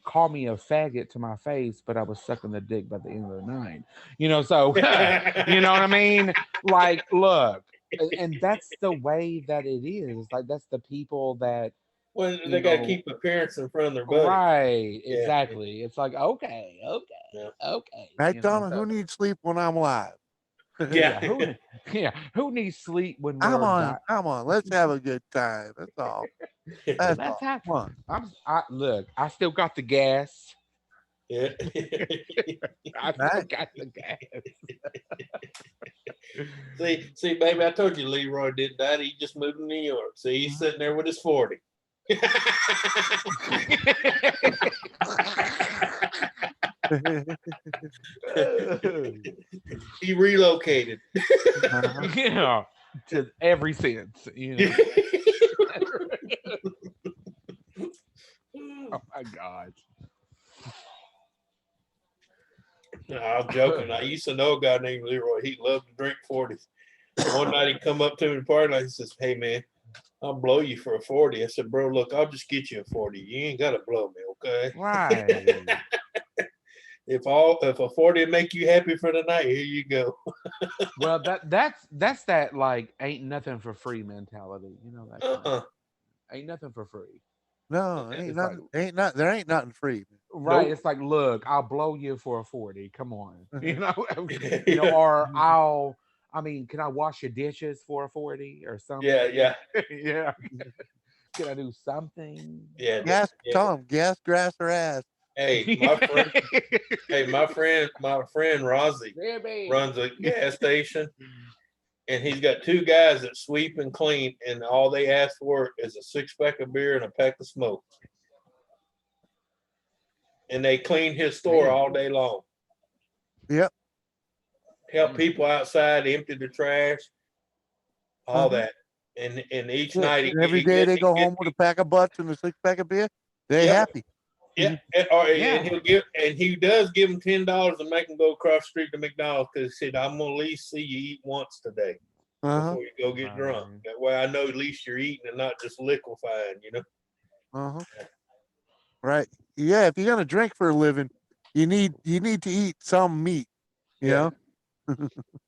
call me a faggot to my face, but I was sucking the dick by the end of the night. So you know what I mean? Like, look, and that's the way that it is. Like, that's the people that Well, they got to keep appearance in front of their buddy. right, Yeah. exactly. It's like okay. Right, Donna? Who needs sleep when I'm live? Yeah, who needs sleep when I'm we're on. Let's have a good time. That's all. That's Let's all. have Come on. look, I still got the gas. Yeah. I still got the gas. See, baby, I told you Leroy didn't die. He just moved to New York. See, he's sitting there with his 40. He relocated. Yeah, to every sense, Oh my God. No, I was joking. I used to know a guy named Leroy. He loved to drink 40s. One night he come up to me in the party and he says, hey, man, I'll blow you for a 40. I said, bro, look, I'll just get you a 40. You ain't got to blow me, okay? Right. If a 40 will make you happy for the night, here you go. Well, that's that like ain't nothing for free mentality. That ain't nothing for free. No, ain't nothing. There ain't nothing free. Right. Nope. It's like, look, I'll blow you for a 40. Come on. Or can I wash your dishes for a 40 or something? Yeah. Yeah. Can I do something? Yeah. Gas, tell them gas, grass, or ass. Hey, my friend Rozzy runs a gas station, and he's got two guys that sweep and clean, and all they ask for is a 6-pack of beer and a pack of smoke. And they clean his store all day long. Yep. Help people outside, empty the trash, all that. And each night, every day they go home with a pack of butts and a 6-pack of beer. They're happy. Yeah, and he does give them $10 and make them go across the street to McDonald's because he said, "I'm gonna at least see you eat once today before you go get drunk. That way, I know at least you're eating and not just liquefying." Right. Yeah. If you're gonna drink for a living, you need to eat some meat. You know.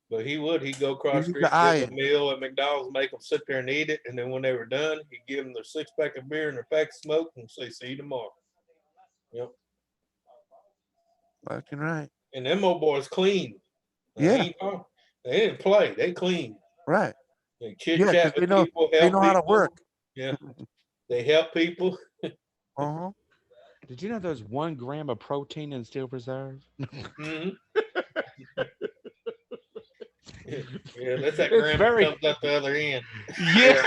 But he'd go across the street, get a meal at McDonald's, make them sit there and eat it, and then when they were done, he'd give them their 6-pack of beer and their pack of smoke and say, "See you tomorrow." Yep. Fucking right. And them old boys clean. They didn't play. They clean. Right. They chit chat with people. Help they know how to people. work. Yeah. They help people. Did you know there's 1 gram of protein in steel preserve? Mm-hmm. Yeah, that's that gram that comes up the other end. Yeah.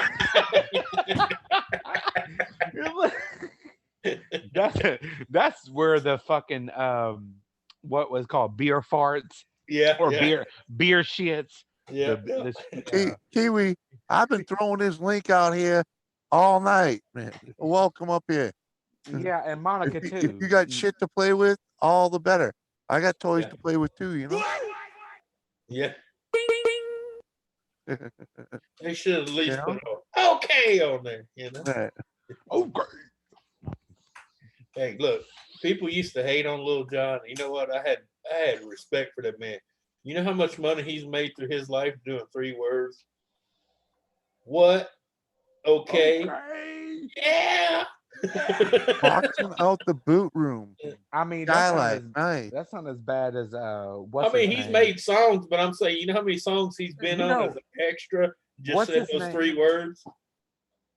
That's where the fucking what was called beer farts Yeah. or yeah. beer shits. Yeah. Kiwi, I've been throwing this link out here all night, man. Welcome up here. Yeah, and Monica If too. you got shit to play with, all the better. I got toys to play with too, you know. Yeah. They should have at least Yeah. put an okay on there, you know. Right. Okay. Hey, look, people used to hate on Lil Jon. You know what? I had respect for that man. You know how much money he's made through his life doing 3 words? What? Okay. Yeah. Boxing out the boot room. I mean, Skylight, nice. that's not as bad as I mean, he's made songs, but I'm saying, you know how many songs he's been You on know, as an extra? Just what's said his those name? 3 words.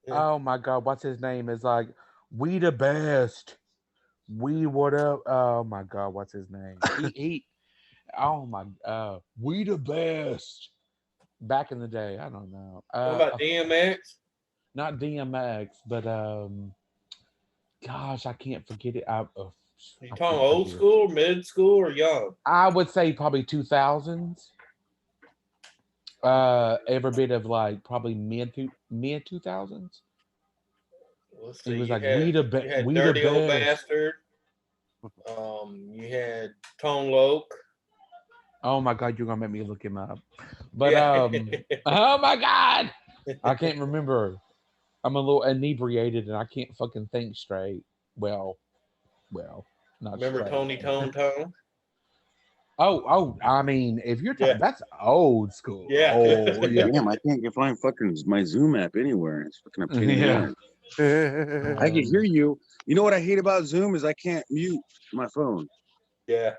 Yeah. Oh my God, what's his name? Is like, we the best. We what up? Oh my God, what's his name? He oh my we the best. Back in the day, I don't know. What about DMX? Not DMX, but gosh, I can't forget it. You I talking can't old forget it. school, mid school, or young? I would say probably 2000s. Every bit of like probably mid 2000s. Let's see. It was You like had we the Dirty Old best. Bastard. You had Tone Loc. Oh my God, you're gonna make me look him up. But Yeah. oh my God, I can't remember. I'm a little inebriated and I can't fucking think straight. Well, not Remember straight. Tony Tone Tone? Oh, I mean, if you're talking, Yeah. that's old school. Yeah. Oh yeah. Damn, I can't find fucking my Zoom app anywhere. It's fucking a pain in the Yeah. ass. I can hear you. You know what I hate about Zoom is I can't mute my phone. Yeah.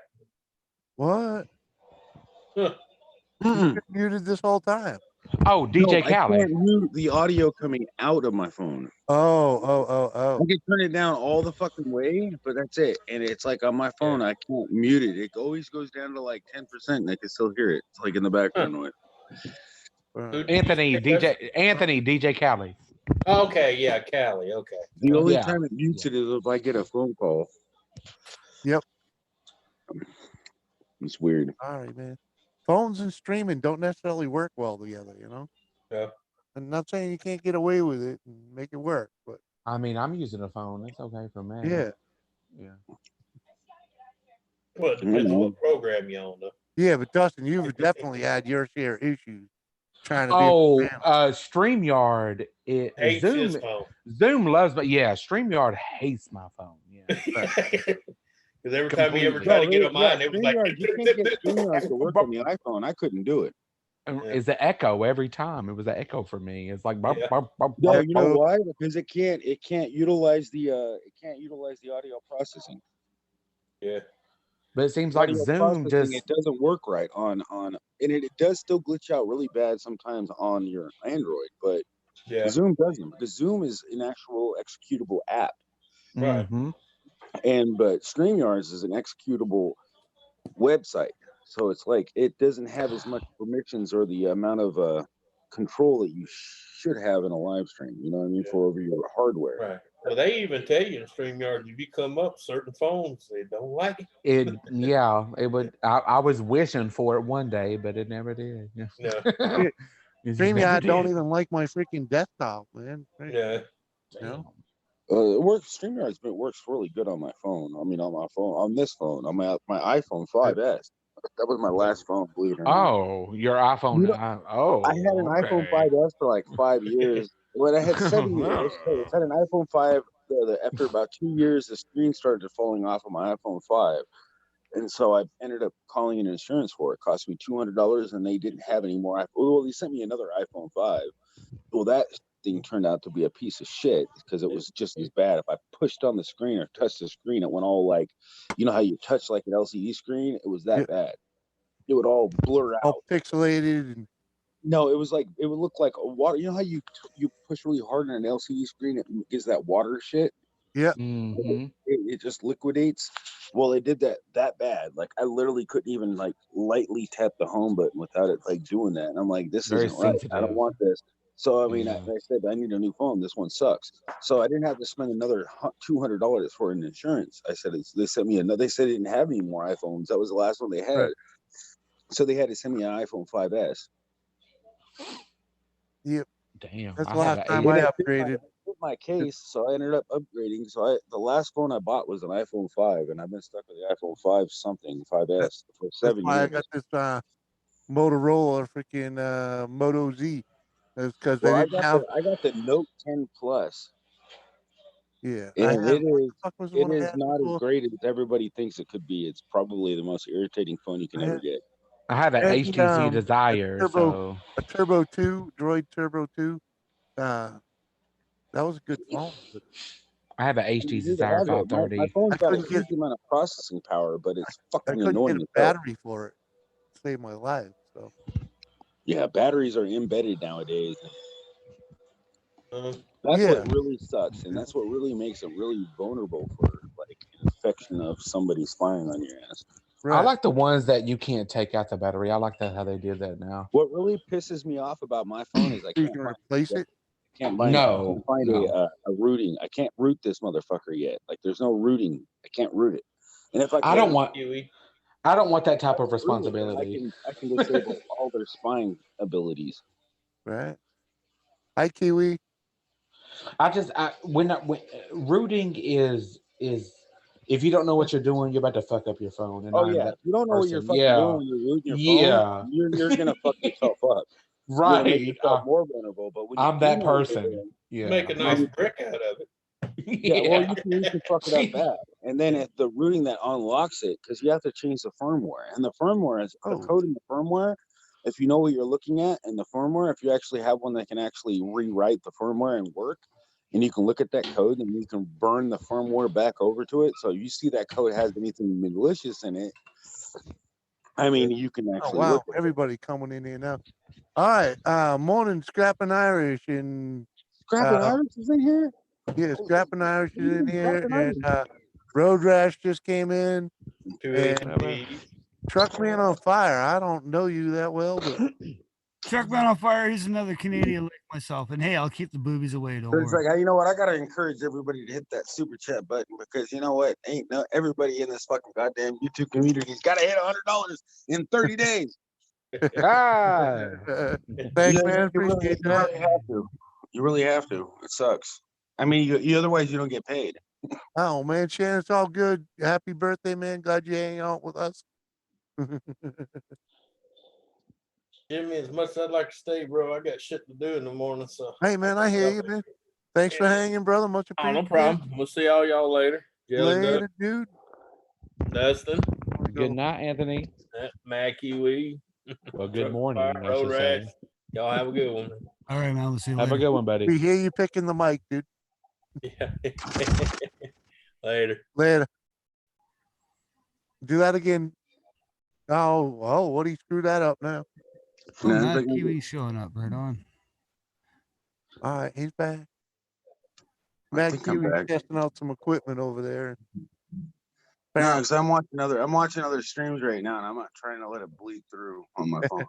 What? Huh. You've been muted this whole time. Oh, DJ I Khaled. can't mute the audio coming out of my phone. Oh. I can turn it down all the fucking way, but that's it. And it's like on my phone, I can't mute it. It always goes down to like 10%, and I can still hear it. It's like in the background noise. Anthony DJ Khaled. Okay, yeah, Cali. Okay. The only Yeah. time it mutes it is if I get a phone call. Yep. It's weird. All right, man. Phones and streaming don't necessarily work well together, you know? Yeah. I'm not saying you can't get away with it and make it work, but I mean, I'm using a phone. It's okay for me. yeah. Well, it depends on what program you're on, though. Yeah, but Dustin, you've definitely had your share of issues trying to Oh, be StreamYard. Hates his phone. Zoom loves, but yeah, StreamYard hates my phone. Yeah. Because every time you ever try to get on mine, it was like, you can't get StreamYard to work on the iPhone. I couldn't do it. It's an echo every time. It was an echo for me. It's like No, you know why? Because it can't utilize the audio processing. Yeah. But it seems like Audio Zoom processing, just it doesn't work right on and it does still glitch out really bad sometimes on your Android, but yeah. Zoom doesn't, because Zoom is an actual executable app. Right. But StreamYards is an executable website. So it's like it doesn't have as much permissions or the amount of control that you should have in a live stream, you know what I mean, for over your hardware. Right. Well, they even tell you in StreamYard, if you come up certain phones, they don't like it. it would. I was wishing for it one day, but it never did. Yeah. No. StreamYard don't even like my freaking desktop, man. Yeah. No. It works. StreamYard works really good on my phone. I mean, on this phone, on my iPhone 5S. That was my last phone, believe it or not. Oh, your iPhone. I had an iPhone 5S for like 5 years. Well, I had 7 years. I had an iPhone 5. After about 2 years, the screen started falling off of my iPhone 5. And so I ended up calling an insurance for it. It cost me $200, and they didn't have any more. Well, they sent me another iPhone 5. Well, that thing turned out to be a piece of shit because it was just as bad. If I pushed on the screen or touched the screen, it went all like, you know how you touch like an LCD screen? It was that bad. It would all blur out. All pixelated. And no, it was like, it would look like a water. You know how you push really hard on an LCD screen, it gives that water shit? Yeah. It just liquidates. Well, it did that bad. Like I literally couldn't even like lightly tap the home button without it like doing that. And I'm like, this isn't right. I don't want this. So I mean, Yeah. I said I need a new phone. This one sucks. So I didn't have to spend another $200 for an insurance. I said they sent me another. They said they didn't have any more iPhones. That was the last one they had. Right. So they had to send me an iPhone 5S. Yep. Damn. That's I the have last an time I upgraded. Fit my case, so I ended up upgrading. So the last phone I bought was an iPhone 5, and I've been stuck with the iPhone 5 something 5S for That's 7 why I years. got this Motorola freaking Moto Z. That's because they Well, didn't have. I got the Note 10 Plus, Yeah, I and have. What the fuck was the it one I is had not as before? great as everybody thinks it could be. It's probably the most irritating phone you can I ever had, get. I had an I had HTC a Desire, so Turbo 2, Droid Turbo 2. That was a good phone, but I have an I mean, HTC you need to Desire have it. My 530. phone's I got a couldn't get huge amount of processing power, but it's I fucking couldn't get annoying a as hell. battery for it. Saved my life. So Yeah, batteries are embedded nowadays. That's yeah, what really sucks, and that's what really makes it really vulnerable for like infection of somebody spying on your ass. I right. like the ones that you can't take out the battery. I like that how they did that now. What really pisses me off about my phone is I So you can't can find replace it. No. a rooting. I can't root this motherfucker yet. Like there's no rooting. I can't root it. And if I I can, don't want that type of root it, responsibility. I can disable all their spying abilities. Right. Hi, Kiwi. When rooting is if you don't know what you're doing, you're about to fuck up your phone. And Oh I'm yeah, that if you don't know what you're person. fucking Yeah. doing when you're rooting your phone, Yeah. you're gonna fuck yourself up. You're gonna make Right. yourself more vulnerable. But when you I'm do that know what you're person. doing, Yeah. Make a nice brick out of it. yeah, well, Yeah. you can fuck it up bad. And then if the rooting that unlocks it, because you have to change the firmware, and the firmware is the Oh, code in the firmware. If you know what you're looking at in the firmware, if you actually have one that can actually rewrite the firmware and work, and you can look at that code and you can burn the firmware back over to it. So you see that code has anything malicious in it. I mean, you can oh actually wow! look at it. Everybody coming in here now. All right. Morning, Scrapping Irish and Scrapping Irish is in here. yeah, Scrapping Irish is in here, Scrapping and Irish. Road Rash just came in, and 280. Truck Man on Fire. I don't know you that well, but Truck Man on Fire. He's another Canadian like myself. And hey, I'll keep the boobies away. Don't But it's worry. like, you know what? I gotta encourage everybody to hit that super chat button because you know what? Ain't no everybody in this fucking goddamn YouTube community's gotta hit $100 in 30 days. Ah. thanks, Yeah, man. Appreciate that. really have to. You really have to. It sucks. I mean, you otherwise you don't get paid. Oh man, Shannon, it's all good. Happy birthday, man. Glad you hang out with us. Jimmy, as much as I'd like to stay, bro, I got shit to do in the morning. So Hey man, I hear you, man. Thanks for hanging, brother. Much oh, no appreciated. problem. We'll see all y'all later. Jelly Later, dude. Duck, Dustin, Good night, Anthony. Mackie Wee. Well, good Truck morning, Fire, I Road should Rash. say. Y'all have a good one. All right, man. We'll see you Have a later. good one, buddy. We hear you picking the mic, dude. Yeah. Later. Later. Do that again. Oh, what he screwed that up now. Oh, No, Matt it's like- Kiwi showing up. Right on. All right, he's back. I Matt think I'm Kiwi's back. testing out some equipment over there. No, because I'm watching other streams right now, and I'm not trying to let it bleed through on my phone.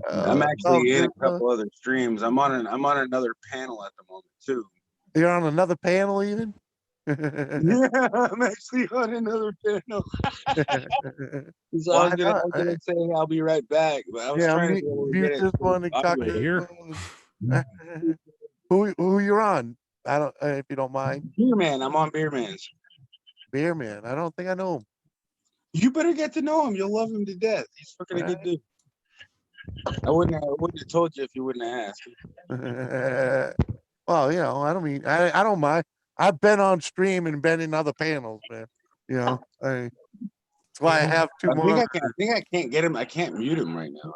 I'm actually in a couple other streams. I'm on another panel at the moment too. You're on another panel, even. Yeah, I'm actually on another panel. So I Why was not? gonna say I'll be right back, but I was Yeah, trying to be able to mute get it this one and talk audio. to Here. who you're on. I don't, if you don't mind. Beer Man, I'm on Beer Man's. Beer Man. I don't think I know him. You better get to know him. You'll love him to death. He's fucking a good dude. I wouldn't have told you if you wouldn't have asked. Well, you know, I don't mean I don't mind. I've been on stream and been in other panels, man. You know, that's why I have two more. I think I can't get him. I can't mute him right now.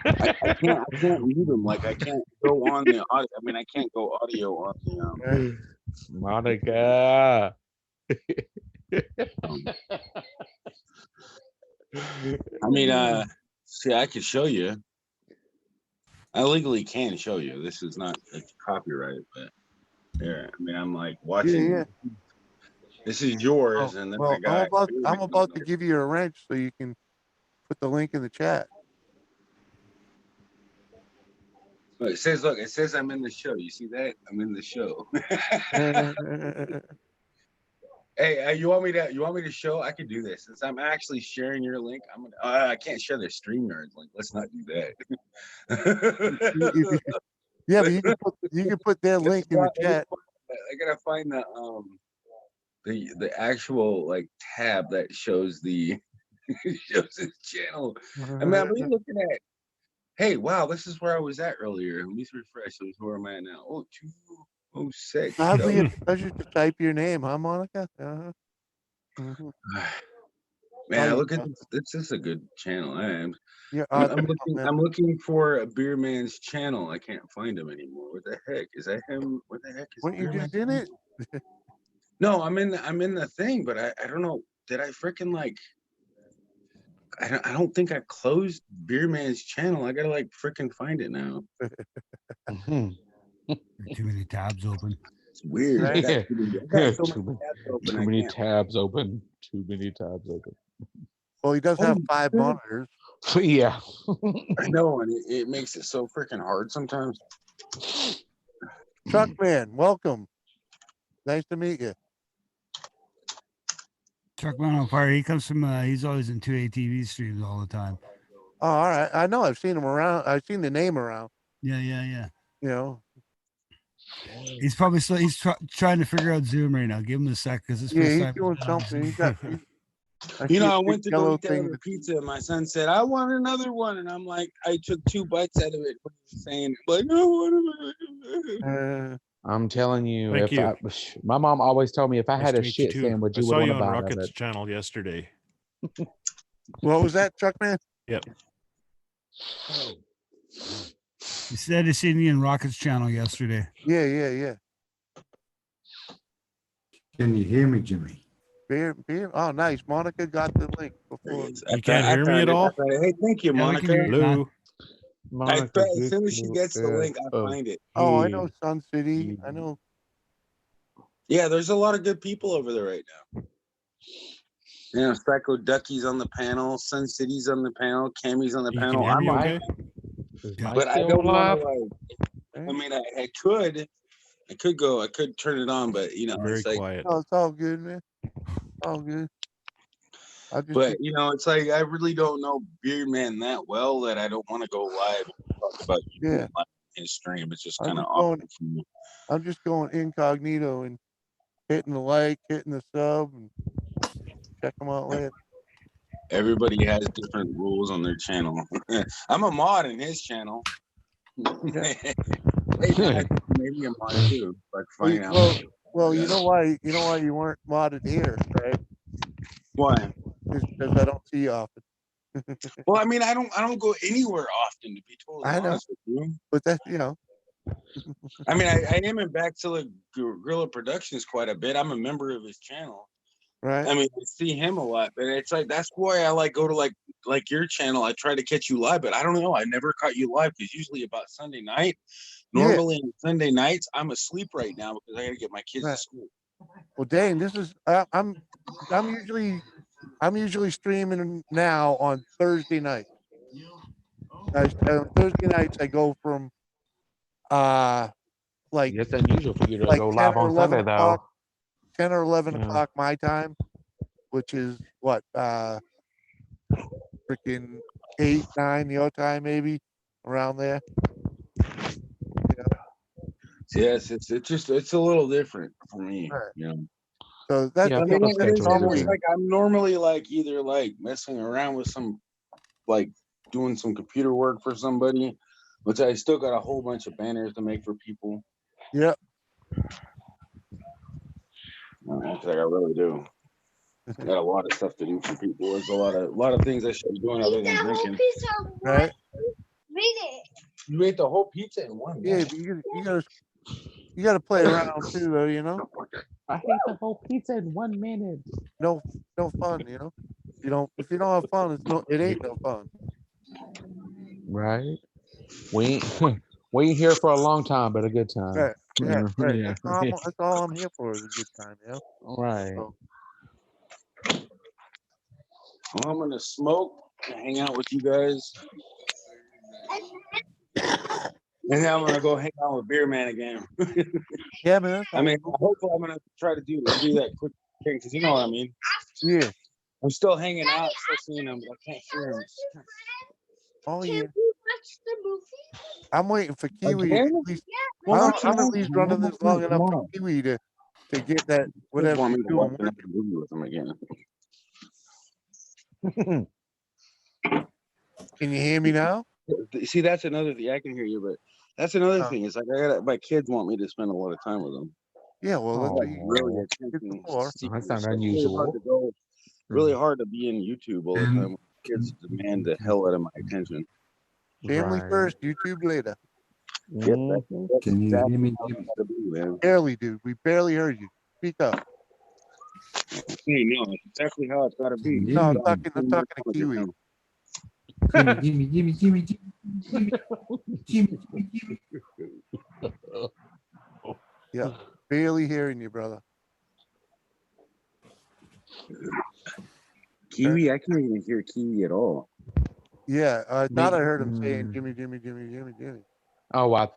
I can't mute him. Like I can't go on the audio. I mean, I can't go audio on the. Monica. I mean, see, I could show you. I legally can show you. This is not copyright, but yeah. I mean, I'm like watching. Yeah. This is yours, and then Well, I got. I'm about to give you a wrench so you can put the link in the chat. Look, it says I'm in the show. You see that? I'm in the show. Hey, you want me to show? I can do this since I'm actually sharing your link. I can't share the StreamYard link. Let's not do that. Yeah, but you can put their link in the chat. I gotta find the actual like tab that shows the shows his channel. I mean, I'm really looking at. Hey, wow, this is where I was at earlier. Let me refresh. Where am I now? Oh, 206. I'd be a pleasure to type your name, huh, Monica? Mm-hmm. Man, look at this. This is a good channel. Yeah, I'm looking for a Beer Man's channel. I can't find him anymore. What the heck? Is that him? What the heck is Weren't you just in it? No, I'm in the thing, but I don't know. Did I freaking like I don't think I closed Beer Man's channel. I gotta like freaking find it now. Too many tabs open. It's weird. I got too many tabs open. Too many tabs open. Well, he does have 5 monitors. Yeah. I know, and it makes it so freaking hard sometimes. Truckman, welcome. Nice to meet you. Truckman on Fire. He comes from. He's always in 2A TV streams all the time. Oh, all right. I know. I've seen him around. I've seen the name around. Yeah. You know. He's probably still. He's trying to figure out Zoom right now. Give him a sec because it's he's doing something. He got. I went to go eat that pizza, and my son said, "I want another one," and I'm like, I took 2 bites out of it. What are you saying? Like, I want I'm telling you, my mom always told me if I had a shit sandwich, you would want to buy Rocket's channel yesterday. What was that, Truckman? Yep. He said he's seen you in Rocket's channel yesterday. Yeah. Can you hear me, Jimmy? Beer. Oh, nice. Monica got the link before. You can't hear me at all? Hey, thank you, Monica. Hello. Monica, as soon as she gets the link, I find it. Oh, I know Sun City. I know. Yeah, there's a lot of good people over there right now. Psycho Ducky's on the panel, Sun City's on the panel, Cammy's on the panel. I'm on it. But I don't want to like. I mean, I could go. I could turn it on, but very it's like, quiet. Oh, it's all good, man. All good. But it's like I really don't know Beer Man that well that I don't want to go live and talk about his stream. It's just kind of awkward for me. I'm just going incognito and hitting the like, hitting the sub, and check them out later. Everybody has different rules on their channel. I'm a mod in his channel. Hey, maybe a mod too. Like find out. Well, you know why you weren't modded here, right? Why? Because I don't see you often. Well, I mean, I don't go anywhere often, to be totally honest with you. But that's I mean, I am in Backzilla Gorilla Productions quite a bit. I'm a member of his channel. Right. I mean, I see him a lot, but it's like that's why I like go to like your channel. I try to catch you live, but I don't know. I never caught you live because usually about Sunday night. Normally on Sunday nights, I'm asleep right now because I got to get my kids to school. Well, dang, this is I'm usually streaming now on Thursday night. Thursday nights I go from like it's unusual for you to like go live on Sunday though. 10 or 11 o'clock my time, which is what freaking 8, 9 your time, maybe around there. Yes, it's a little different for me, So that's it's like I'm normally like either like messing around with some like doing some computer work for somebody, which I still got a whole bunch of banners to make for people. Yep. Like I really do. I got a lot of stuff to do for people. There's a lot of things I should be doing other than drinking. Right. Read it. You ate the whole pizza in one. Yeah, but you gotta play around too, though. I ate the whole pizza in 1 minute. No fun, If you don't have fun, it ain't no fun. Right. We ain't here for a long time, but a good time. Right. Yeah. Right. Yeah. That's all I'm here for is a good time, Right. So, well, I'm gonna smoke hang out with you guys. And then I'm gonna go hang out with Beer Man again. Yeah, man. I mean, hopefully I'm gonna try to do that quick thing because you know what I mean. Yeah. I'm still hanging out, still seeing him, but I can't see him. Oh yeah. I'm waiting for Kiwi to Again? at least. Well, I'm at least running this long enough for Kiwi to get that whatever Want he's me to watch doing. another movie with him again? Can you hear me now? See, that's another thing. I can hear you, but that's another thing. Is like my kids want me to spend a lot of time with them. Yeah, well, that's what Like you really did attention. before. That's not It's really hard unusual. to go. Really hard to be in YouTube all the time. When kids demand the hell out of my attention. Family Right. first, YouTube later. Yep, that's Can you exactly hear me, how Jimmy? it's gotta be, man. Barely, dude. We barely heard you. Speak up. Hey, no, it's exactly how it's gotta be. No, I'm talking to Kiwi. Jimmy. Yeah, barely hearing you, brother. Kiwi, I can't even hear Kiwi at all. Yeah, I thought I heard him Mm. saying Jimmy, Jimmy, Jimmy, Jimmy, Jimmy. Oh, wow.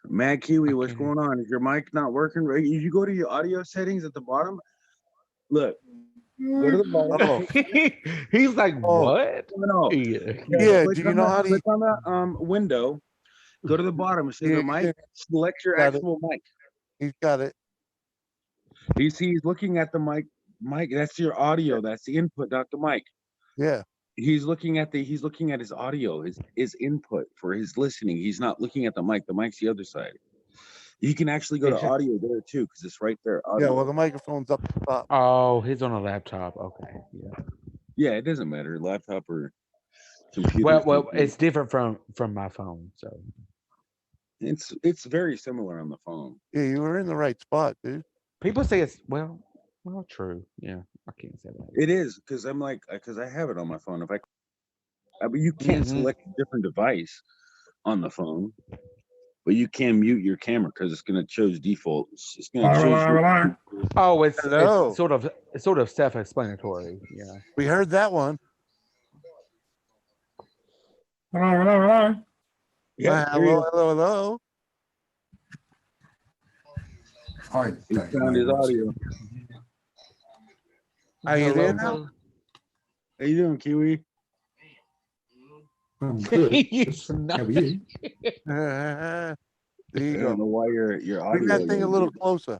Mad Kiwi, what's Okay. going on? Is your mic not working? Right? You go to your audio settings at the bottom. Look, go to the bottom. Oh, He's like, what? No. yeah. Click Do you on know that, how to? click on that window. Go to the bottom. It says Yeah, the mic. Select your got it. actual mic. He's got it. You see, he's looking at the mic. Mic. That's your audio. That's the input, not the mic. Yeah. He's looking at his audio, his input for his listening. He's not looking at the mic. The mic's the other side. You can actually go to audio there too, because it's right there. Audio. Yeah. Well, the microphone's up top. Oh, he's on a laptop. Okay. Yeah. Yeah, it doesn't matter, laptop or computer. Well, it's different from my phone. So it's very similar on the phone. Yeah, you were in the right spot, dude. people say it's well, true. Yeah, I can't say that. It is because I have it on my phone. If I mean, you can't select a different device on the phone, but you can mute your camera because it's going to choose default. It's going to choose. Oh, it's Hello. sort of self-explanatory. Yeah. We heard that one. Yeah, hello. All right. He found his audio. Are you there now? How you doing, Kiwi? I'm good. He's How are you? There you I go. don't know why your audio. Bring that thing a little closer.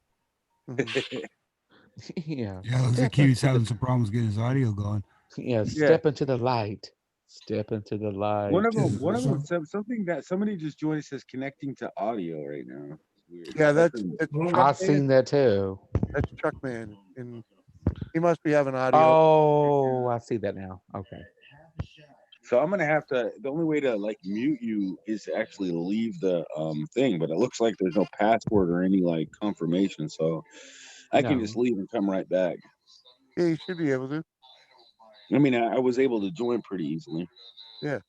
Yeah. Yeah, looks like Kiwi's having some problems getting his audio going. Yeah. Step into the light. Step into the light. One of them said something that somebody just joined says connecting to audio right now. It's weird. Yeah, that's I've seen that too. That's Truckman, and he must be having audio. Oh, I see that now. Okay. So I'm gonna have to. The only way to like mute you is to actually leave the thing, but it looks like there's no password or any like confirmation, so I can just leave and come right back. Yeah, you should be able to. I mean, I was able to join pretty easily. Yeah.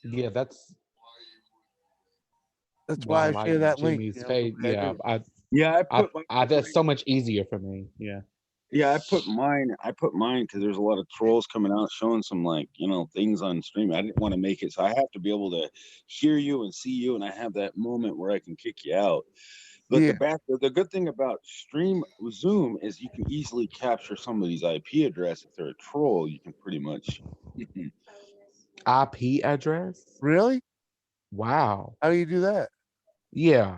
Yeah, that's why I share that link. Jimmy's you know, face. the way I Yeah, do. that's so much easier for me. Yeah. Yeah, I put mine because there's a lot of trolls coming out showing some like, things on stream. I didn't want to make it, so I have to be able to hear you and see you, and I have that moment where I can kick you out. But the good thing about Zoom is you can easily capture somebody's IP address. If they're a troll, you can pretty much IP address? Really? Wow. How do you do that? Yeah.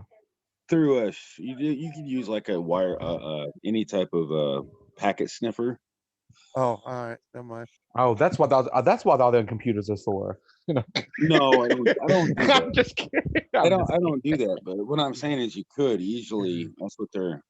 Through you could use like a wire, any type of packet sniffer. Oh, all right, never mind. Oh, that's what all their computers are for. No, I don't do that. I'm just kidding. I don't do that. But what I'm saying is, you could easily. That's what they're.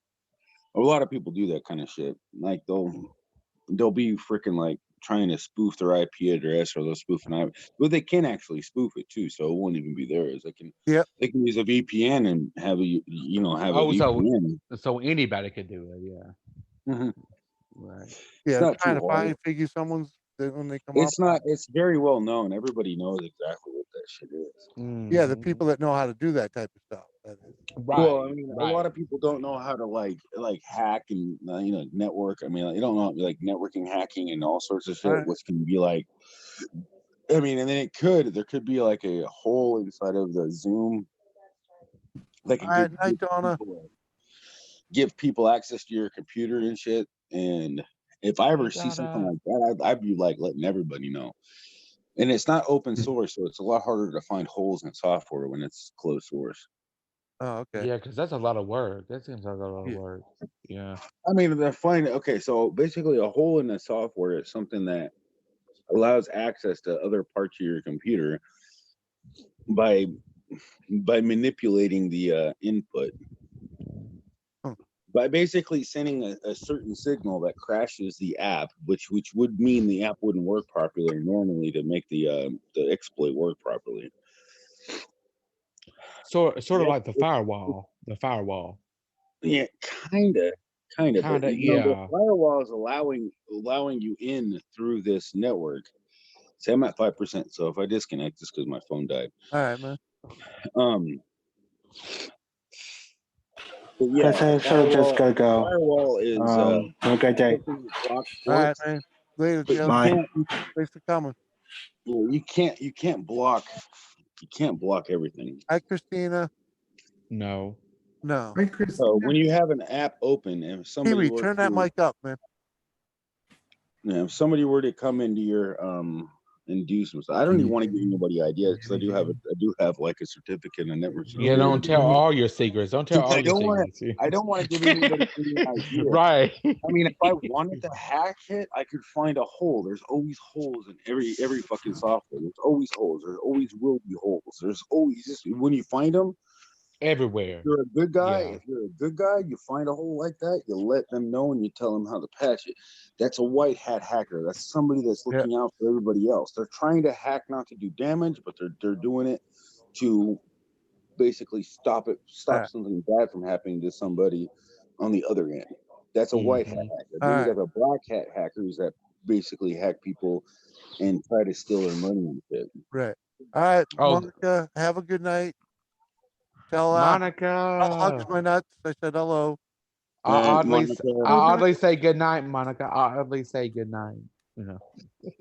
A lot of people do that kind of shit. Like they'll be freaking like trying to spoof their IP address, or they'll spoof an IP. But they can actually spoof it too, so it won't even be theirs. They can. Yep. They can use a VPN and have a VPN. So anybody could do it. Yeah. Mm-hmm. Right. Yeah, trying to figure someone's when they come It's up. not. It's very well known. Everybody knows exactly what that shit is. Yeah, the people that know how to do that type of stuff. That is. Well, I Right. mean, a Right. lot of people don't know how to like hack and network. I mean, you don't know like networking, hacking, and all sorts of shit, All right. which can be like. I mean, and then there could be like a hole inside of the Zoom that All could right, night, Donna. give people access to your computer and shit. And if I ever see something like that, I'd be like letting everybody know. And it's not open source, so it's a lot harder to find holes in software when it's closed source. Oh, okay. Yeah, because that's a lot of work. That seems like a lot of Yeah. work. Yeah. I mean, they're fine. Okay, so basically, a hole in the software is something that allows access to other parts of your computer by manipulating the input. Hmm. By basically sending a certain signal that crashes the app, which would mean the app wouldn't work properly normally to make the exploit work properly. Sort of Yeah, like the firewall. The firewall. yeah, kind of, but Kinda, the yeah. firewall is allowing you in through this network. Say I'm at 5%, so if I disconnect, it's because my phone died. All right, man. But yeah, So just gotta go. firewall is Have a great day. something that blocks All right, ports, man. Later, but Joe. Bye. Thanks for coming. you can't block everything. Hi, Christina. No. No. Hey, Chris. So when you have an app open, and if somebody Kiwi, were turn that to, mic up, man. if somebody were to come into your and do some stuff, I don't even want to give anybody ideas because I do have like a certificate in network Yeah, security. don't tell all your secrets. Don't tell all I your don't want secrets. to give anybody any ideas. Right. I mean, if I wanted to hack it, I could find a hole. There's always holes in every fucking software. There's always holes. There's always will be holes. There's always just when you find them. Everywhere. If you're a good guy, Yeah. you find a hole like that, you let them know and you tell them how to patch it. That's a white hat hacker. That's somebody that's looking out for everybody else. They're trying to hack not to do damage, but they're doing it to basically stop something bad from happening to somebody on the other end. That's a white hat hacker. Then you got the black hat hackers that basically hack people and try to steal their money and shit. Right. All right, Oh. Monica, have a good night. Tell Monica. hugs my nuts. I said hello. I oddly say good night, Monica. I oddly say good night. You know.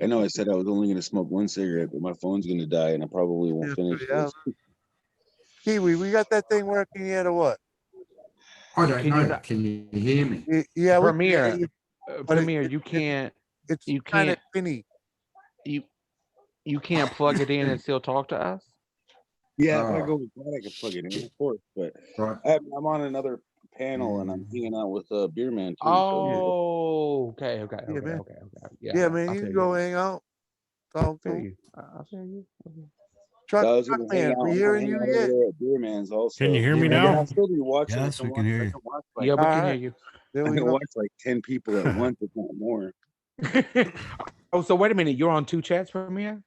I know I said I was only going to smoke one cigarette, but my phone's going to die and I probably won't finish this. Kiwi, we got that thing working yet or what? I don't know. Can you hear me? Yeah, Premiere. But Premiere, you can't. It's you kind of can't. finny. You can't plug it in and still talk to us. Yeah, if I go with that, I can plug it in, of course. But I'm on another panel and I'm hanging out with Beer Man too. Oh, okay. Yeah, man, you can go hang out. I feel you. I feel you. Truck man, we hearing you yet? Beer Man's also. Can you hear me And now? I'll still be watching. Yes, we can hear you. Yeah, we can hear you. I can watch like 10 people at once, if not more. Oh, so wait a minute. You're on two chats, Premiere?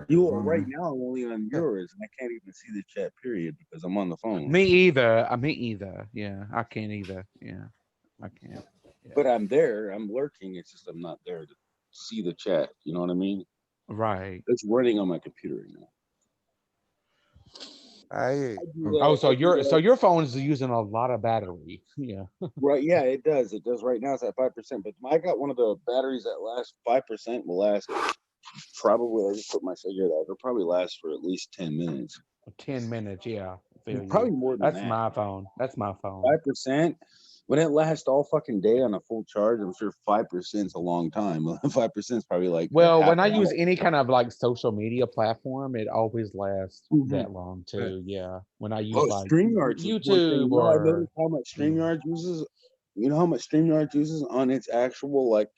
You are right now. I'm only on yours, and I can't even see the chat period because I'm on the phone. Me either. Yeah, I can't either. Yeah, I can't. Yeah. But I'm there. I'm lurking. It's just I'm not there to see the chat. You know what I mean? Right. It's running on my computer right now. Oh, so your phone is using a lot of battery. Yeah. Right. Yeah, it does. It does. Right now it's at 5%. But I got one of the batteries that lasts 5%. Will last probably. I just put my cigarette out. It'll probably last for at least 10 minutes. 10 minutes. Yeah. Probably more than that. That's my phone. That's my phone. 5%. When it lasts all fucking day on a full charge, I'm sure 5% is a long time. 5% is probably like. Well, when I use any kind of like social media platform, it always lasts that long too. Yeah. When I use like StreamYard, YouTube I noticed how much StreamYard uses. You know how much StreamYard uses on its actual like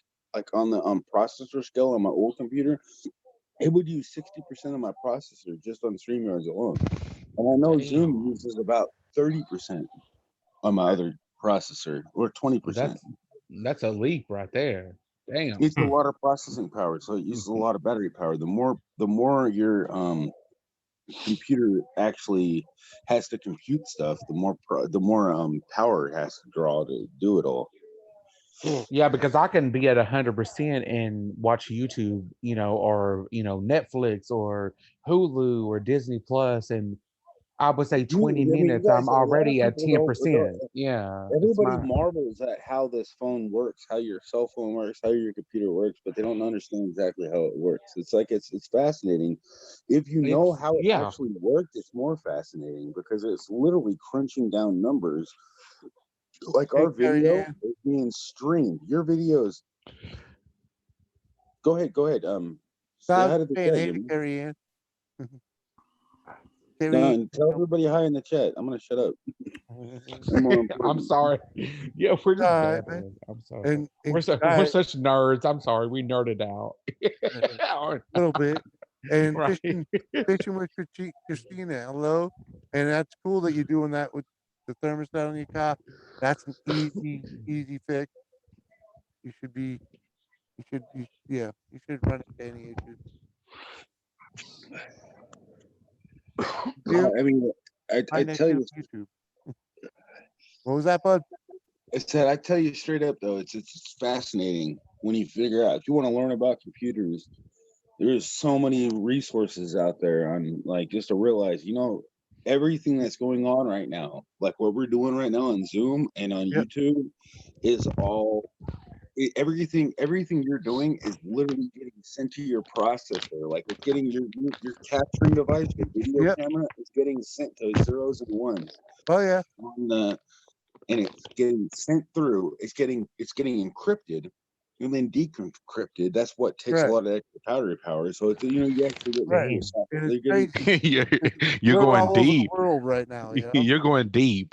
on the processor scale on my old computer. It would use 60% of my processor just on StreamYards alone, and I know Zoom uses about 30% on my other processor, or 20%. That's a leap right there. Damn. It's a lot of processing power, so it uses a lot of battery power. The more your computer actually has to compute stuff, the more power it has to draw to do it all. Yeah, because I can be at 100% and watch YouTube, or Netflix or Hulu or Disney Plus, and I would say Dude, 20 I mean, you minutes, guys, I'm a lot of already at people 10%. Yeah, it's everybody my marvels at how this phone works, how your cell phone works, how your computer works, but they don't understand exactly how it works. It's like it's fascinating. If you know it's how it yeah. actually worked, it's more fascinating because it's literally crunching down numbers. Like Hey, our Carrie video Ann. is being streamed. Your videos. Go ahead. Go ahead. No, I Say was hi to just the saying chat, hey to Jimmy. Carrie Ann. No, Carrie and tell everybody hi in the chat. I'm gonna shut up. Ann. I'm more I'm important. sorry. Yeah, we're just All right, man. babbling. I'm sorry. And We're all we're right, such nerds. I'm sorry. We nerded out. a little bit. And Right. fishing with Christina. Hello. And that's cool that you're doing that with the thermostat on your car. That's an easy fix. You should be. Yeah. You should run into any issues. You I mean, I find that tell shit you, on YouTube. What was that, bud? I said, I tell you straight up though, it's fascinating when you figure out if you want to learn about computers. There's so many resources out there on like just to realize, everything that's going on right now, like what we're doing right now on Zoom and on Yep. YouTube, is all everything you're doing is literally getting sent to your processor. Like it's getting your capturing device, your video Yep. camera is getting sent to zeros and ones Oh yeah. on the, and it's getting sent through. It's getting encrypted and then decrypted. That's what takes a Right. lot of extra battery power. So it's you actually get the Right. whole software. And it's They're getting crazy. you're We're going all over the deep. world right now. You know. You're going deep.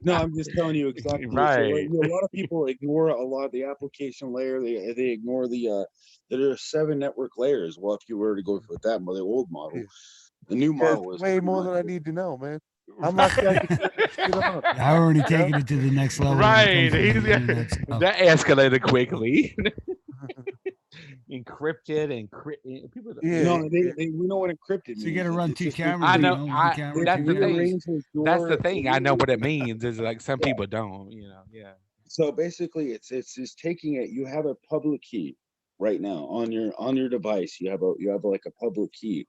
no, I'm just telling you exactly. So Right. a lot of people ignore a lot of the application layer. They ignore there are 7 network layers. Well, if you were to go with that the old model, Yeah. the new That's model was way pretty more much than I need to know, man. I'm lucky I can turn this shit on. Yeah, I've already You know? taken it to the next level when it Right. comes to the internet stuff. That escalated quickly. Encrypted and people. Yeah. no. We know what encrypted So you means. got to run It's two just cameras, I basically know. one camera, it's That's two the thing. cameras. rearranges That's the your. thing. I know what it means. Is like some people don't. Yeah. So basically, it's just taking it. You have a public key right now on your device. You have like a public key,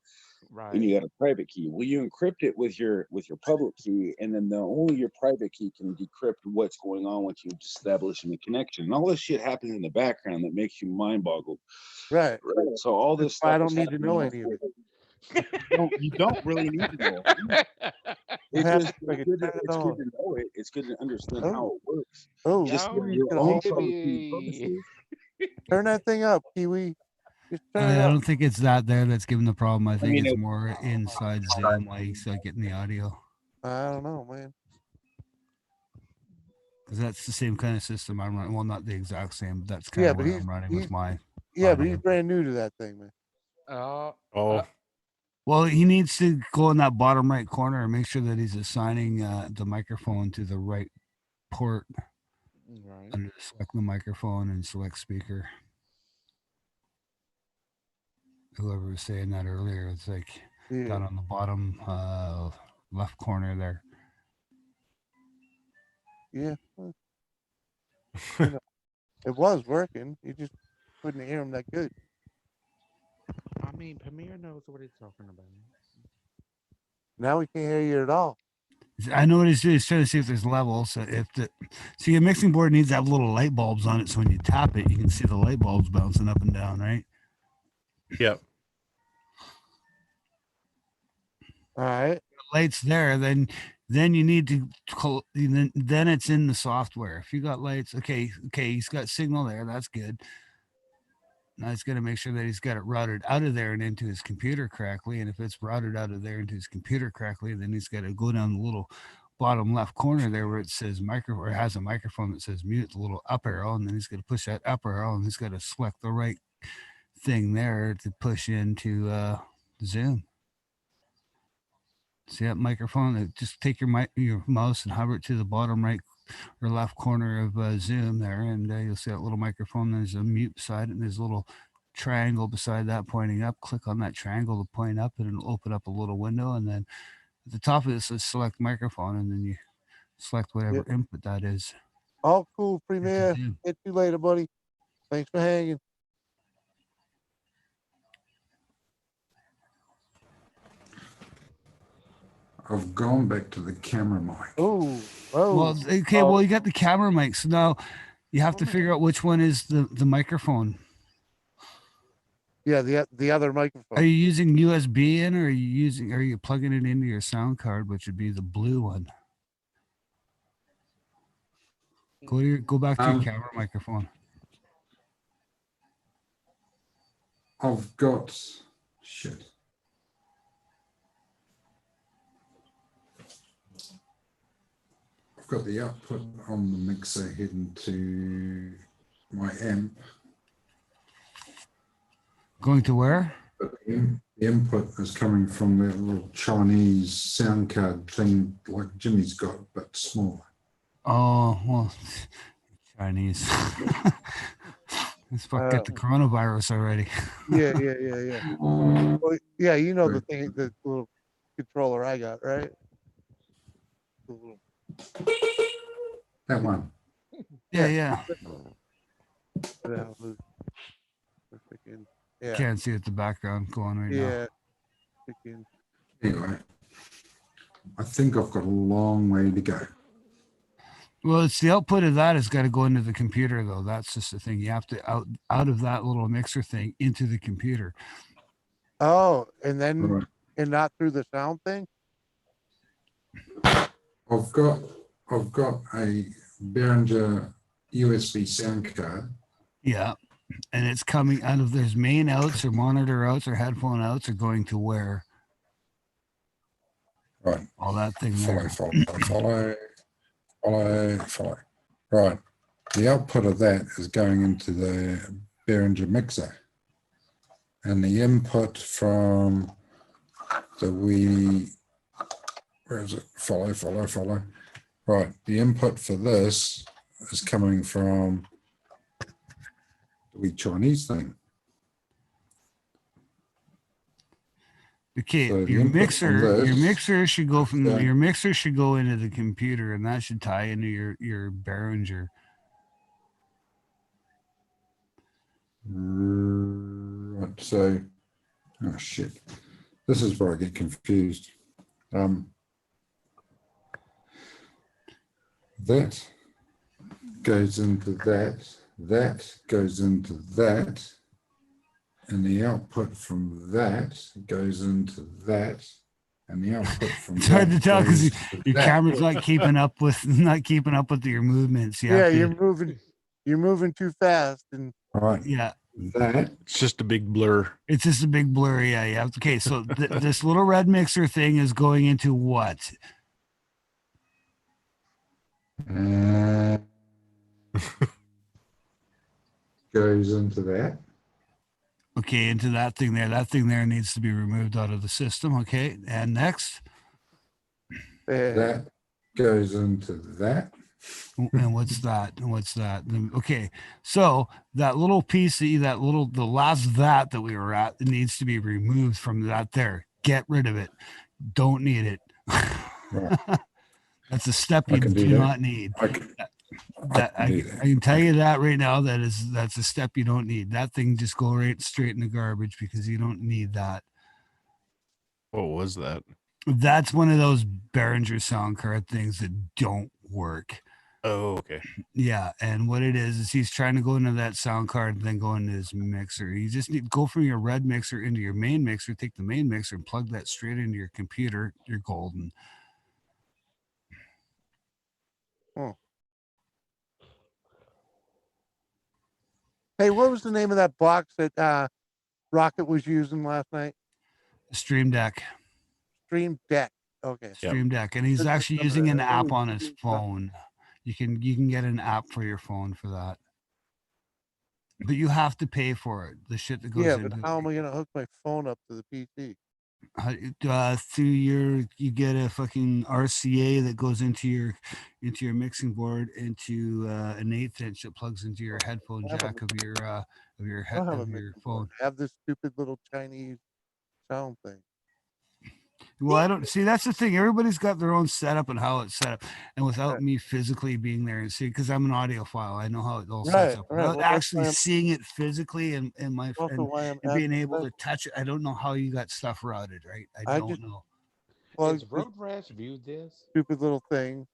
and you Right. got a private key. Well, you encrypt it with your public key, and then only your private key can decrypt what's going on once you establishing a connection. And all this shit happens in the background that makes you mind boggled. Right. Right. So all That's this why stuff I don't is need to happening. know any of it. You don't really need to know. I It's have just I can turn it it's good on. to know it. It's good to understand Oh. how it works. Oh, Just for Yo, your gonna own also productivity purposes. turn that thing up, Kiwi. Just turn it I up. don't think it's that there that's giving the problem. I think mean, it's more inside Zoom, like so getting the audio. I don't know, man. Because that's the same kind of system I'm running. Well, not the exact same, but that's kind Yeah, of but what I'm running with my yeah, but he's audio. brand new to that thing, man. Oh, Well, he needs to go in that bottom right corner and make sure that he's assigning the microphone to the right port Right. under select the microphone and select speaker. Whoever was saying that earlier, it's like Yeah. down on the bottom left corner there. Yeah. Well, you know, it was working. You just couldn't hear him that good. I mean, Premier knows what he's talking about. Now we can't hear you at all. I know what he's doing. He's trying to see if there's levels. So if the see a mixing board needs to have little light bulbs on it, so when you tap it, you can see the light bulbs bouncing up and down, right? yep. All right. Lights there, then you need to then it's in the software. If you got lights, okay, he's got signal there. That's good. Now he's got to make sure that he's got it routed out of there and into his computer correctly. And if it's routed out of there into his computer correctly, then he's got to go down the little bottom left corner there where it says micro or has a microphone that says mute, the little up arrow, and then he's got to push that up arrow and he's got to select the right thing there to push into Zoom. See that microphone? Just take your mouse and hover it to the bottom right or left corner of Zoom there, and you'll see that little microphone. There's a mute beside it, and there's a little triangle beside that pointing up. Click on that triangle to point up, and it'll open up a little window. And then at the top of it says select microphone, and then you select whatever input that is. All cool, Premier. Get you later, buddy. Thanks for hanging. I've gone back to the camera mic. Oh, Well, okay. Well, you got the camera mic, so now you have to figure out which one is the microphone. Yeah, the other Are microphone. you using USB in, or are you plugging it into your sound card, which would be the blue one? Go back to your camera microphone. I've got shit. I've got the output on the mixer heading to my amp. Going to where? The input is coming from that little Chinese sound card thing like Jimmy's got, but smaller. Oh, well, Chinese. This fuck got the coronavirus already. Yeah. Well, yeah, you know the thing, the little controller I got, right? The little... That one. Yeah. Yeah. Can't see it the background going right now. Yeah. Anyway, I think I've got a long way to go. Well, it's the output of that has got to go into the computer, though. That's just the thing. You have to out of that little mixer thing into the computer. Oh, and then and not through the sound thing. I've got a Behringer USB sound card. Yeah, and it's coming out of there's main outs or monitor outs or headphone outs are going to where? Right. All that thing there. Follow. Right. The output of that is going into the Behringer mixer. And the input from where is it? Follow. Right. The input for this is coming from the wee Chinese thing. Okay, So your mixer should go from your mixer should go into the computer, and that should tie into your Behringer. Right. So, oh shit, this is where I get confused. That goes into that. That goes into that. And the output from that goes into that, and the output from it's hard to tell because your that. camera's not keeping up with your movements. You're moving too fast, and right. Yeah, that it's just a big blur. It's just a big blur. Yeah. Okay, so this little red mixer thing is going into what? Goes into that. Okay, into that thing there. That thing there needs to be removed out of the system. Okay, and next. That goes into that. And what's that? Okay, so that little piece, the last that we were at, it needs to be removed from that there. Get rid of it. Don't need it. Right. That's a step you do not need. I can tell you that right now. That's a step you don't need. That thing just go right straight in the garbage because you don't need that. What was that? That's one of those Behringer sound card things that don't work. Oh, okay. Yeah, and what it is he's trying to go into that sound card and then go into his mixer. You just need to go from your red mixer into your main mixer, take the main mixer and plug that straight into your computer. You're golden. Oh. Hey, what was the name of that box that Rocket was using last night? Stream Deck. Stream Deck. Okay. Stream Deck, and he's actually using an app on his phone. You can get an app for your phone for that, but you have to pay for it. The shit that goes into but how am I gonna hook my phone up to the PC? Through you get a fucking RCA that goes into your mixing board into an 1/8 inch that plugs into your headphone jack of your phone. I have this stupid little Chinese sound thing. Well, I don't see. That's the thing. Everybody's got their own setup and how it's set up. And without me physically being there and seeing, because I'm an audiophile, I know how it all sets up. Without actually seeing it physically and being able to touch it, I don't know how you got stuff routed, right? I don't know. plug Has Road Rash viewed this? stupid little thing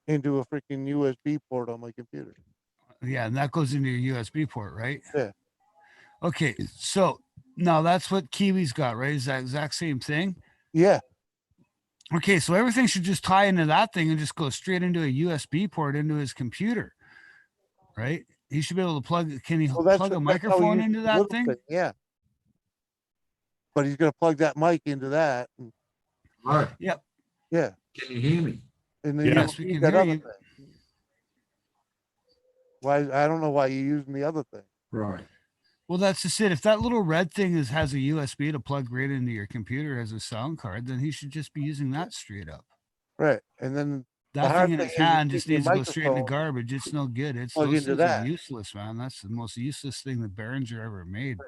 into a freaking USB port on my computer. Yeah, and that goes into your USB port, right? Yeah. Okay, so now that's what Kiwi's got, right? Is that exact same thing? Yeah. Okay, so everything should just tie into that thing and just go straight into a USB port into his computer, right? He should be able to plug. Can he Well, plug a how we microphone use into the that little thing? Yeah. But he's gonna plug that mic into that. And, Right. Yep. yeah. Can you hear me? And then Yes, you we use can that hear other you. thing. Why? I don't know why you're using the other thing. Right. Well, that's just it. If that little red thing has a USB to plug right into your computer as a sound card, then he should just be using that straight up. Right. And then the That hard thing in thing his is you hand take just your needs to go straight in the microphone, garbage. It's no good. It's plug those into things are that. useless, man. That's the most useless thing that Behringer ever made.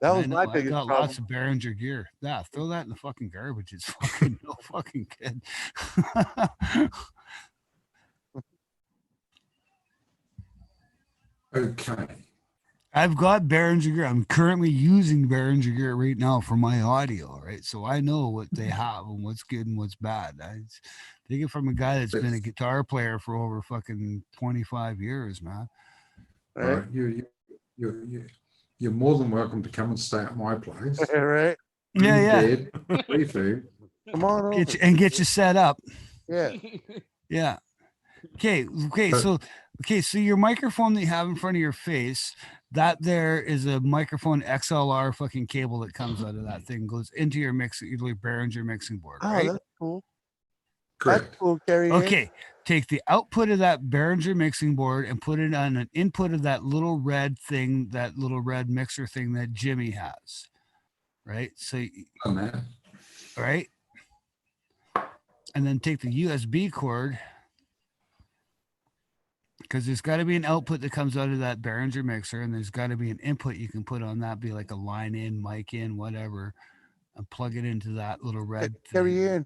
That And was I know my I biggest got problem. lots of Behringer gear. Yeah, throw that in the fucking garbage. It's fucking no fucking good. Okay. I've got Behringer gear. I'm currently using Behringer gear right now for my audio, right? So I know what they have and what's good and what's bad. I take it from a guy that's been a guitar player for over fucking 25 years, man. Right. You're more than welcome to come and stay at my place. Right. Yeah, Free yeah. bed, free food. Come on over. Get you set up. Yeah. Yeah. Okay. So your microphone that you have in front of your face, that there is a microphone XLR fucking cable that comes out of that thing, goes into your Behringer mixing board, Oh, right? that's cool. Correct. That's cool, Carrie. Okay. Take the output of that Behringer mixing board and put it on an input of that little red thing, that little red mixer thing that Jimmy has. Right. So, Done that. right. And then take the USB cord, because there's got to be an output that comes out of that Behringer mixer, and there's got to be an input you can put on that, be like a line in, mic in, whatever, and plug it into that little red thing. Carrie Ann,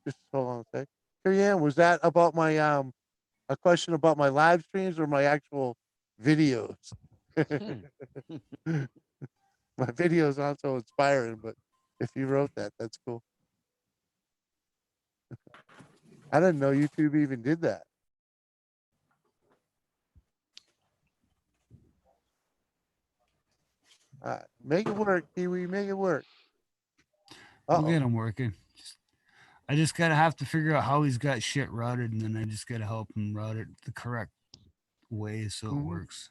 just hold on a sec. Carrie Ann, was that about my a question about my live streams or my actual videos? My videos aren't so inspiring, but if you wrote that, that's cool. I didn't know YouTube even did that. Make it work, Kiwi. Make it work. We'll get him working. I just gotta have to figure out how he's got shit routed, and then I just gotta help him route it the correct way so it works.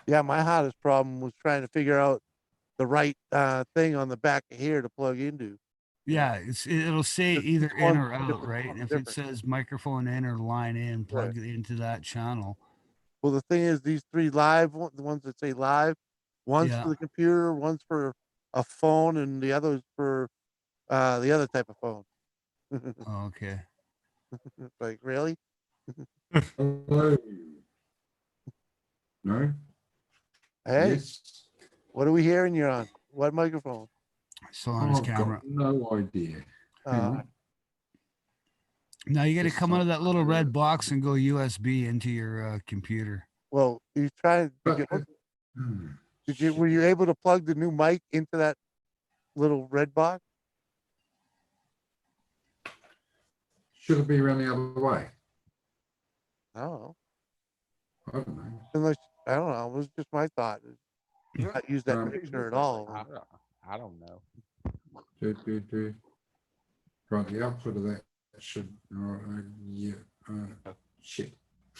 Yeah, my hardest problem was trying to figure out the right thing on the back of here to plug into. Yeah, it'll say either Just in one or out, different- right? one And if it different. says microphone in or line in, plug it into that channel. Well, the thing is, these three live, the ones that say live, one's Yeah. for the computer, one's for a phone, and the other's for the other type of phone. Oh, okay. Like, really? Hello. No. Hey, Yes. what are we hearing you on? What microphone? Still on his I've camera. got no idea. Hang on. Now you got to Just come out of that little something. red box and go USB into your computer. Well, you trying to get. Were you able to plug the new mic into that little red box? Should it be around the other way? I don't know. I don't know. Unless I don't know. It was just my thought. Not use that mixer at all. I don't know. Right, the output of that should. Yeah. Shit.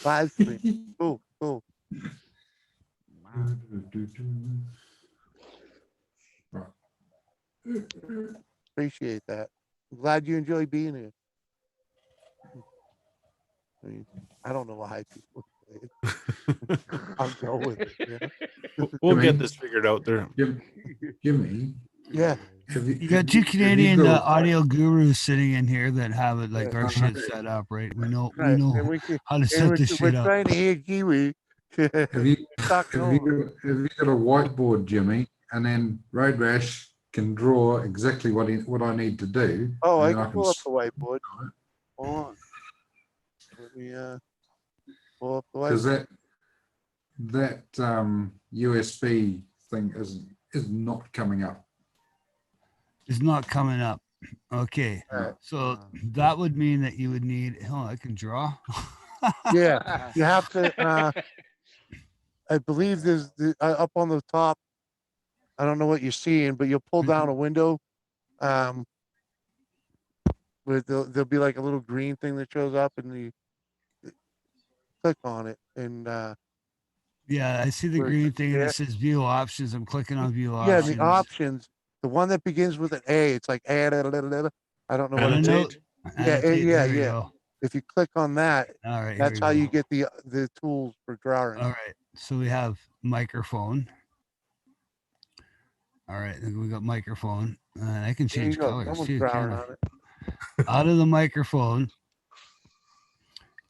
Live stream. Cool. Cool. Right. Appreciate that. I'm glad you enjoy being here. I mean, I don't know why people say it. I'll go with it. Yeah. We'll get this figured out there. Jimmy. Yeah. You got two Canadian audio gurus sitting in here that have it like our shit set up, right? We know Right. we know And we can- how to and set this we're shit up. trying to hear Kiwi. Have you Talk got a whiteboard, Jimmy? And then Road Rash can draw exactly what I need to do. Oh, I and can pull up the whiteboard. Hold on. Let me pull up the Because whiteboard. that USB thing is not coming up. Is not coming up. Okay. Alright. So that would mean that you would need, oh, I can draw. Yeah, you have to. I believe there's up on the top. I don't know what you're seeing, but you'll pull down a window. Where there'll be like a little green thing that shows up, and you click on it, and Yeah, I see the where it green says thing and share. it says view options. I'm clicking on view Yeah, options. the options. The one that begins with an A, it's like I don't know what it is. Annotate. Yeah, Annotate, yeah, there we yeah. go. If you click on that, All right, that's here how we you go. get the tools for drawing. All right, so we have microphone. All right, then we got microphone. I can There you change go. colors Someone's too, drawing can on I? it. Out of the microphone,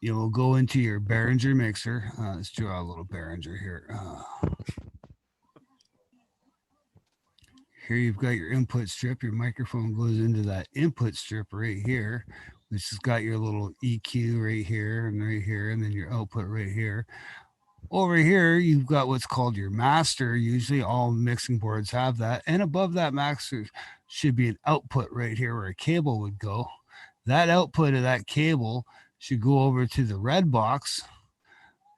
you will go into your Behringer mixer. Let's draw a little Behringer here. Here you've got your input strip. Your microphone goes into that input strip right here, which has got your little EQ right here, and then your output right here. Over here, you've got what's called your master. Usually all mixing boards have that. And above that master should be an output right here where a cable would go. That output of that cable should go over to the red box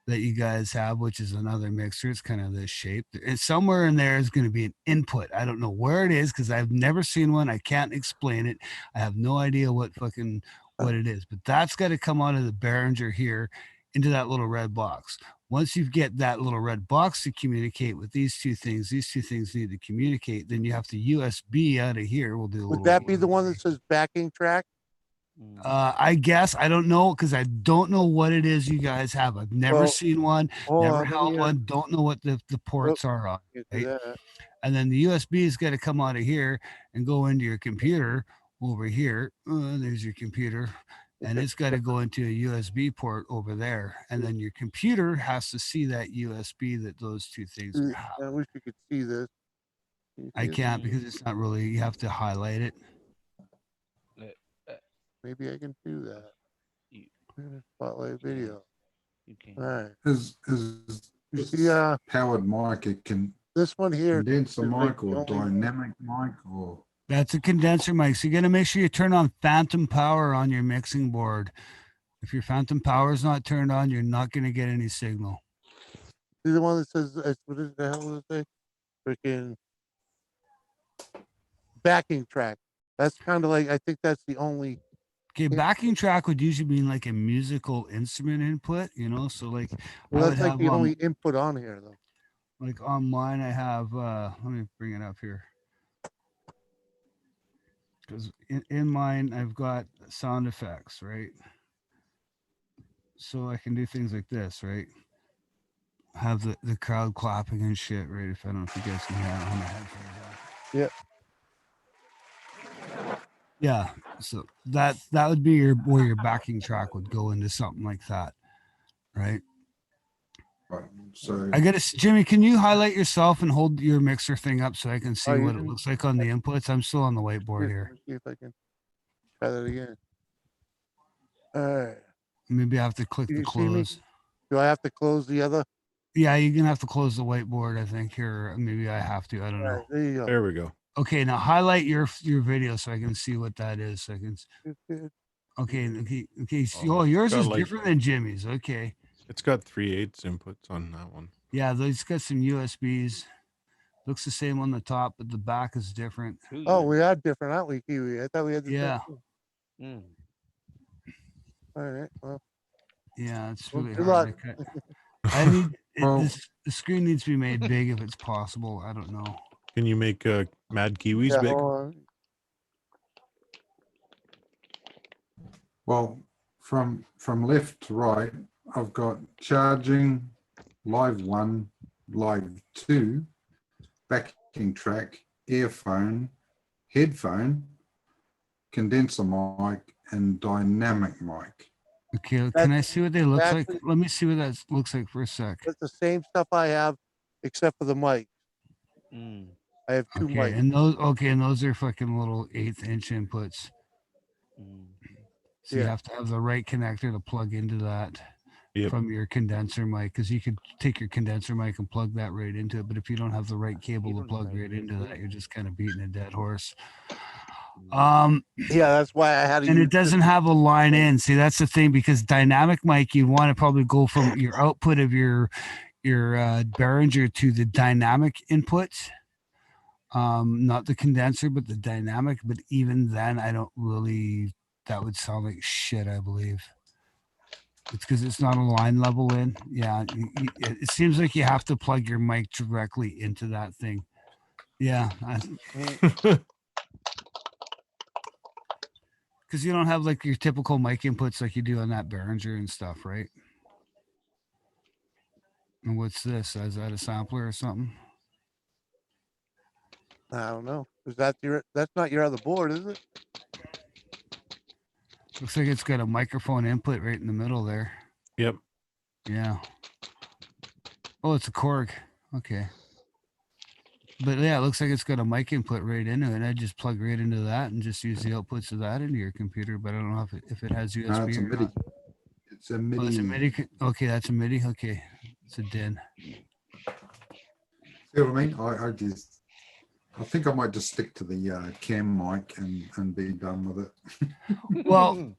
that you guys have, which is another mixer. It's kind of this shape. And somewhere in there is going to be an input. I don't know where it is because I've never seen one. I can't explain it. I have no idea what it is, but that's got to come out of the Behringer here into that little red box. Once you get that little red box to communicate with these two things need to communicate. Then you have to USB out of here. We'll do a Would little. that be the one that says backing track? I guess I don't know because I don't know what it is you guys have. I've never Well, seen one, hold never on, let held me, one. Don't know what the ports are on. get to Right? that. And then the USB is going to come out of here and go into your computer over here. There's your computer. And it's got to go into a USB port over there. And then your computer has to see that USB that those two things have. I wish you could see this. Can you I see it? can't because it's not really, you have to highlight it. Maybe I can do that. Spotlight video. You can. All right. Is You see, powered mic? It can this one here. condenser is like mic the or only- dynamic mic or That's a condenser mic. So you got to make sure you turn on phantom power on your mixing board. If your phantom power is not turned on, you're not going to get any signal. See the one that says, what is the hell does it say? Freaking backing track. That's kind of like, I think that's the only. Okay, backing track would usually mean like a musical instrument input, so like Well, I that's would like have the only input on here, though. like on mine I have let me bring it up here. Because in mine I've got sound effects, right? So I can do things like this, right? Have the crowd clapping and shit, right? If I don't know if you guys can hear it on my headphones. Yep. Yeah, so that would be where your backing track would go into something like that, right? so. I gotta, Jimmy, can you highlight yourself and hold your mixer thing up so I can see Oh, what you it can- looks like on the inputs? I'm still on the whiteboard Here, here. let me see if I can try that again. All right. Maybe I have to click Do the you see me? close. Do I have to close the other? Yeah, you're gonna have to close the whiteboard, I think. Here, maybe I have to. I don't All know. right, there you go. There we go. Okay, now highlight your video so I can see what that is. So I can. Okay. Oh, Oh, yours got is like- different than Jimmy's. Okay. It's got 3/8 inputs on that one. Yeah, it's got some USBs. Looks the same on the top, but the back is different. Oh, we are different, aren't we, Kiwi? I thought we had the Yeah. same. All right. Well, Yeah, it's Well, really good hard luck. to cut. I need Well- the screen needs to be made big if it's possible. I don't know. Can you make Mad Kiwis yeah, big? hold on. Well, from left to right, I've got charging, live 1, live 2, backing track, earphone, headphone, condenser mic, and dynamic mic. Okay, can I see what they look like? actually- Let me see what that looks like for a sec. That's the same stuff I have, except for the mic. I have two Okay, mics. and those are fucking little 1/8" inputs. So you Yeah. have to have the right connector to plug into that. Yep. from your condenser mic, because you could take your condenser mic and plug that right into it. But if you don't have the right cable to plug right into that, you're just kind of beating a dead horse. Yeah, that's why I had to And use it doesn't have a line in. See, that's the thing, because dynamic mic, you want to probably go from your output of your Behringer to the dynamic input. Not the condenser, but the dynamic. But even then, I don't really. That would sound like shit, I believe. It's because it's not a line level in. Yeah, it seems like you have to plug your mic directly into that thing. Yeah, because you don't have like your typical mic inputs like you do on that Behringer and stuff, right? And what's this? Is that a sampler or something? I don't know. Is that that's not your other board, is it? Looks like it's got a microphone input right in the middle there. Yep. Yeah. Oh, it's a Korg. Okay. But yeah, it looks like it's got a mic input right into it. I just plug right into that and just use the outputs of that into your computer. But I don't know if it has USB No, it's a or MIDI. not. It's a Oh, MIDI. it's a MIDI. Okay, that's a MIDI. Okay, it's a DIN. See what I mean? I think I might just stick to the cam mic and be done with it. Well,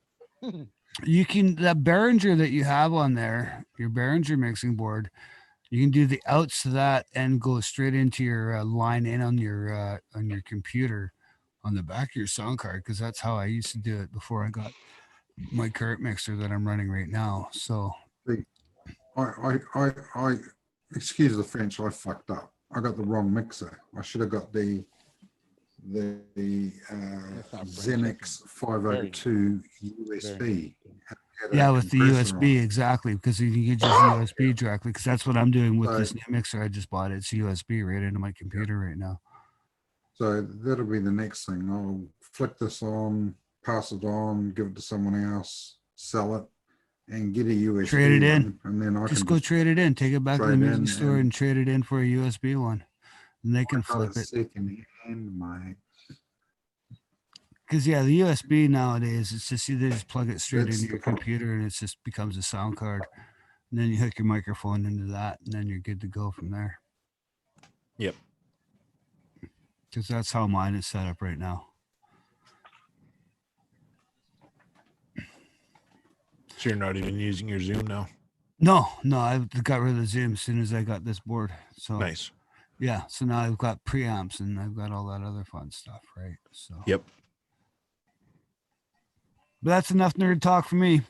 you can, that Behringer that you have on there, your Behringer mixing board, you can do the outs to that and go straight into your line in on your computer on the back of your sound card, because that's how I used to do it before I got my current mixer that I'm running right now. So I excuse the French, I fucked up. I got the wrong mixer. I should have got the Xenix 502 USB. yeah, with the USB, exactly, because you can use USB directly, because that's what I'm doing with this new mixer I just bought. It's USB right into my computer right now. So that'll be the next thing. I'll flick this on, pass it on, give it to someone else, sell it, and get a USB Trade it in, one, and then I just can go trade it in. Take it back to the trade music in store and trade it in for a USB one, and they can I got flip it it. second hand, mate. Because yeah, the USB nowadays, it's just you just plug it straight That's into the your problem. computer and it just becomes a sound card. And then you hook your microphone into that, and then you're good to go from there. Yep. Because that's how mine is set up right now. So you're not even using your Zoom now? No, I got rid of the Zoom as soon as I got this board. So Nice. Yeah, so now I've got preamps and I've got all that other fun stuff, right? So Yep. But that's enough nerd talk for me.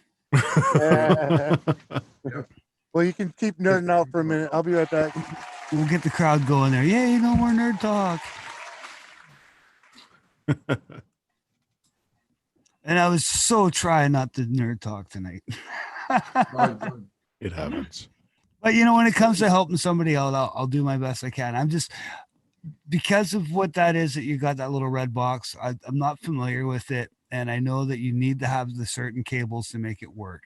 Well, you can keep nerding out for a minute. I'll be right back. We'll get the crowd going there. Yay, no more nerd talk. And I was so trying not to nerd talk tonight. It happens. But you know, when it comes to helping somebody out, I'll do my best I can. I'm just, because of what that is that you got that little red box, I'm not familiar with it. And I know that you need to have the certain cables to make it work.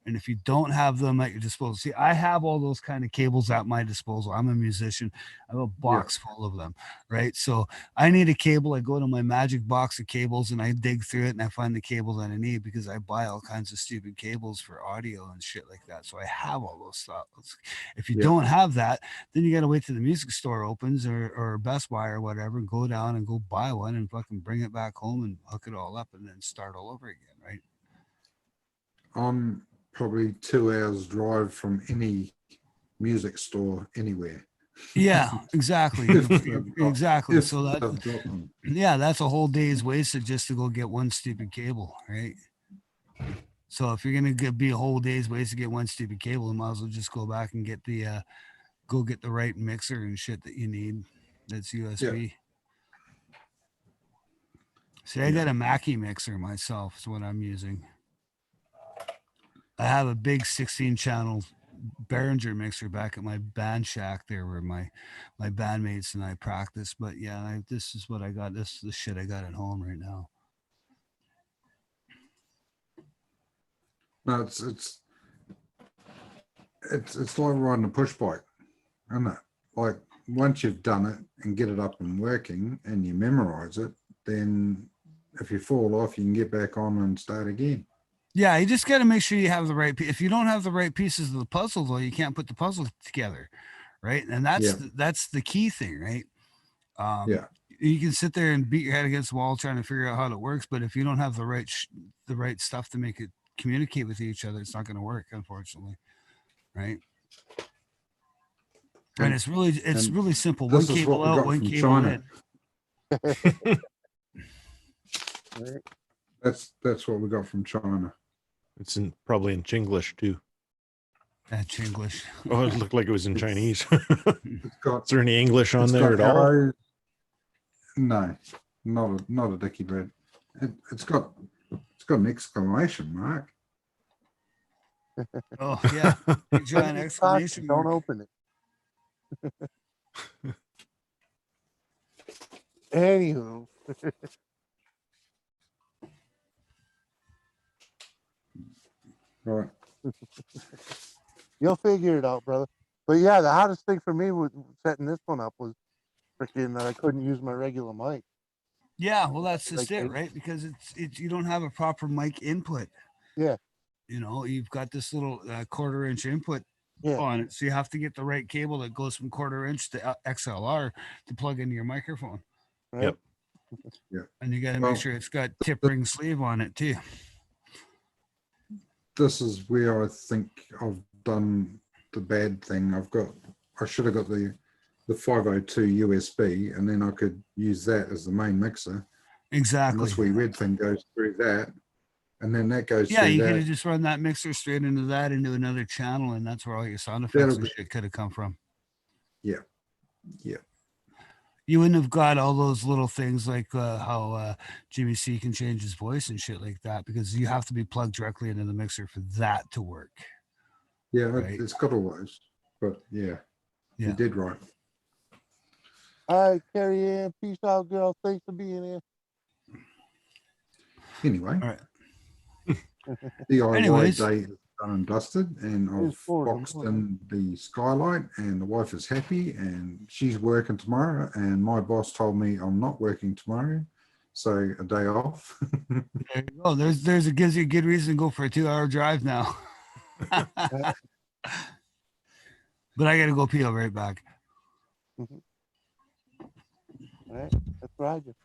And if you don't have them at your disposal, see, I have all those kind of cables at my disposal. I'm a musician. I have a box full of them, right? So I need a cable. I go to my magic box of cables and I dig through it and I find the cables that I need, because I buy all kinds of stupid cables for audio and shit like that. So I have all those stuff. If you don't have that, then you got to wait till the music store opens or Best Buy or whatever, and go down and go buy one and fucking bring it back home and hook it all up and then start all over again, right? Probably 2 hours drive from any music store anywhere. Yeah, exactly. Exactly. So that's a whole day's wasted just to go get one stupid cable, right? So if you're gonna be a whole day's waste to get one stupid cable, you might as well just go back and get the right mixer and shit that you need. That's USB. See, I got a Mackie mixer myself. Is what I'm using. I have a big 16-channel Behringer mixer back at my band shack there, where my bandmates and I practice. But yeah, this is what I got. This is the shit I got at home right now. No, it's like riding a push bike, isn't it? Like once you've done it and get it up and working and you memorize it, then if you fall off, you can get back on and start again. Yeah, you just got to make sure you have the right. If you don't have the right pieces of the puzzle, though, you can't put the puzzle together, right? And Yeah. that's the key thing, right? Yeah. You can sit there and beat your head against the wall trying to figure out how it works, but if you don't have the right stuff to make it communicate with each other, it's not going to work, unfortunately, right? And it's and really simple. One this is what cable we out, got one from cable China. in. Right? That's what we got from China. It's in probably in Chinglish too. That's English. Oh, it looked like it was in Chinese. It's got. Is there any English on It's there got at all? arrows. No, not a dicky bird. It's got an exclamation mark. Oh yeah, big giant Don't exclamation mark. open it. Anywho. Right. You'll figure it out, brother. But yeah, the hardest thing for me with setting this one up was freaking that I couldn't use my regular mic. Yeah, well, that's just Like, it, right? Because it's you don't have a proper mic input. Yeah. You know, you've got this little quarter-inch input Yeah. on it, so you have to get the right cable that goes from quarter-inch to XLR to plug into your microphone. Right? Yep. Yeah. And you got to Well, make sure it's got tip ring sleeve on it too. This is where I think I've done the bad thing. I should have got the 502 USB, and then I could use that as the main mixer. Exactly. And this wee red thing goes through that, and then that goes Yeah, through you could that. have just run that mixer straight into that into another channel, and that's where all your sound effects That'll and be- shit could have come from. Yeah. Yeah. You wouldn't have got all those little things like how Jimmy C can change his voice and shit like that, because you have to be plugged directly into the mixer for that to work. Yeah, Right. it's got all those. But yeah, Yeah. you did right. All right, Carrie Ann. Peace out, girl. Thanks for being here. Anyway, All right. DIY Anyways. day is done and dusted, and It's I've 4 in the boxed morning. in the skylight, and the wife is happy, and she's working tomorrow, and my boss told me I'm not working tomorrow, so a day off. There you go. Gives you a good reason to go for a 2-hour drive now. But I got to go pee. I'll be right back. All right, that's what I just.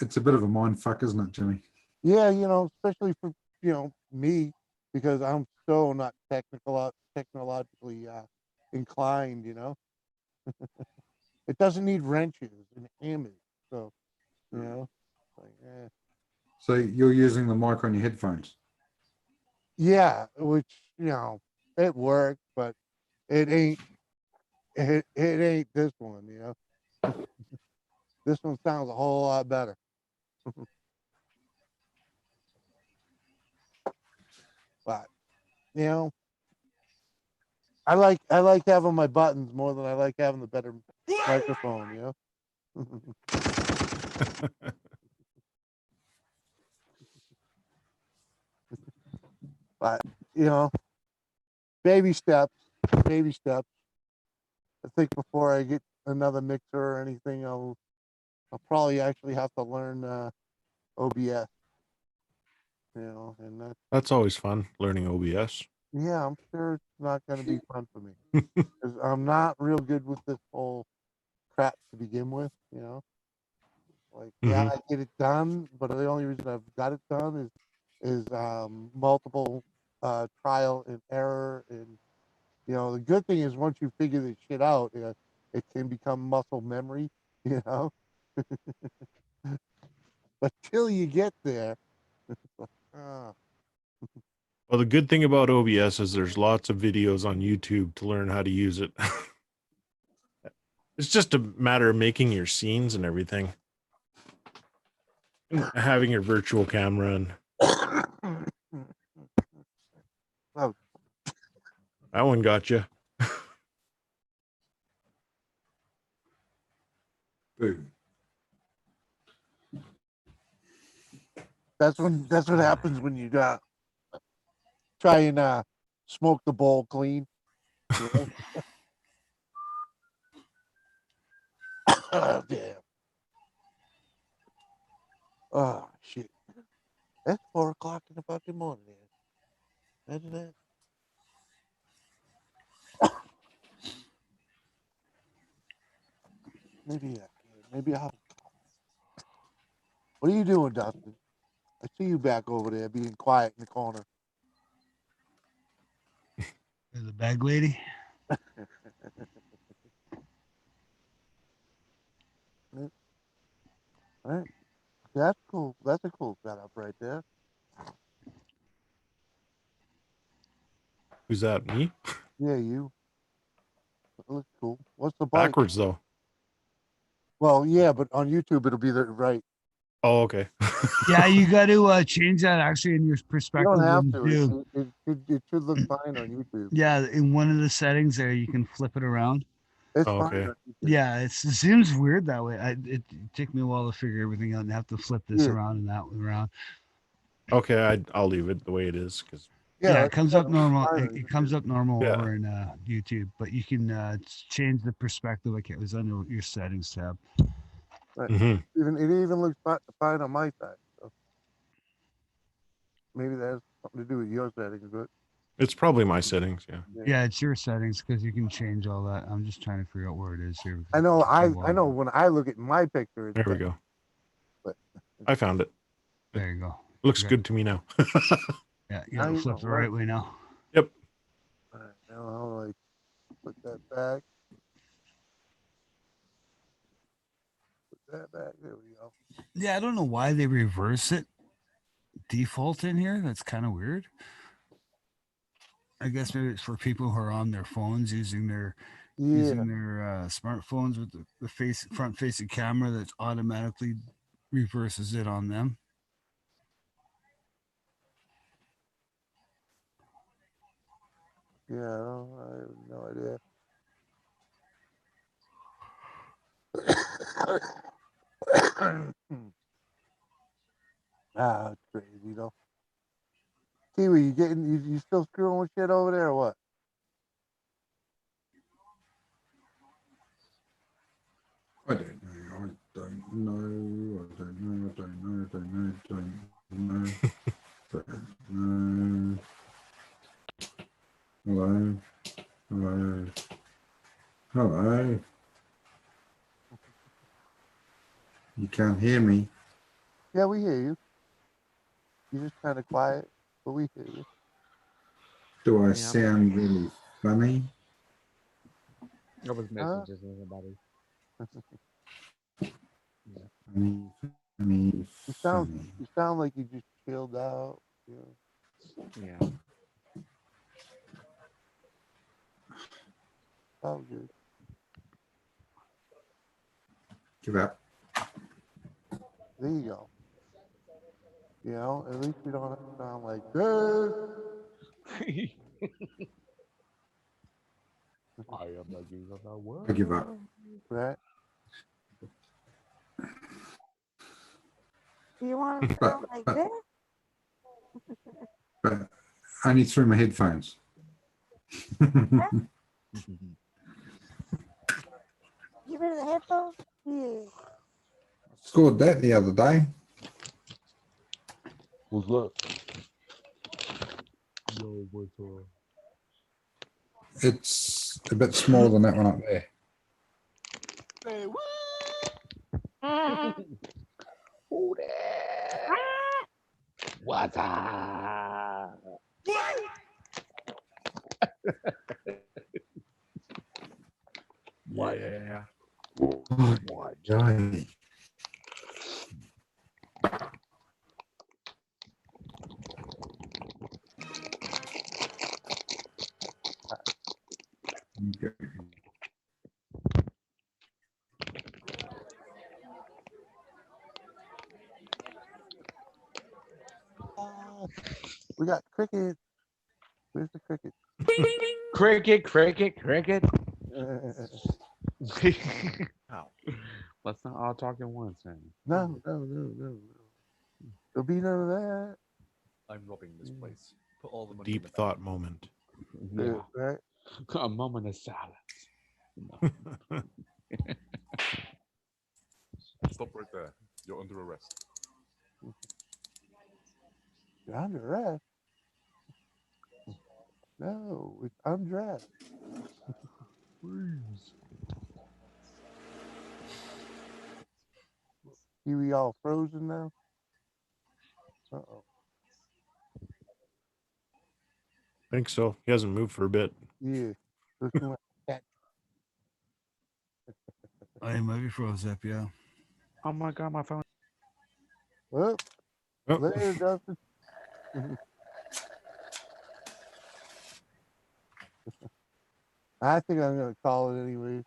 It's a bit of a mind fuck, isn't it, Jimmy? Yeah, especially for me, because I'm so not technologically inclined. It doesn't need wrenches and hammers, so like, So you're using the mic on your headphones. yeah, which it worked, but it ain't this one. This one sounds a whole lot better. But I like having my buttons more than I like having the better microphone. But baby steps. I think before I get another mixer or anything, I'll probably actually have to learn OBS. And That's always fun, learning OBS. yeah, I'm sure it's not going to be fun for me because I'm not real good with this whole crap to begin with. Like, yeah, I get it done, but the only reason I've got it done is multiple trial and error. And the good thing is once you figure this shit out, it can become muscle memory. But till you get there, Well, the good thing about OBS is there's lots of videos on YouTube to learn how to use it. It's just a matter of making your scenes and everything. And having your virtual camera and oh, that one got you. Boom. that's what happens when you try and smoke the bowl clean. Oh, damn. Oh shit! That's 4 o'clock in the fucking morning. Imagine that. Maybe I can. Maybe I'll. What are you doing, Dustin? I see you back over there being quiet in the corner. There's a bag lady. All right. That's cool. That's a cool setup right there. Who's that? Me? Yeah, you. It looks cool. What's the bike? Backwards though. Well, yeah, but on YouTube it'll be the right. Oh, okay. Yeah, you got to change that actually in your You perspective. don't have When to. you It should look fine on YouTube. yeah, in one of the settings there, you can flip it around. It's Oh, fine okay. on YouTube. Yeah, it seems weird that way. It took me a while to figure everything out and have to flip this Yeah. around and that one around. Okay, I'll leave it the way it is because Yeah, it that's comes fine up normal. on It comes up normal Yeah. over in YouTube, but you can change the perspective like it was under your settings tab. Right. Mhm. It even looks fine on my side. So maybe that has something to do with your settings, but it's probably my settings. Yeah. Yeah, it's your settings because you can change all that. I'm just trying to figure out where it is here. I know. I know when I look at my picture, it's There we there, go. but I found it. There you go. Looks Okay. good to me now. Yeah, you now gotta you flip know the what. right way now. Yep. All right, now I'll like put that back. Put that back. There we go. Yeah, I don't know why they reverse it default in here. That's kind of weird. I guess maybe it's for people who are on their phones using their Yeah. smartphones with the front facing camera that automatically reverses it on them. Yeah. I have no idea. It's crazy though. Kiwi, you still screwing with shit over there or what? I don't know. I don't know. I don't know. I don't know. I don't know. I don't know. Don't know. Hello. Hello. Hello. You can't hear me. Yeah, we hear you. You're just kind of quiet, but we hear you. Do I Yeah. sound really funny? I was Huh? messaging somebody. Funny, funny, You sound funny. you sound like you just chilled out. You know, Yeah. sound good. Give up. There you go. You know, at least we don't have to sound like this. I am the king of the world. I give up. Right? You want to But, sound like this? but only through my headphones. Give me the headphones? Yeah. Scored that the other day. What's up? Yo, what's up? It's a bit smaller than that one up there. Hey, what? Who What's up? Yeah. Oh, Johnny. Okay. We got cricket. Where's the cricket? Cricket, cricket, cricket. Let's not all talk at once, man. No. There'll be none of that. I'm robbing this place. Put all the money in Deep the bank. thought moment. Yeah. Right? A moment of silence. Stop right there. You're under arrest. You're under arrest. No, it's undressed. Freeze. Kiwi all frozen now? Uh-oh. think so. He hasn't moved for a bit. Yeah. Looking like a cat. I might be froze up, yeah. Oh my god, my phone. Well, Oh. later, Dustin. I think I'm going to call it anyway.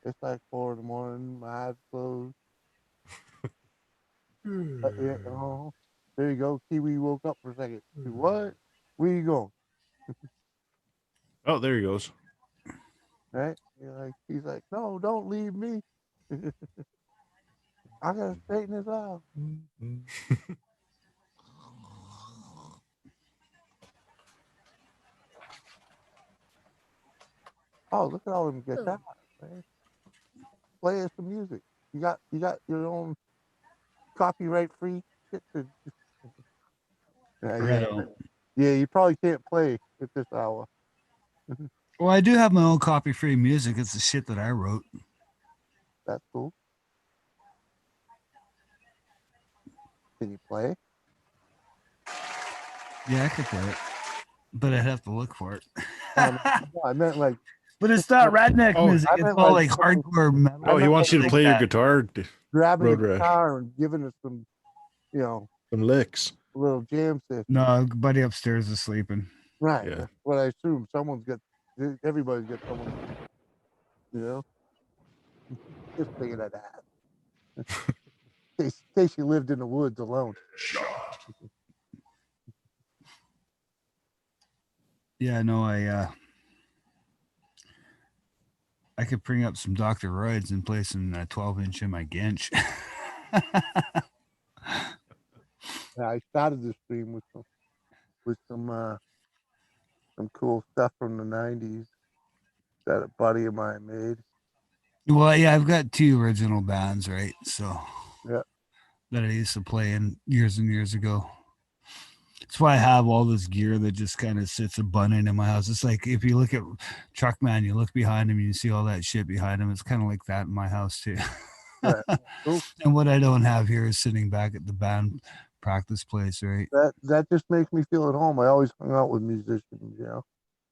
It's like 4 in the morning. My eyes closed. Yeah, there you go. Kiwi woke up for a second. What? Where you going? Oh, there he goes. Right? He's like, no, don't leave me. I gotta straighten this out. Oh, look at all them guitars, man. Play us some music. You got your own copyright free shit to Right. yeah, you probably can't play at this hour. Well, I do have my own copy-free music. It's the shit that I wrote. That's cool. Can you play? Yeah, I could play it, but I'd have to look for it. No, I meant like. But it's not redneck Oh, music. I It's meant all like like hardcore metal. Oh, he wants you to like play your that. guitar. Grabbing Road the Rash. guitar and giving us some, Some licks. little jam session. No, buddy upstairs is sleeping. Right. Yeah. That's what I assume. Everybody's got someone, just figured I'd ask. In case you lived in the woods alone. Yeah, no, I could bring up some Dr. Roids and play some 12-inch in my Ginch. Yeah, I started the stream with some cool stuff from the '90s that a buddy of mine made. Well, yeah, I've got 2 original bands, right? So Yeah. that I used to play in years and years ago. That's why I have all this gear that just kind of sits abundant in my house. It's like if you look at Truckman, you look behind him, you see all that shit behind him. It's kind of like that in my house too. Right. Cool. And what I don't have here is sitting back at the band practice place, right? That just makes me feel at home. I always hung out with musicians,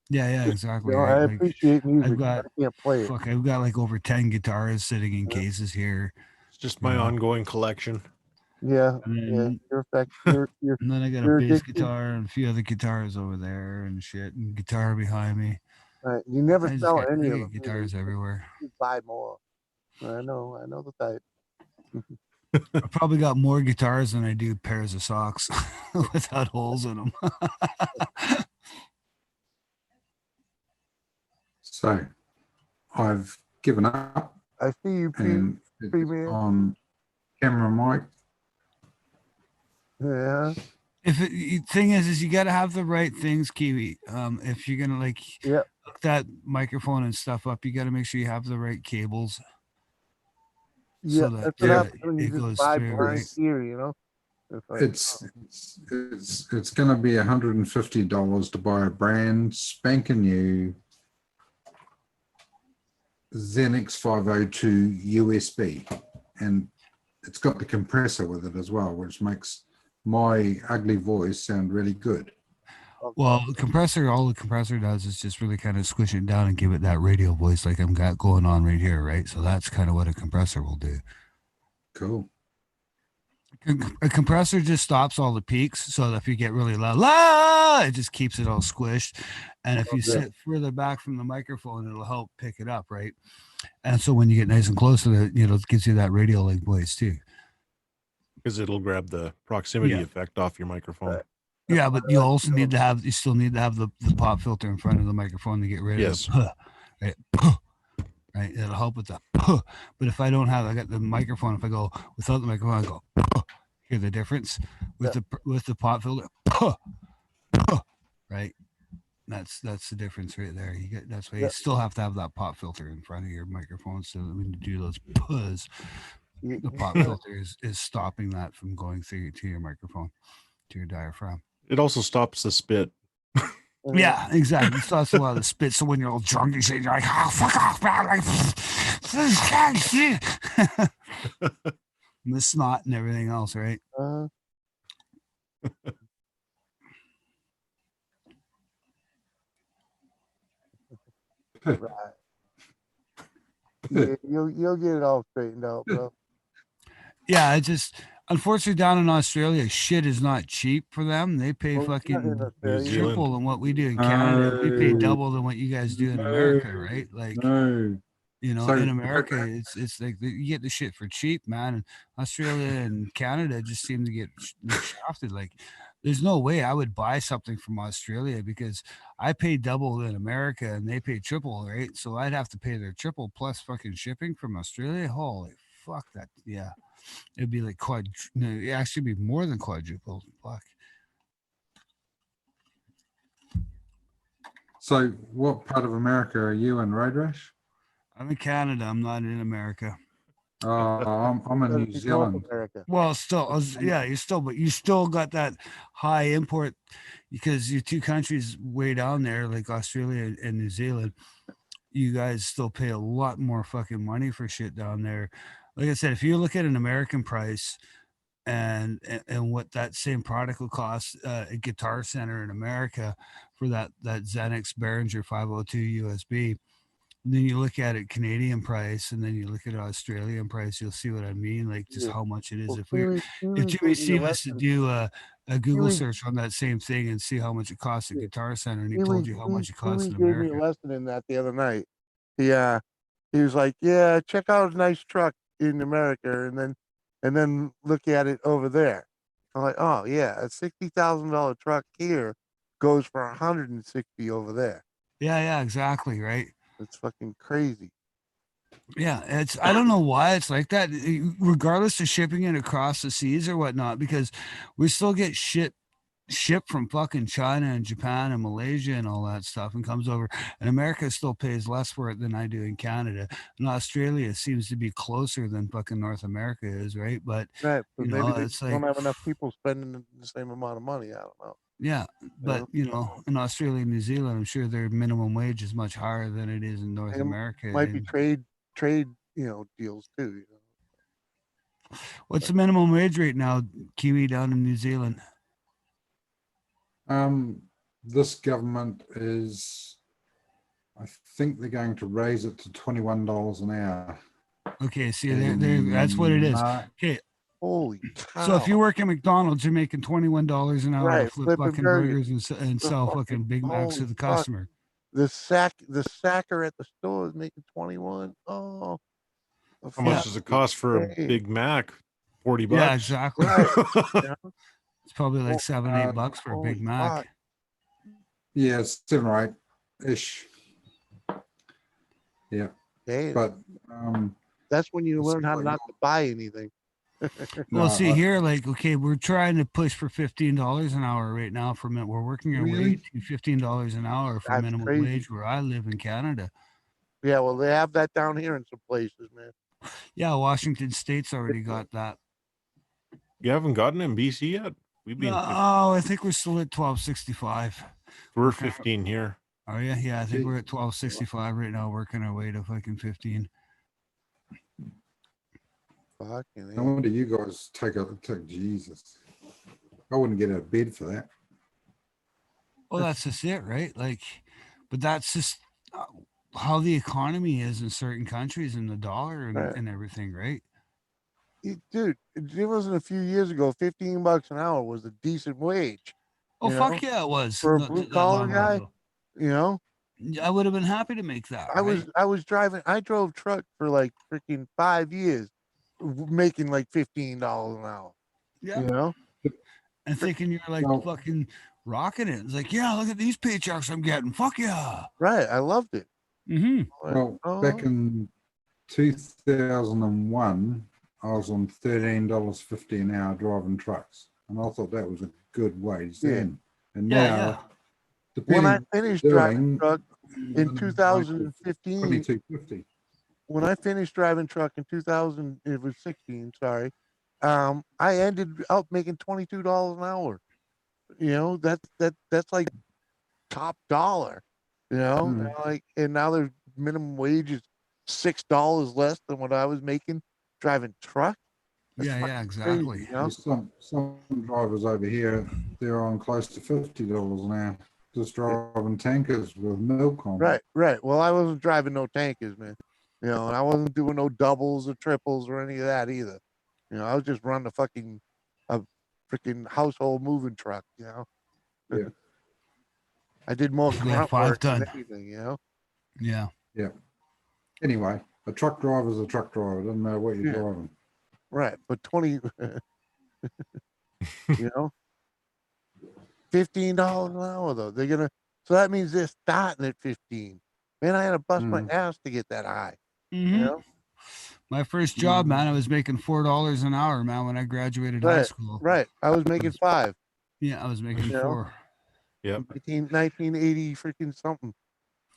Yeah, exactly. I Right. Like, appreciate music. I've got I can't play it. I've got like over 10 guitars sitting in cases here. It's just my ongoing collection. Yeah, And you're and then I got a you're bass addicted. guitar and a few other guitars over there and shit, and guitar behind me. Right. You never I just sell got any I of got them. guitars everywhere. You buy more. I know the type. I probably got more guitars than I do pairs of socks without holes in them. So I've given up I see you and it's premiere. on camera mic. Yeah. Thing is you got to have the right things, Kiwi. If you're gonna hook that microphone and stuff up, you got to make sure you have the right cables. Yeah, So that that's what happens when you it just goes buy through, blind right? gear, It's like, It's going to be $150 to buy a brand spanking new Xenix 502 USB, and it's got the compressor with it as well, which makes my ugly voice sound really good. Well, all the compressor does is just really kind of squish it down and give it that radio voice like I'm got going on right here, right? So that's kind of what a compressor will do. Cool. A compressor just stops all the peaks, so that if you get really loud, it just keeps it all squished. And if you sit further back from the microphone, it'll help pick it up, right? And so when you get nice and close to it, it gives you that radio like voice too. Because it'll grab the proximity effect off your microphone. Yeah, but you also still need to have the pop filter in front of the microphone to get rid of the right? Right, it'll help with the but if I don't have, I got the microphone. If I go without the microphone, I go hear the difference with the pop filter, right? That's the difference right there. That's why you still have to have that pop filter in front of your microphone so that when you do those puzz, The pop filter is stopping that from going through to your microphone, to your diaphragm. It also stops the spit. Yeah, exactly. It stops a lot of the spit. So when you're all drunk and shit, you're like, oh, fuck off, man. Like, and the snot and everything else, right? Right. Yeah, you'll get it all straightened out, bro. Yeah, I just unfortunately down in Australia, shit is not cheap for them. They pay Well, it's not in fucking Australia. triple than what we do in Canada. We pay No, double than what you guys do in America, right? Like, no. you know, So in America, it's like you get the shit for cheap, man. And Australia and Canada just seem to get shafted. Like, there's no way I would buy something from Australia because I pay double in America and they pay triple, right? So I'd have to pay their triple plus fucking shipping from Australia. Holy fuck that, yeah. It'd be like no, it'd actually be more than quadruple. Fuck. So what part of America are you in, Road Rash? I'm in Canada. I'm not in America. I'm in New North Zealand. America. Well, still, yeah, but you still got that high import because your two countries way down there, like Australia and New Zealand, you guys still pay a lot more fucking money for shit down there. Like I said, if you look at an American price and what that same product will cost at Guitar Center in America for that Xenix Behringer 502 USB, and then you look at it Canadian price, and then you look at Australian price, you'll see what I mean, like just how much it is. Well, If Jimmy gave me a Steve was to lesson. do a Google Kiwi- search on that same thing and see how much it costs at Guitar Center, and he told you how much it costs in Kiwi gave me America. a lesson in that the other night. Yeah, he was like, "Yeah, check out a nice truck in America, and then look at it over there." I'm like, "Oh yeah, a $60,000 truck here goes for 160 over there. Yeah, exactly, right. It's fucking crazy." Yeah, I don't know why it's like that, regardless of shipping it across the seas or whatnot, because we still get shit shipped from fucking China and Japan and Malaysia and all that stuff and comes over, and America still pays less for it than I do in Canada. And Australia seems to be closer than fucking North America is, right? But Right, but you maybe know, they it's don't like, have enough people spending the same amount of money. I don't know. yeah, but you know, in Australia and New Zealand, I'm sure their minimum wage is much higher than it is in North And America. might be And trade deals too. You know? what's the minimum wage rate now, Kiwi, down in New Zealand? This government is, I think they're going to raise it to $21 an hour. Okay, see, that's what it is. Okay. Holy cow. So if you work at McDonald's, you're making $21 an hour to flip flipping fucking burgers and sell fucking Big Macs to the customer. The sacker at the store is making 21. Oh, how much does it cost for a Big Mac? $40. Yeah, exactly. Right. It's probably like $7, $8 for a Big Mac. Fuck. Yeah, it's 7 or 8-ish. Yeah. Damn. But that's when you learn how not to buy anything. Well, see here, like, okay, we're trying to push for $15 an hour right now for minute. We're working our way to $15 an hour for That's minimum crazy. wage where I live in Canada. Yeah, well, they have that down here in some places, man. Yeah, Washington State's already got that. You haven't gotten in BC yet? We've been. Oh, I think we're still at 1265. We're 15 here. Oh yeah, I think we're at 1265 right now, working our way to fucking 15. I wonder you guys take Jesus. I wouldn't get out of bed for that. Well, that's just it, right? Like, but that's just how the economy is in certain countries and the dollar and everything, right? Dude, it wasn't a few years ago. $15 an hour was a decent wage. Oh, fuck yeah, it was for a blue collar guy. You know, I would have been happy to make that. I drove truck for like freaking 5 years, making like $15 an hour. Yeah. You know, and thinking you're like fucking rocking it. It's like, yeah, look at these paychecks I'm getting. Fuck yeah. Right. I loved it. Mm-hmm. Well, back in 2001, I was on $13.50 an hour driving trucks, and I thought that was a good wage then. And now, when I finished driving truck in 2015, $22.50. when I finished driving truck in 2000, it was 16. Sorry, I ended up making $22 an hour. You know, that's like top dollar. You know, Mm. like, and now their minimum wage is $6 less than what I was making driving truck. That's Yeah, fucking exactly. crazy, you know? There's some drivers over here, they're on close to $50 an hour, just driving tankers with milk on. Right, right. Well, I wasn't driving no tankers, man. You know, and I wasn't doing no doubles or triples or any of that either. You know, I was just running a freaking household moving truck. You know, Yeah, I did more Yeah, grunt 5 work than ton. anything. You know, Yeah. yeah. Anyway, a truck driver's a truck driver. Doesn't matter what you're Yeah. driving. right? But 20, you know, $15 an hour though. They're gonna. So that means they're starting at 15. Man, I had to bust my Mm. ass to get that high. You hmm know, My first job, man, Mm. I was making $4 an hour, man, when I graduated high right, school. right. I was making 5. Yeah, I was making You know, 4. Yep. 1980 freaking something.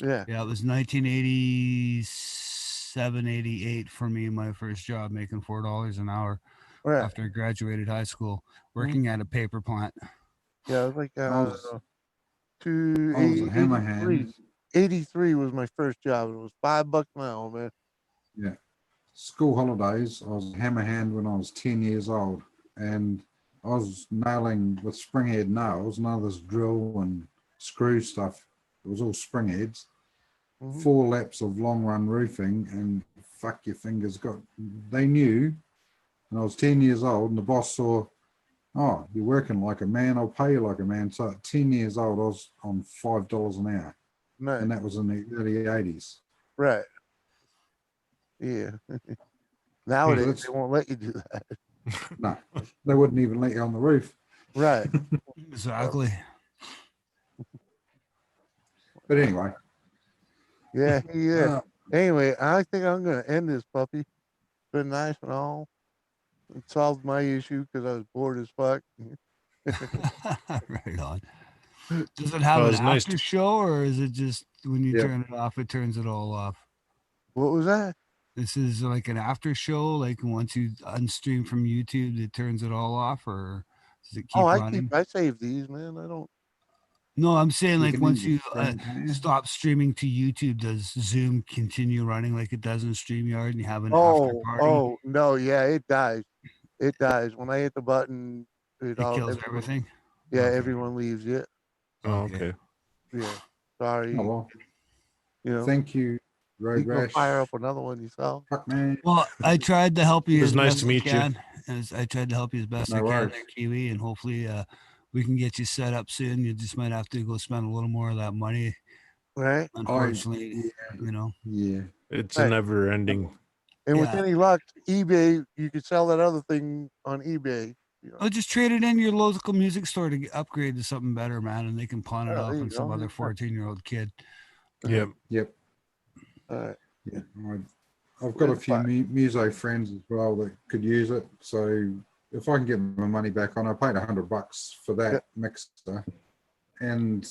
Yeah. Yeah, it was 1987, 88 for me, my first job, making $4 an hour Right. after I graduated high school, Mhm. working at a paper plant. Yeah, it was like I was two I was a eighty hammer 83. hand. 83 was my first job. It was $5 an hour, man. Yeah. School holidays, I was a hammer hand when I was 10 years old, and I was nailing with spring head nails, none of this drill and screw stuff. It was all spring heads. Mhm. 4 laps of long run roofing, and fuck, your fingers got. They knew, and I was 10 years old, and the boss saw, oh, you're working like a man, I'll pay you like a man. So at 10 years old, I was on $5 an hour, Nice. and that was in the early 80s. Right. Yeah. Nowadays they won't let you do that. No, they wouldn't even let you on the roof. Right. Exactly. But anyway, Yeah, yeah. uh, Anyway, I think I'm gonna end this puppy. It's been nice and all. It solved my issue because I was bored as fuck. Right on. Does it have It an was nice after to show, or is it just when you yeah, turn it off, it turns it all off? What was that? This is like an after show, like once you unstream from YouTube, it turns it all off, or does it Oh, keep running? I save these, man. I don't. No, I'm saying you like can end once your you stream, can you? stop streaming to YouTube, does Zoom continue running like it does in StreamYard, and you have an after Oh, party? oh no, yeah, it dies. It dies when I hit the button. It kills Everyone, everything. yeah, Okay. everyone leaves. Yeah, Oh, Okay. okay. yeah. Oh, Sorry, well, you know. thank you, Road You can fire Rash. up another one yourself. Fuck, man. Well, I tried to help It you was as nice best to I meet you. can. I tried to help you as best I No can worries. there, Kiwi, and hopefully we can get you set up soon. You just might have to go spend a little more of that money. Right, Unfortunately, Yeah, you know. yeah. It's a right. never ending. And with Yeah. any luck, eBay, you could sell that other thing on eBay. You know. I'll just trade it in your local music store to upgrade to something better, man, and they can pawn it Oh, there off you on some go. other Yeah. 14-year-old kid. Yep. Yep. All right. Yeah. I've got a few muso friends as well that could use it. So if I can get my money back on, I paid $100 for that Yep. mixer and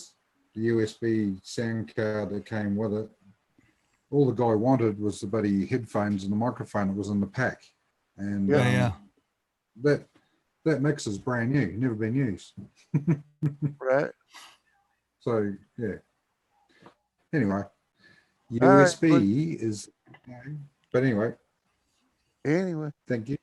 the USB sound card that came with it. All the guy wanted was the buddy headphones and the microphone that was in the pack. And Yeah. that mixer's brand new, never been used. Right. So yeah. Anyway, All right. USB is. But anyway, Anyway. thank you.